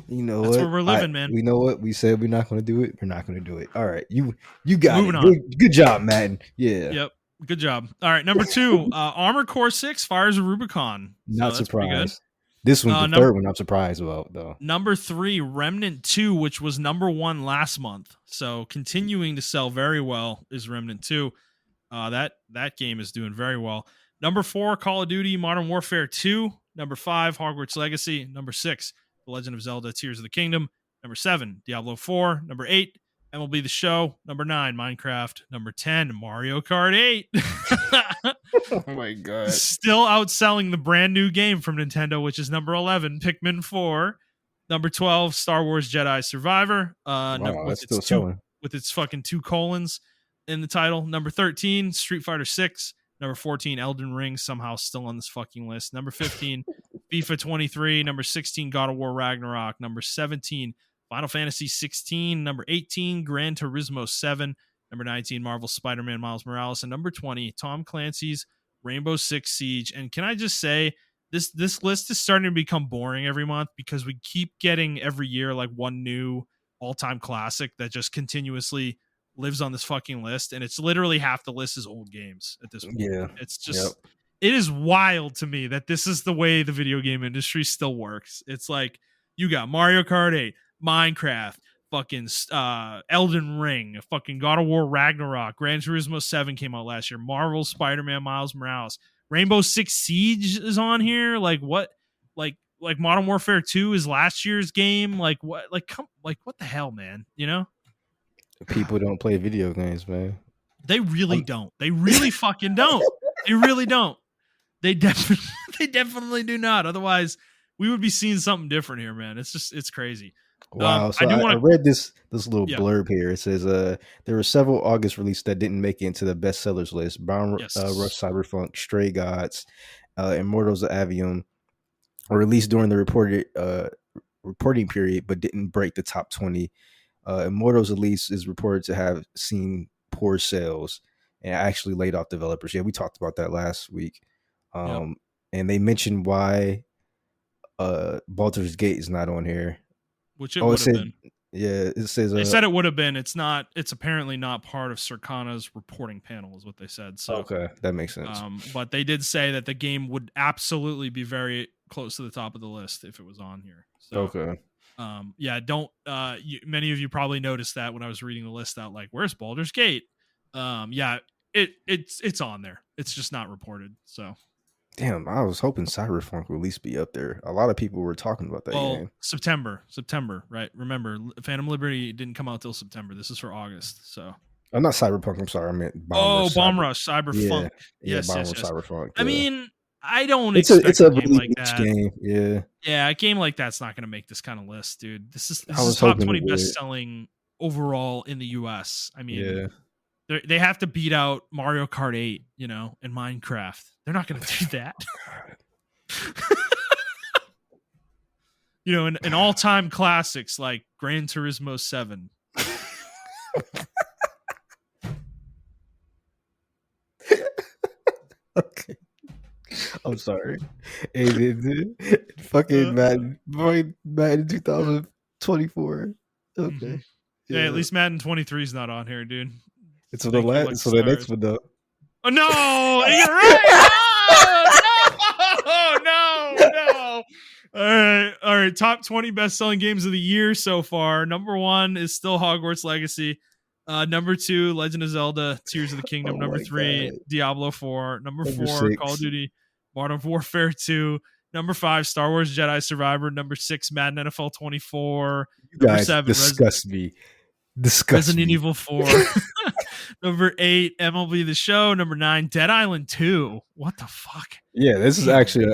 You know That's what? where we're living, man. We know what we said. We're not going to do it. We're not going to do it. All right, you got Moving it. On. Good job, Madden. Yeah. Yep. Good job. All right, number 2, Armored Core 6: Fires of Rubicon. Not surprised. This one's the third one I'm surprised about, though. Number 3, Remnant 2, which was number 1 last month. So continuing to sell very well is Remnant 2. That game is doing very well. Number 4, Call of Duty Modern Warfare 2. Number 5, Hogwarts Legacy. Number 6, The Legend of Zelda Tears of the Kingdom. Number 7, Diablo 4. Number 8, MLB The Show. Number 9, Minecraft. Number 10, Mario Kart 8. Oh my god. Still outselling the brand new game from Nintendo, which is number 11, Pikmin 4. Number 12, Star Wars Jedi Survivor. With its fucking 2 colons in the title. Number 13, Street Fighter 6. Number 14, Elden Ring, somehow still on this fucking list. Number 15, FIFA 23. Number 16, God of War Ragnarok. Number 17, Final Fantasy 16. Number 18, Gran Turismo 7. Number 19, Marvel Spider-Man Miles Morales. And number 20, Tom Clancy's Rainbow Six Siege. And can I just say, this list is starting to become boring every month because we keep getting every year like one new all-time classic that just continuously lives on this fucking list, and it's literally half the list is old games at this point. Yeah, it's just It is wild to me that this is the way the video game industry still works. It's like you got Mario Kart 8, Minecraft, fucking Elden Ring, fucking God of War Ragnarok, Gran Turismo 7 came out last year, Marvel Spider-Man Miles Morales, Rainbow Six Siege is on here. Like what? Like like Modern Warfare 2 is last year's game. Like what? Like what the hell, man? You know, People don't play video games, man. they really I'm, don't. They really fucking don't. They really don't. They definitely they definitely do not. Otherwise, we would be seeing something different here, man. It's crazy. wow. I So do I want to. read this little Yeah. blurb here. It says there were several August releases that didn't make it into the bestsellers list. Bound Rush, Yes. Cyberpunk, Stray Gods, Immortals of Avium were released during the reporting period, but didn't break the top 20. Immortals at least is reported to have seen poor sales and actually laid off developers. Yeah, we talked about that last week. Yep. And they mentioned why Baldur's Gate is not on here. Which it Oh, it would have said been. yeah, it says They said it would have been. It's not. It's apparently not part of Circana's reporting panel, is what they said. So, okay, that makes sense. but they did say that the game would absolutely be very close to the top of the list if it was on here. So, Okay. yeah, don't. Many of you probably noticed that when I was reading the list out. Like, where's Baldur's Gate? Yeah, it's on there. It's just not reported. So, Damn, I was hoping Cyberpunk would at least be up there. A lot of people were talking about that well, game. September, right? Remember, Phantom Liberty didn't come out till September. This is for August. So, I'm not Cyberpunk. I'm sorry, I meant Bomb oh, Rush. Bomb Rush, Yeah, Cyberpunk. yeah, Yes, Bomb yes, Rush yes. Cyberpunk. I Yeah. mean, I don't It's expect a a game really like niche that. game. Yeah, Yeah, a game like that's not going to make this kind of list, dude. This is I was top hoping 20 it would. best selling overall in the US. I mean, Yeah, they have to beat out Mario Kart 8, you know, and Minecraft. They're not going to do that. You know, and all-time classics like Gran Turismo 7. okay. I'm sorry. Hey, dude, fucking Madden 2024. Mm-hmm. Okay. Yeah, at Yeah. least Madden 23 is not on here, dude. It's on the Thank you, last. Lucky So the next Stars. one though. Oh no, you're right. No. All right. Top 20 best-selling games of the year so far. Number 1 is still Hogwarts Legacy. Number 2, Legend of Zelda: Tears of the Kingdom. Oh Number my 3, god. Diablo 4. Number Number 4, Call of 6. Duty: Modern Warfare 2. Number 5, Star Wars Jedi Survivor. Number 6, Madden NFL 24. You Number guys 7, disgust me. Disgust Resident me. Evil 4. Number 8, MLB The Show. Number 9, Dead Island 2. What the fuck? Yeah, this is Damn. actually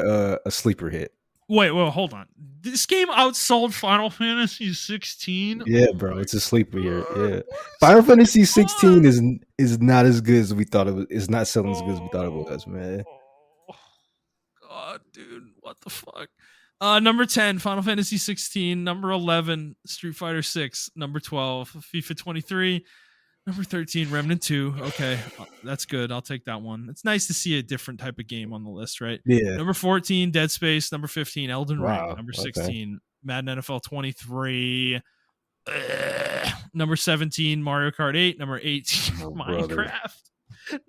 a sleeper hit. Wait, hold on. This game outsold Final Fantasy 16. Yeah, bro, it's a sleeper here. Yeah, Final Fantasy 16 is not as good as we thought it was. It's not selling as good as we thought it was, man. God, dude, what the fuck? Number 10, Final Fantasy 16. Number 11, Street Fighter 6. Number 12, FIFA 23. Number 13, Remnant 2. Okay, that's good. I'll take that one. It's nice to see a different type of game on the list, right? Yeah. Number 14, Dead Space. Number 15, Elden Wow. Ring. Number Okay. 16, Madden NFL 23. Number 17, Mario Kart 8. Number 18, Minecraft.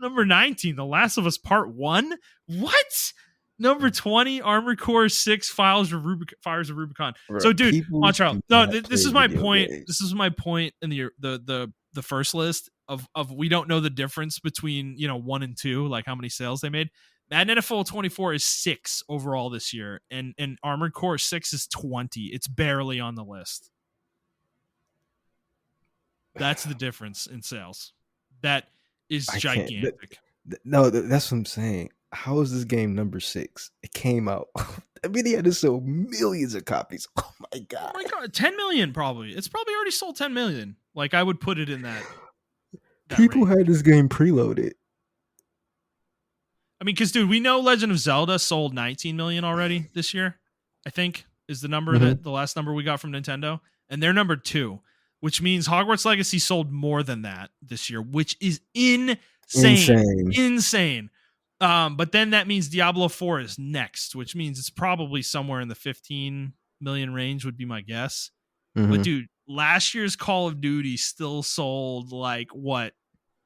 Number 19, The Last of Us Part 1. What? Number 20, Armored Core 6, Fires of Rubicon. Bro, So, dude, people watch out. do No, not this play is my video point. games. This is my point in the first list of we don't know the difference between 1 and 2, like how many sales they made. Madden NFL 24 is 6 overall this year, and Armored Core 6 is 20. It's barely on the list. That's the difference in sales. That is gigantic. No, that's what I'm saying. How is this game number 6? It came out. I mean, he had to sell millions of copies. Oh my god. Oh my god, 10 million probably. It's probably already sold 10 million. Like I would put it in that People range. had this game preloaded. I mean, because dude, we know Legend of Zelda sold 19 million already this year. I think is the number that the last number we got from Nintendo, and they're number 2, which means Hogwarts Legacy sold more than that this year, which is insane. But then that means Diablo 4 is next, which means it's probably somewhere in the 15 million range would be my guess. But dude, last year's Call of Duty still sold like what,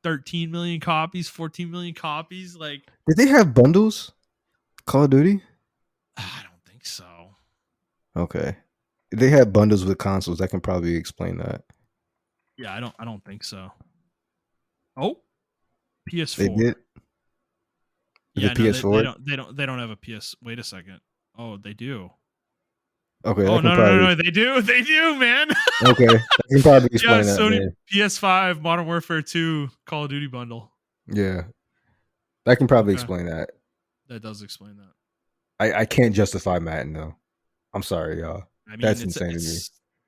13 million copies, 14 million copies. Like, did they have bundles? Call of Duty? I don't think so. Okay. They had bundles with consoles. I can probably explain that. Yeah, I don't think so. Oh, PS4. They did. Yeah, the PS4. They don't have a PS. Wait a second. Oh, they do. Okay, Oh that can no no no probably no! They do, man. okay. That can probably Yeah, explain that, Sony man. PS5 Modern Warfare 2 Call of Duty bundle. Yeah, that can probably Okay, explain that. that does explain that. I can't justify Madden though. I'm sorry, y'all. I mean, That's insane to me.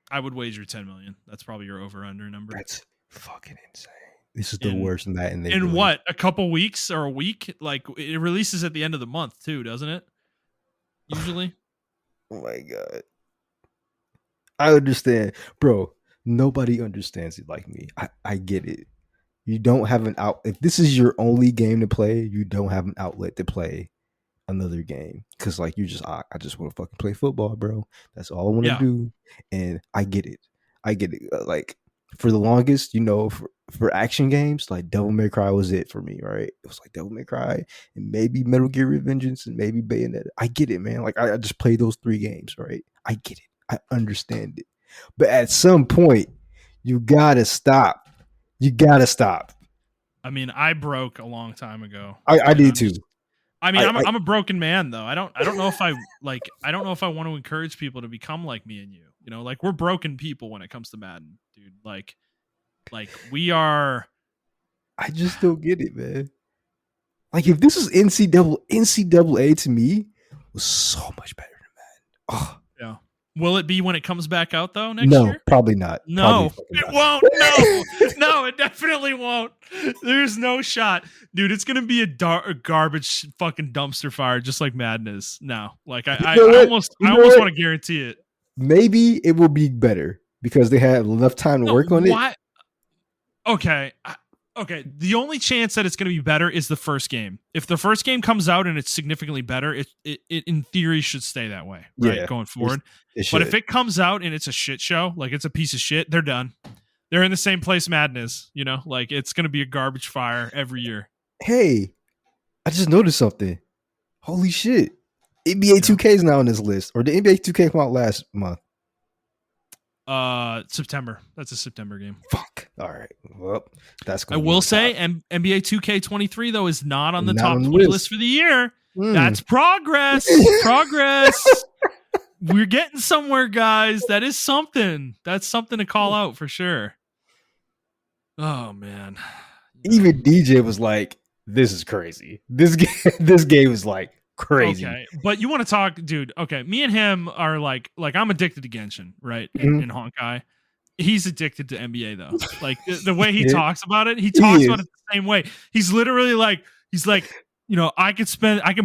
I would wager 10 million. That's probably your over under number. That's fucking insane. This is the In worst Madden they've in released. what, a couple weeks or a week? Like, it releases at the end of the month too, doesn't it? Usually. Oh my god. I understand, bro. Nobody understands it like me. I get it. You don't have an out. If this is your only game to play, you don't have an outlet to play another game because like you just I just want to fucking play football, bro. That's all I want to Yeah. do, and I get it. I get it. Like for the longest, for action games, like Devil May Cry was it for me, right? It was like Devil May Cry and maybe Metal Gear Revengeance and maybe Bayonetta. I get it, man. Like I just played those three games, right? I get it. I understand it. But at some point, you gotta stop. You gotta stop. I mean, I broke a long time ago. I And did I'm too. just I mean, I I'm a broken man though. I don't know if I don't know if I want to encourage people to become like me and you. You know, like, we're broken people when it comes to Madden, dude. Like we are. I just don't get it, man. Like if this is NCAA to me was so much better than that. Oh, Yeah. Will it be when it comes back out though next no, year? probably not. Probably No, fucking it not. won't. No, it definitely won't. There's no shot, dude. It's gonna be a garbage fucking dumpster fire, just like Madden is now. Like I You know what? almost You I know almost what? want to guarantee it. Maybe it will be better because they have enough time to No, work on it. why? Okay, okay. The only chance that it's gonna be better is the first game. If the first game comes out and it's significantly better, it in theory should stay that way, right? Yeah, Going forward. it But should. if it comes out and it's a shit show, like it's a piece of shit, they're done. They're in the same place Madden is, you know? Like, it's going to be a garbage fire every year. Hey, I just noticed something. Holy shit. NBA 2K is now on this list. Or the NBA 2K came out last month. September. That's a September game. Fuck. All right. Well, that's I going to will say NBA 2K23 though is not on the Not top on the 20 list. list for the year. Mm. That's progress. Progress. We're getting somewhere, guys. That is something. That's something to call out for sure. Oh man. Even DJ was like, "This is crazy. This game is like crazy." Okay, but you want to talk, dude? Okay, me and him are like I'm addicted to Genshin, right? Mhm. In Honkai, he's addicted to NBA though. Like the way he Yeah. talks about it, he talks is. about it the same way. He's literally like, you know, I can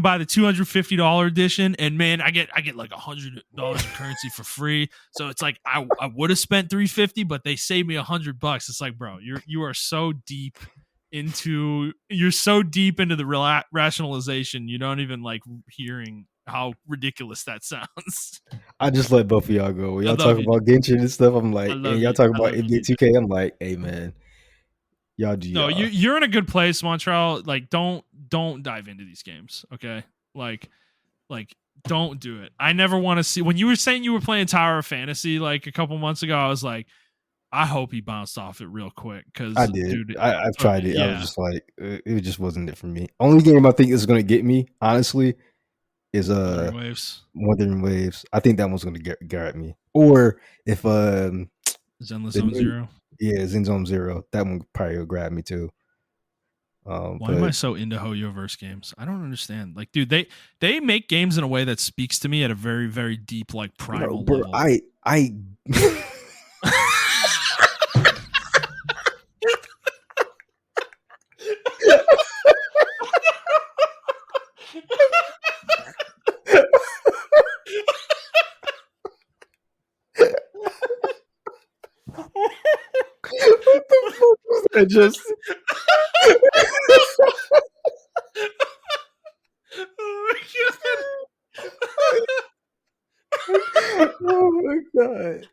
buy the $250 edition, and man, I get like $100 in currency for free. So it's like I would have spent $350, but they saved me $100. It's like, bro, you are so deep into the rationalization. You don't even like hearing how ridiculous that sounds. I just let both of y'all go. When I y'all love talk you. about Genshin and stuff, I'm like, I love and y'all you. talk I about love NBA you, 2K, I'm like, hey man, y'all do No, y'all. you're in a good place, Montrell. Like, don't dive into these games, okay? Like don't do it. I never want to see. When you were saying you were playing Tower of Fantasy like a couple months ago, I was like, I hope he bounced off it real quick because I did. dude, I've tried it. I yeah. was just like, it just wasn't it for me. Only game I think is gonna get me, honestly, is Wuthering Waves, Wuthering Waves. I think that one's gonna get me. Or if Zenless Zone Zero. Yeah, Zen Zone Zero. That one probably will grab me too. Why am I so into Hoyoverse games? I don't understand. Like, dude, they make games in a way that speaks to me at a very, very deep, like primal level. I what the fuck was that just? Oh my god.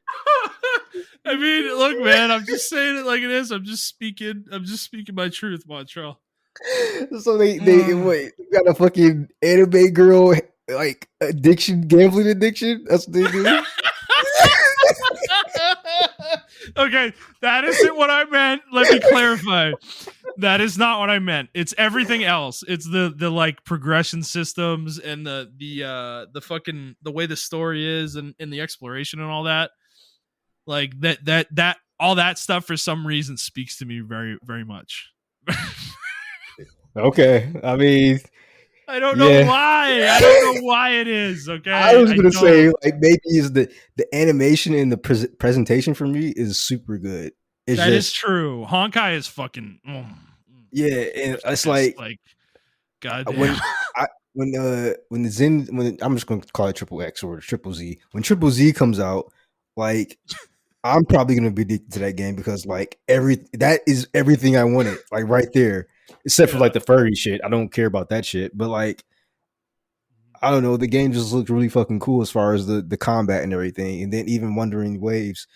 I mean, look, man, I'm just saying it like it is. I'm just speaking my truth, Montrell. So they got a fucking anime girl like gambling addiction. That's what they do. Okay, that isn't what I meant. Let me clarify. That is not what I meant. It's everything else. It's the like progression systems and the fucking the way the story is and the exploration and all that. Like that all that stuff for some reason speaks to me very very much. Okay, I mean, I don't know yeah. why. I don't know why it is. I Okay, was I gonna say don't. like maybe is the animation and the presentation for me is super good. It's That is just true. Honkai is fucking. yeah, and It's it's just like like goddamn. when I when the Zen when I'm just gonna call it Triple X or Triple Z when Triple Z comes out, like I'm probably gonna be addicted to that game because like that is everything I wanted, like right there. Except for Yeah. like the furry shit. I don't care about that shit. But like I don't know, the game just looked really fucking cool as far as the combat and everything. And then even Wandering Waves,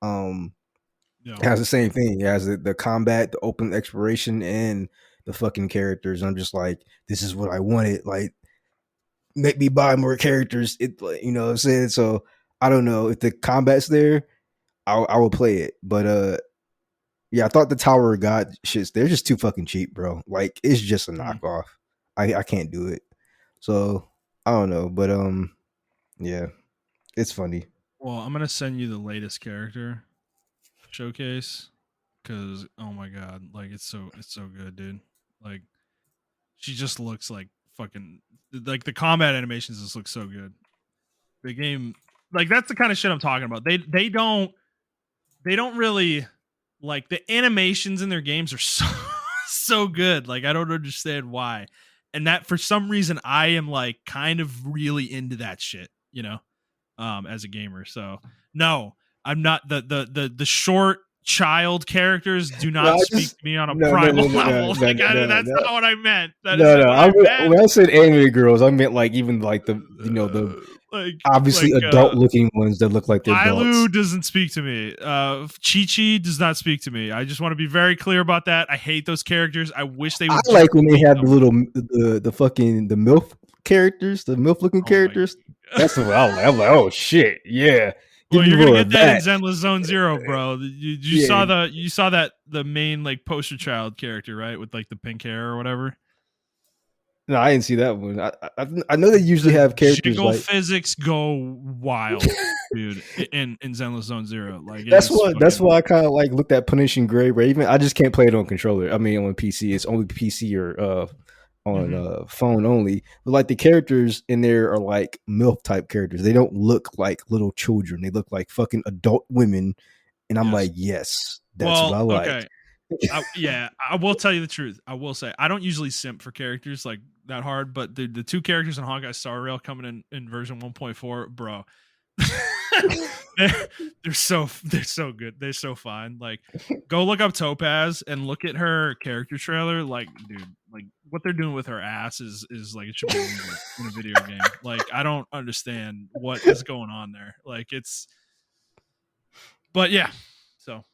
um Yeah. has the same thing. It has the combat, the open exploration, and the fucking characters. I'm just like, this is what I wanted. Like, make me buy more characters. It, you know what I'm saying? So I don't know if the combat's there, I will play it. But yeah, I thought the Tower of God shits. They're just too fucking cheap, bro. Like, it's just a Mhm. knockoff. I can't do it. So I don't know, but yeah, it's funny. Well, I'm gonna send you the latest character showcase because oh my god, like it's so good, dude. Like she just looks like fucking like the combat animations just look so good. The game, like that's the kind of shit I'm talking about. They don't really like the animations in their games are so so good. Like I don't understand why. And that for some reason I am like kind of really into that shit, you know, as a gamer. So no, I'm not the short child characters do No, not I speak just to me on a no no no primal no no level. no Like no that's no. not what I meant. That No, isn't no. what I meant. When I said anime girls, I meant like even like the the Like obviously like adult looking ones that look like they're adults. Lilu doesn't speak to me. Chi Chi does not speak to me. I just want to be very clear about that. I hate those characters. I wish they I would just like when they delete have the them. little the fucking the MILF characters, the MILF looking Oh my characters. god. That's what I like. I'm like, oh shit, yeah. Give Well, me you're gonna more get of that in that. Zenless Zone Zero, bro. You Yeah. saw the main like poster child character, right, with like the pink hair or whatever. No, I didn't see that one. I know they usually The have characters jiggle like physics go wild, dude. In Zenless Zone Zero, like it is that's fucking. why I kind of like looked at Punishing Gray Raven. I just can't play it on controller. I mean on PC. It's only PC or on Mhm. phone only. But like the characters in there are like MILF type characters. They don't look like little children. They look like fucking adult women. And I'm Yes. like, yes, that's what Well, I like. okay. Yeah, I will tell you the truth. I will say I don't usually simp for characters like that hard, but the two characters in Honkai Star Rail coming in version 1.4, bro, they're, they're so good. They're so fine. Like, go look up Topaz and look at her character trailer. Like, dude, like what they're doing with her ass is like it should be illegal in a video game. Like, I don't understand what is going on there. Like, but yeah. So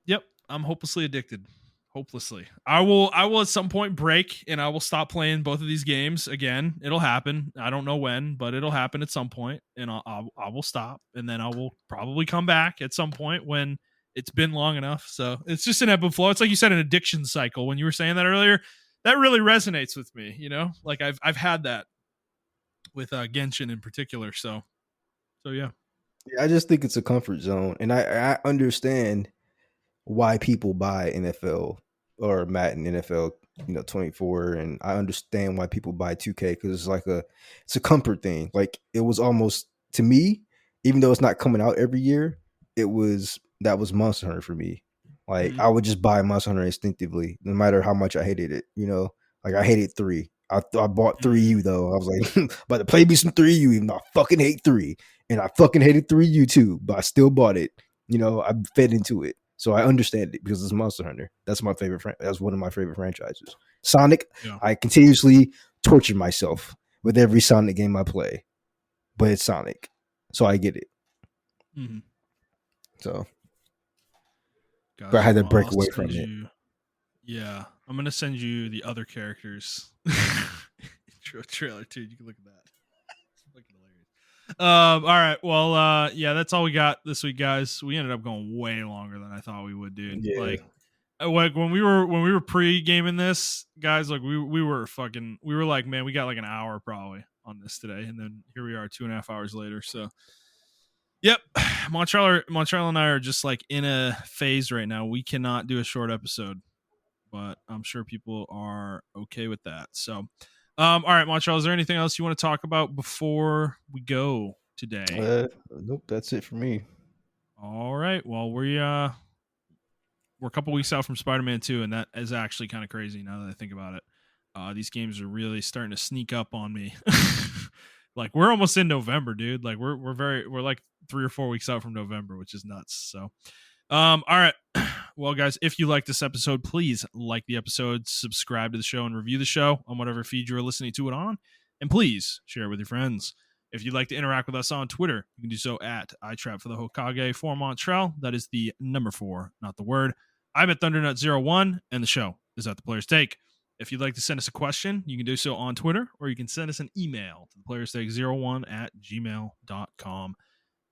yep, I'm hopelessly addicted. Hopelessly. I will at some point break and I will stop playing both of these games again. It'll happen. I don't know when, but it'll happen at some point and I will stop and then I will probably come back at some point when it's been long enough. So, it's just an ebb and flow. It's like you said, an addiction cycle. When you were saying that earlier, that really resonates with me, you know? Like I've had that with Genshin in particular. So yeah. Yeah, I just think it's a comfort zone, and I understand why people buy NFL or Madden NFL, 24, and I understand why people buy 2K because it's a comfort thing. Like it was almost to me, even though it's not coming out every year, that was Monster Hunter for me. Like Mhm. I would just buy Monster Hunter instinctively, no matter how much I hated it. Like I hated 3. I bought Mhm. 3U though. I was like, about to play me some 3U, even though I fucking hate 3, and I fucking hated 3U too, but I still bought it. I fed into it. So I understand it because it's Monster Hunter. That's my favorite. That's one of my favorite franchises. Sonic. Yeah. I continuously torture myself with every Sonic game I play, but it's Sonic, so I get it. Mhm. So, but I Gotcha. had to Well, break I'll away send from it. you. Yeah, I'm gonna send you the other characters. Trailer too. You can look at that. It's fucking hilarious. All right. Well, yeah, that's all we got this week, guys. We ended up going way longer than I thought we would, dude. Yeah, Like, Like when we were pre-gaming this, guys, like we were like, man, we got like an hour probably on this today, and then here we are 2.5 hours later. So yep, Montreal and I are just like in a phase right now. We cannot do a short episode, but I'm sure people are okay with that. So all right, Montreal, is there anything else you want to talk about before we go today? Nope, that's it for me. All right, well, we're a couple weeks out from Spider-Man 2, and that is actually kind of crazy now that I think about it. These games are really starting to sneak up on me. Like we're almost in November, dude. Like we're like 3 or 4 weeks out from November, which is nuts. So all right. Well, guys, if you like this episode, please like the episode, subscribe to the show, and review the show on whatever feed you're listening to it on. And please share it with your friends. If you'd like to interact with us on Twitter, you can do so at iTrap for the Hokage for Montrell. That is the number 4, not the word. I'm at Thundernut01, and the show is at The Player's Take. If you'd like to send us a question, you can do so on Twitter, or you can send us an email to theplayerstake01@gmail.com.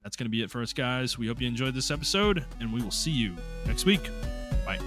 That's going to be it for us, guys. We hope you enjoyed this episode, and we will see you next week. Bye.